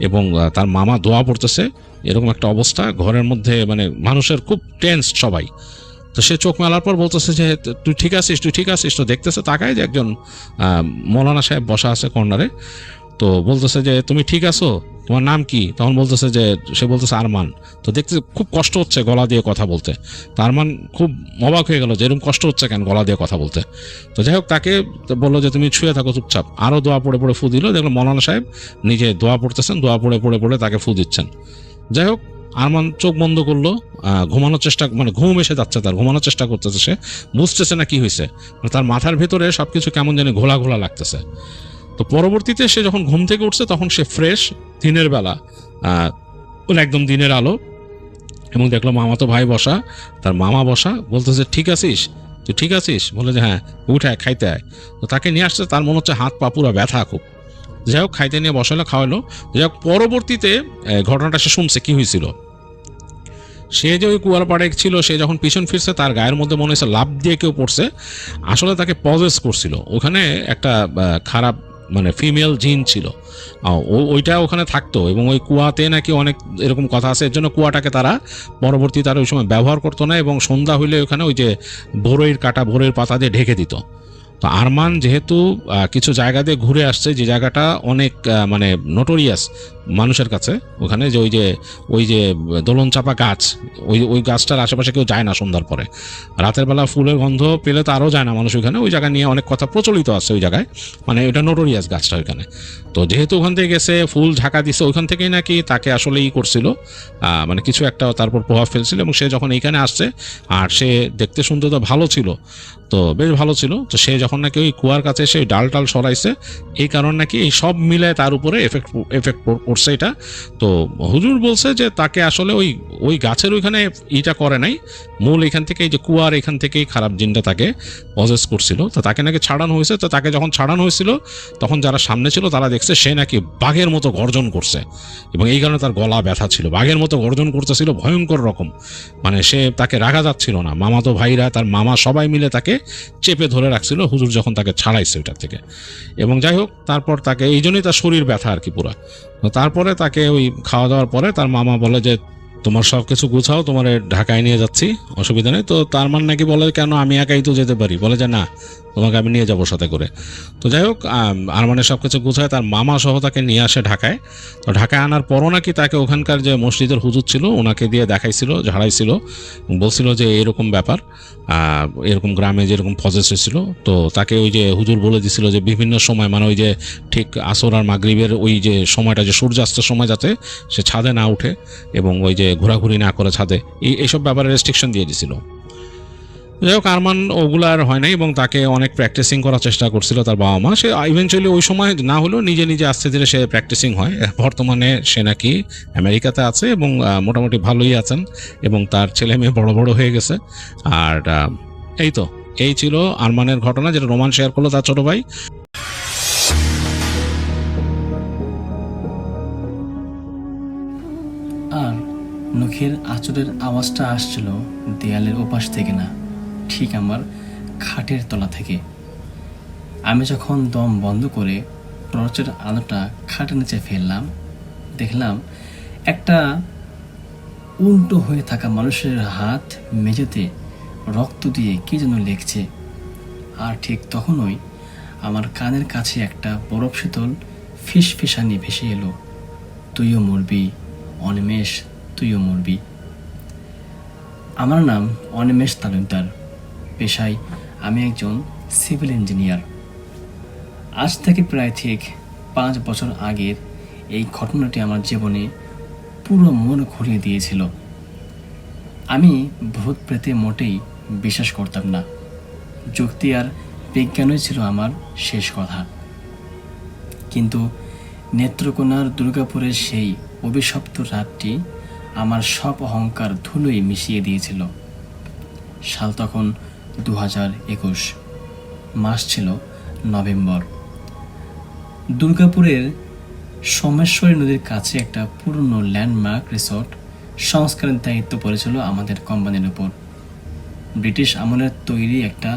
এবং তার মামা দোয়া পড়তেছে, এরকম একটা অবস্থা ঘরের মধ্যে, মানে মানুষের খুব টেন্স সবাই। তো সে চোখ মেলার পর বলতেছে যে তুই ঠিক আছিস। তো দেখতেছে তাকায় যে একজন মৌলানা সাহেব বসা আছে কর্নারে। তো বলতেছে যে তুমি ঠিক আছো, তোমার নাম কি? তখন সে বলতেছে আরমান। তো দেখতে খুব কষ্ট হচ্ছে গলা দিয়ে কথা বলতে। তো আরমান খুব অবাক হয়ে গেল যে এরকম কষ্ট হচ্ছে কেন গলা দিয়ে কথা বলতে। তো যাই হোক, তাকে বললো যে তুমি ছুঁয়ে থাকো চুপচাপ। আরও দোয়া পড়ে পড়ে ফু দিল। দেখলো মৌলানা সাহেব নিজে দোয়া পড়তেছেন, দোয়া পড়ে তাকে ফু দিচ্ছেন। যাই হোক, আরমান চোখ বন্ধ করলো, ঘুমানোর চেষ্টা, মানে ঘুম এসে যাচ্ছে তার, ঘুমানোর চেষ্টা করতেছে। সে বুঝতেছে না কি হয়েছে, তার মাথার ভেতরে সবকিছু কেমন জানি ঘোলা ঘোলা লাগতেছে। তো পরবর্তীতে সে যখন ঘুম থেকে উঠছে, তখন সে ফ্রেশ, দিনের বেলা, একদম দিনের আলো, এবং দেখলো মামাতো ভাই বসা, তার মামা বসা। বলতেছে তুই ঠিক আছিস? বলে যে হ্যাঁ, উঠে খাইতে আয়। তো তাকে নিয়ে আসছে, তার মনে হচ্ছে হাত পা পুরো ব্যথা খুব। যাই হোক, খাইতে নিয়ে বসালো, খাওয়ালো। যাই হোক, পরবর্তীতে ঘটনাটা সে শুনছে কি হয়েছিল। সে যে ওই কুয়ার পাড়ে ছিল, সে যখন পিছন ফিরছে তার গায়ের মধ্যে মনে হচ্ছে লাফ দিয়ে কেউ পড়ছে, আসলে তাকে পজেস করছিল। ওখানে একটা খারাপ মানে ফিমেল জিন ছিল, ওইটা ওখানে থাকতো, এবং ওই কুয়াতে নাকি অনেক এরকম কথা আছে, এর জন্য কুয়াটাকে তারা পরবর্তী তারা ওই সময় ব্যবহার করতো না, এবং সন্ধ্যা হইলে ওখানে ওই যে বরইয়ের কাটা, বরইয়ের পাতা দিয়ে ঢেকে দিত। তো আরমান যেহেতু কিছু জায়গা দিয়ে ঘুরে আসছে, যে জায়গাটা অনেক মানে নোটোরিয়াস মানুষের কাছে, ওখানে যে ওই যে দোলন চাপা গাছ, ওই গাছটার আশেপাশে কেউ যায় না সন্ধ্যার পরে, রাতের বেলা ফুলের গন্ধ পেলে তো আরও যায় না মানুষ ওইখানে। ওই জায়গা নিয়ে অনেক কথা প্রচলিত আছে ওই জায়গায়, মানে এটা নোটোরিয়াস গাছটা ওইখানে। তো যেহেতু ওখান থেকে গেছে, ফুল ঢাকা দিছে, ওইখান থেকেই নাকি তাকে আসলে করছিল, মানে কিছু একটা তারপর প্রভাব ফেলছিল, এবং সে যখন এইখানে আসছে, আর সে দেখতে শুনতে তো ভালো ছিল, তো বেশ ভালো ছিল, তো সে যখন নাকি ওই কুয়ার কাছে এসে ডাল টাল সরাইছে, এই কারণ নাকি এই সব মিলে তার উপরে এফেক্ট পড়ছে এটা। তো হুজুর বলছে যে তাকে আসলে ওই গাছের ওইখানে ইটা করে নাই, মূল এখান থেকে এই যে কুয়ার এখান থেকেই খারাপ জিনটা তাকে পজেস করছিল। তো তাকে নাকি ছাড়ানো হয়েছে। তো তাকে যখন ছাড়ানো হয়েছিল, তখন যারা সামনে ছিল তারা দেখছে সে নাকি বাঘের মতো গর্জন করছে, এবং এই কারণে তার গলা ব্যথা ছিল, বাঘের মতো গর্জন করতেছিল ভয়ঙ্কর রকম, মানে সে তাকে রাখা যাচ্ছিল না। মামাতো ভাইরা, তার মামা, সবাই মিলে তাকে চেপে ধরে রাখছিল হুজুর যখন তাকে ছাড়াইছে ওইটার থেকে। এবং যাই হোক, তারপর তাকে এই জন্যই তার শরীর ব্যথা আর কি পুরা। তো তারপরে তাকে ওই খাওয়া দাওয়ার পরে তার মামা বলে যে তোমার সব কিছু গুছাও, তোমার ঢাকায় নিয়ে যাচ্ছি, অসুবিধা নেই। তো তার মান নাকি বলে কেন, আমি একাই তো যেতে পারি, বলে যে না, তোমাকে আমি নিয়ে যাবো সাথে করে। তো যাই হোক, আরমানের সব কিছু গুছায় তার মামা সহ তাকে নিয়ে আসে ঢাকায়। তো ঢাকায় আনার পরও নাকি তাকে ওখানকার যে মসজিদের হুজুর ছিল ওনাকে দিয়ে দেখাইছিল, ঝাড়াইছিল, বলছিল যে এরকম ব্যাপার, এরকম গ্রামে যেরকম পজেস ছিল। তো তাকে ওই যে হুজুর বলে দিছিল যে বিভিন্ন সময়, মানে ওই যে ঠিক আসর আর মাগরিবের ওই যে সময়টা, যে সূর্যাস্তের সময় যাতে সে ছাদে না উঠে, এবং ওই যে ঘোরাঘুরি না করে ছাদে, এইসব ব্যাপারে রেস্ট্রিকশন দিয়ে দিছিল। যাই হোক, আরমান ওগুলো আর হয় নাই, এবং তাকে অনেক প্র্যাকটিসিং করার চেষ্টা করছিল তার বাবা মা। সে ইভেনচুয়ালি ওই সময় না হলেও নিজে নিজে আস্তে ধীরে সে প্র্যাকটিসিং হয়। বর্তমানে সে নাকি আমেরিকাতে আছে, এবং মোটামুটি ভালোই আছেন, এবং তার ছেলে মেয়ে বড় বড় হয়ে গেছে। আর এই ছিল আরমানের ঘটনা, যেটা রোমান শেয়ার করলো তার ছোট ভাই। আর নখের আঁচড়ের আওয়াজটা আসছিল দেয়ালের ওপাশ থেকে না, ঠিক আমার খাটের তলা থেকে। আমি যখন দম বন্ধ করে টর্চের আলোটা খাটের নিচে ফেললাম, দেখলাম একটা উল্টো হয়ে থাকা মানুষের হাত মেঝেতে রক্ত দিয়ে কি যেন লেখছে। আর ঠিক তখনই আমার কানের কাছে একটা বরফ শীতল ফিসফিসানি ভেসে এলো, তুইও মরবি অনিমেষ, তুইও মরবি। আমার নাম অনিমেষ তালুকদার, পেশায় আমি একজন সিভিল ইঞ্জিনিয়ার। আজ থেকে প্রায় ঠিক 5 বছর আগের এই ঘটনাটি আমার জীবনে পুরো মন ঘুরিয়ে দিয়েছিল। আমি ভূত প্রেতে মোটেই বিশ্বাস করতাম না, যুক্তি আর বিজ্ঞানই ছিল আমার শেষ কথা। কিন্তু নেত্রকোনার দুর্গাপুরের সেই অভিশপ্ত রাতটি আমার সব অহংকার ধুলোয় মিশিয়ে দিয়েছিল। সাল তখন 2021, মাস ছিল নভেম্বর। দুর্গাপুরের সোমেশ্বরী নদীর কাছে একটা পুরনো ল্যান্ডমার্ক রিসোর্ট সংস্কারের দায়িত্ব পড়েছিল আমাদের কোম্পানির উপর। ব্রিটিশ আমলের তৈরি একটা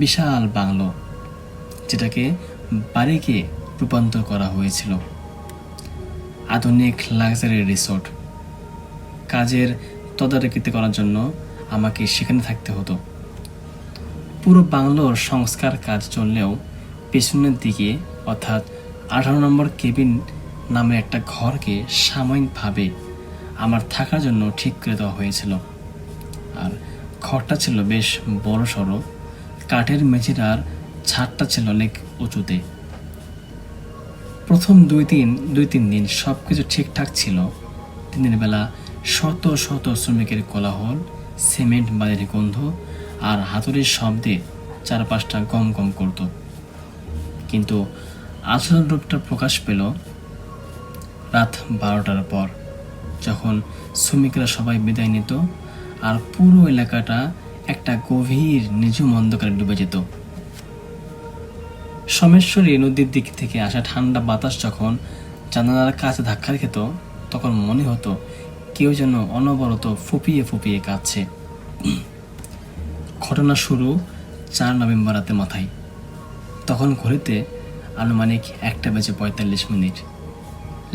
বিশাল বাংলো, যেটাকে বাড়িকে রূপান্তর করা হয়েছিল। আধুনিক লাক্সারি রিসোর্ট। কাজের তদারকিতে করার জন্য আমাকে সেখানে থাকতে হতো। পুরো বাংলোর সংস্কার কাজ চললেও পেছনের দিকে, অর্থাৎ 18 নম্বর কেবিন নামে একটা ঘরকে সাময়িকভাবে আমার থাকার জন্য ঠিক করে দেওয়া হয়েছিল। আর ঘরটা ছিল বেশ বড় সড়ো, কাঠের মেঝের, আর ছাদটা ছিল অনেক উঁচুতে। প্রথম দুই তিন দিন সব কিছু ঠিকঠাক ছিল। দিনের বেলা শত শত শ্রমিকের কোলাহল, সিমেন্ট বালির গন্ধ আর হাতুড়ির শব্দে চারপাশটা গম গম করত। কিন্তু আসল রূপটা প্রকাশ পেল রাত 12টার পর, যখন শ্রমিকরা সবাই বিদায় নিত আর পুরো এলাকাটা একটা গভীর নিঝুম অন্ধকারে ডুবে যেত। সোমেশ্বরী নদীর দিক থেকে আসা ঠান্ডা বাতাস যখন জানালার কাছে ধাক্কা খেত, তখন মনে হতো কেউ যেন অনবরত ফুপিয়ে ফুপিয়ে কাঁদছে। ঘটনা শুরু 4 নভেম্বর রাতে মাথায়। তখন ঘড়িতে আনুমানিক 1:45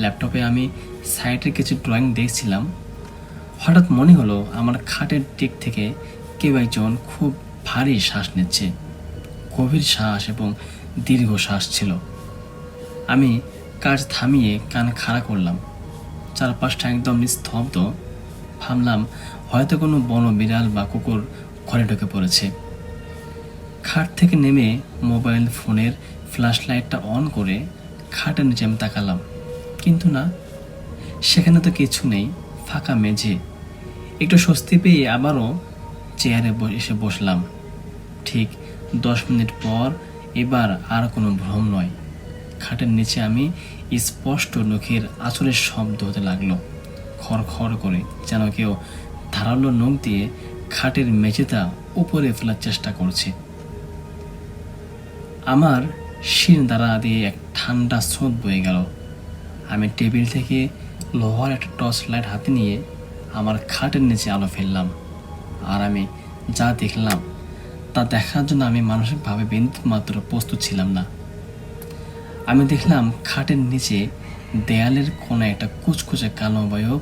ল্যাপটপে আমি সাইটের কিছু ড্রয়িং দেখছিলাম। হঠাৎ মনে হলো আমার খাটের দিক থেকে কেউ একজন খুব ভারী শ্বাস নিচ্ছে। গভীর শ্বাস এবং দীর্ঘ শ্বাস ছিল। আমি কাজ থামিয়ে কান খাড়া করলাম। চারপাশটা একদম নিস্তব্ধ। ভাবলাম হয়তো কোনো বন বিড়াল বা কুকুর ঘরে ঢুকে পড়েছে। খাট থেকে নেমে মোবাইল ফোনের ফ্ল্যাশ লাইটটা অন করে খাটের নিচে আমি তাকালাম, কিন্তু না, সেখানে তো কিছু নেই, ফাঁকা মেঝে। একটু স্বস্তি পেয়ে আবারও চেয়ারে এসে বসলাম। ঠিক 10 মিনিট পর এবার আর কোনো ভ্রম নয়, খাটের নিচে আমি স্পষ্ট নখের আঁচড়ের শব্দ হতে লাগলো, খড়খড় করে, যেন কেউ ধারালো নখ দিয়ে খাটের মেঝেটা উপরে ফেলার চেষ্টা করছে। আমার শির দ্বারা দিয়ে এক ঠান্ডা স্রোত বয়ে গেল। আমি টেবিল থেকে লোহার একটা টর্চ লাইট হাতে নিয়ে আমার খাটের নিচে আলো ফেললাম। আর আমি যা দেখলাম তা দেখার জন্য আমি মানসিকভাবে বিন্দুমাত্র প্রস্তুত ছিলাম না। আমি দেখলাম খাটের নিচে দেয়ালের কোণে একটা কুচকুচে কালো অবয়ব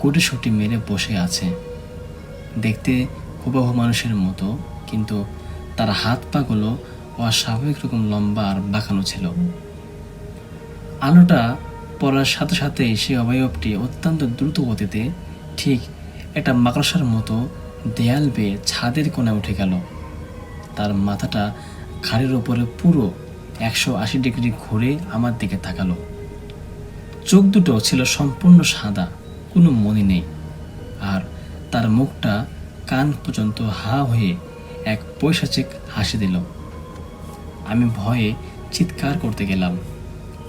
গুটিসুটি মেরে বসে আছে। দেখতে হুবহু মানুষের মতো, কিন্তু তার হাত পাগুলো অস্বাভাবিক রকম লম্বা আর বাঁকানো ছিল। আলোটা পড়ার সাথে সাথে সেই অবয়বটি অত্যন্ত দ্রুত গতিতে ঠিক একটা মাকড়সার মতো দেয়াল বেয়ে ছাদের কোণে উঠে গেল। তার মাথাটা ঘাড়ের ওপরে পুরো 180 ডিগ্রি ঘুরে আমার দিকে তাকালো। চোখ দুটো ছিল সম্পূর্ণ সাদা, কোনো মনি নেই। আর তার মুখটা কান পর্যন্ত হা হয়ে এক পৈশাচিক হাসি দিল। আমি ভয়ে চিৎকার করতে গেলাম,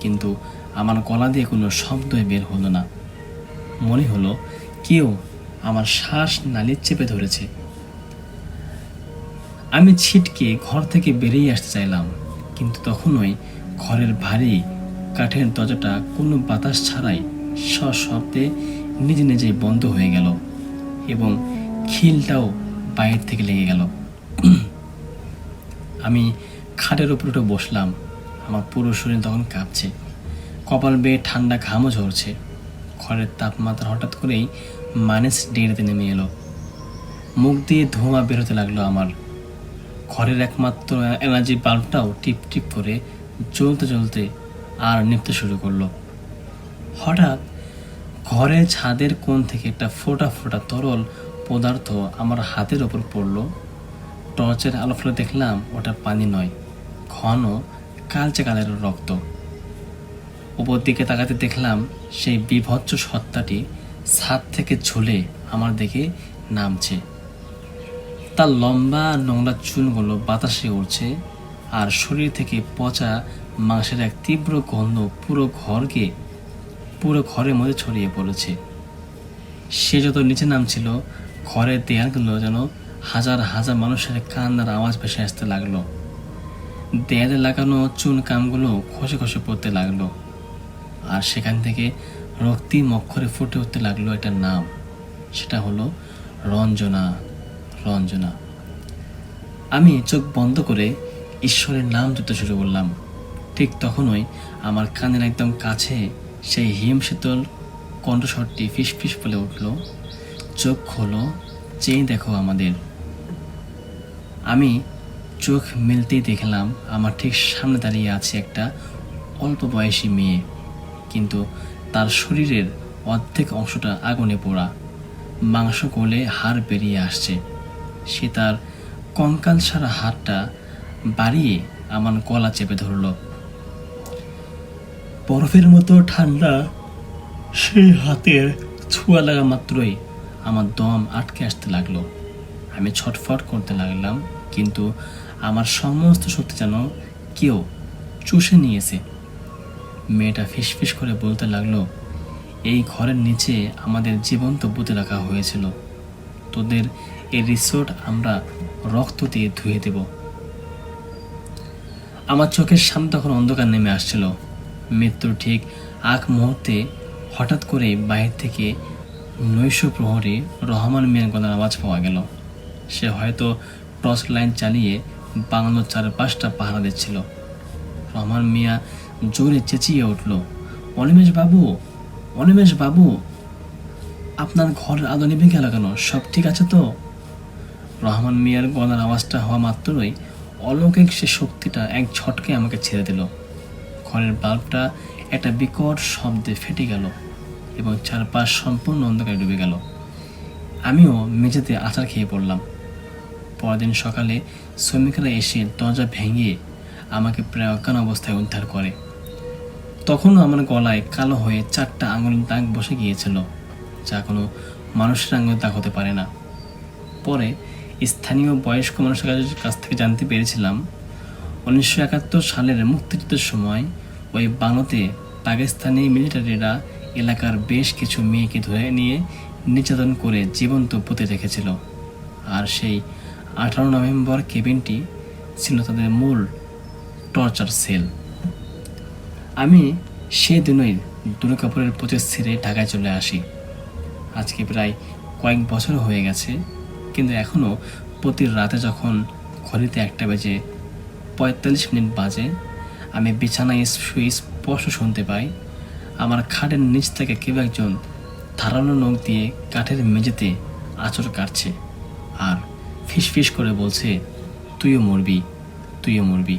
কিন্তু আমার গলা দিয়ে কোনো শব্দই বের হলো না। মনে হলো কেউ আমার শ্বাস নালি চেপে ধরেছে। আমি ছিটকে ঘর থেকে বেরিয়ে আসতে চাইলাম, কিন্তু তখনই ঘরের ভারী কাঠের দরজাটা কোনো বাতাস ছাড়াই সশব্দে নিজে নিজেই বন্ধ হয়ে গেল এবং খিলটাও বাইরে থেকে লেগে গেল। আমি খাটের উপর উঠে বসলাম। আমার পুরো শরীর তখন কাঁপছে, কপাল বেয়ে ঠান্ডা ঘামও ঝরছে। ঘরের তাপমাত্রা হঠাৎ করেই -ডিগ্রিতে নেমে এলো। মুখ দিয়ে ধোঁয়া বেরোতে লাগলো আমার। ঘরের একমাত্র এনার্জি বাল্বটাও টিপ টিপ করে জ্বলতে জ্বলতে আর নিভতে শুরু করলো। হঠাৎ ঘরের ছাদের কোণ থেকে একটা ফোঁটা ফোঁটা তরল পদার্থ আমার হাতের ওপর পড়লো। টর্চের আলো ফেলে দেখলাম ওটা পানি নয়, ঘন কালচে কালের রক্ত। উপর দিকে তাকাতে দেখলাম সেই বিভৎস সত্তাটি ছাদ থেকে ঝুলে আমার দিকে নামছে। তার লম্বা নোংরা চুলগুলো বাতাসে উড়ছে, আর শরীর থেকে পচা মাংসের এক তীব্র গন্ধ পুরো ঘরের মধ্যে ছড়িয়ে পড়েছে। সে যত নিচে নামছিল, ঘরের দেয়ালগুলো যেন হাজার হাজার মানুষের কান্নার আওয়াজ ভেসে আসতে লাগলো। দেয়ালে লাগানো চুন কামগুলো খসে খসে পড়তে লাগলো, আর সেখান থেকে রক্তিম অক্ষরে ফুটে উঠতে লাগলো একটা নাম। সেটা হলো রঞ্জনা। রঞ্জনা। আমি চোখ বন্ধ করে ঈশ্বরের নাম জপতে শুরু করলাম। ঠিক তখনই আমার কানের একদম কাছে সেই হিমশীতল কণ্ঠস্বরটি ফিস ফিস বলে উঠল, চোখ খোলো, চেয়ে দেখো আমাদের। আমি চোখ মেলতেই দেখলাম আমার ঠিক সামনে দাঁড়িয়ে আছে একটা অল্প বয়সী মেয়ে, কিন্তু তার শরীরের অর্ধেক অংশটা আগুনে পোড়া, মাংস গলে হাড় বেরিয়ে আসছে। সে তার কঙ্কাল সারা হাতটা বাড়িয়ে আমার গলা চেপে ধরল। বরফের মতো ঠান্ডা সেই হাতের ছোঁয়া লাগা মাত্রই আমার দম আটকে আসতে লাগলো। আমি ছটফট করতে লাগলাম, কিন্তু আমার সমস্ত শক্তি যেন কেউ চুষে নিয়েছে। মেয়েটা ফিসফিস করে বলতে লাগলো, এই ঘরের নিচে আমাদের জীবন্ত পুঁতে রাখা হয়েছিল, তোদের এই রিসোর্ট আমরা রক্ত দিয়ে ধুয়ে দেব। আমার চোখের সামনে তখন অন্ধকার নেমে আসছিল। মৃত্যুর ঠিক আগ মুহূর্তে হঠাৎ করে বাইরে থেকে নৈশ প্রহরী রহমান মিয়ার গলার আওয়াজ পাওয়া গেল। সে হয়তো টর্চ লাইন চালিয়ে বাংলোর চারপাশটা পাহারা দিচ্ছিল। রহমান মিয়া জোরে চেঁচিয়ে উঠল, অনিমেষ বাবু, অনিমেষ বাবু, আপনার ঘরের আলো নিভে গেল কেন? সব ঠিক আছে তো? রহমান মিয়ার গলার আওয়াজটা হওয়া মাত্রই অলৌকিক সে শক্তিটা এক ঝটকে আমাকে ছেড়ে দিল। ঘরের বাল্বটা একটা বিকট শব্দে ফেটে গেল এবং চারপাশ সম্পূর্ণ অন্ধকারে ডুবে গেল। আমিও মেঝেতে আছাড় খেয়ে পড়লাম। পরদিন সকালে শ্রমিকরা এসে দরজা ভেঙে আমাকে প্রায় অজ্ঞান অবস্থায় উদ্ধার করে। তখনও আমার গলায় কালো হয়ে 4টা আঙুলের দাগ বসে গিয়েছিল, যা কোনো মানুষের আঙুলের দাগ হতে পারে না। পরে স্থানীয় বয়স্ক মানুষের কাছ থেকে জানতে পেরেছিলাম 1971 সালের মুক্তিযুদ্ধের সময় ওই বাংলোতে পাকিস্তানি মিলিটারিরা এলাকার বেশ কিছু মেয়েকে ধরে নিয়ে নির্যাতন করে জীবন্ত পুঁতে রেখেছিল। আর সেই 18 নভেম্বর কেবিনটি ছিল তাদের মূল টর্চার সেল। আমি সেই দিনই দুর্গাপুরের প্রচের ছেড়ে ঢাকায় চলে আসি। আজকে প্রায় কয়েক বছর হয়ে গেছে, কিন্তু এখনও প্রতি রাতে যখন ঘড়িতে 1টা বেজে 45 মিনিট বাজে, আমি বিছানায় শুয়ে স্পষ্ট শুনতে পাই আমার খাটের নিচ থেকে কেউ একজন ধারালো নখ দিয়ে কাঠের মেঝেতে আঁচড় কাটছে আর ফিস ফিস করে বলছে, তুইও মরবি, তুইও মরবি।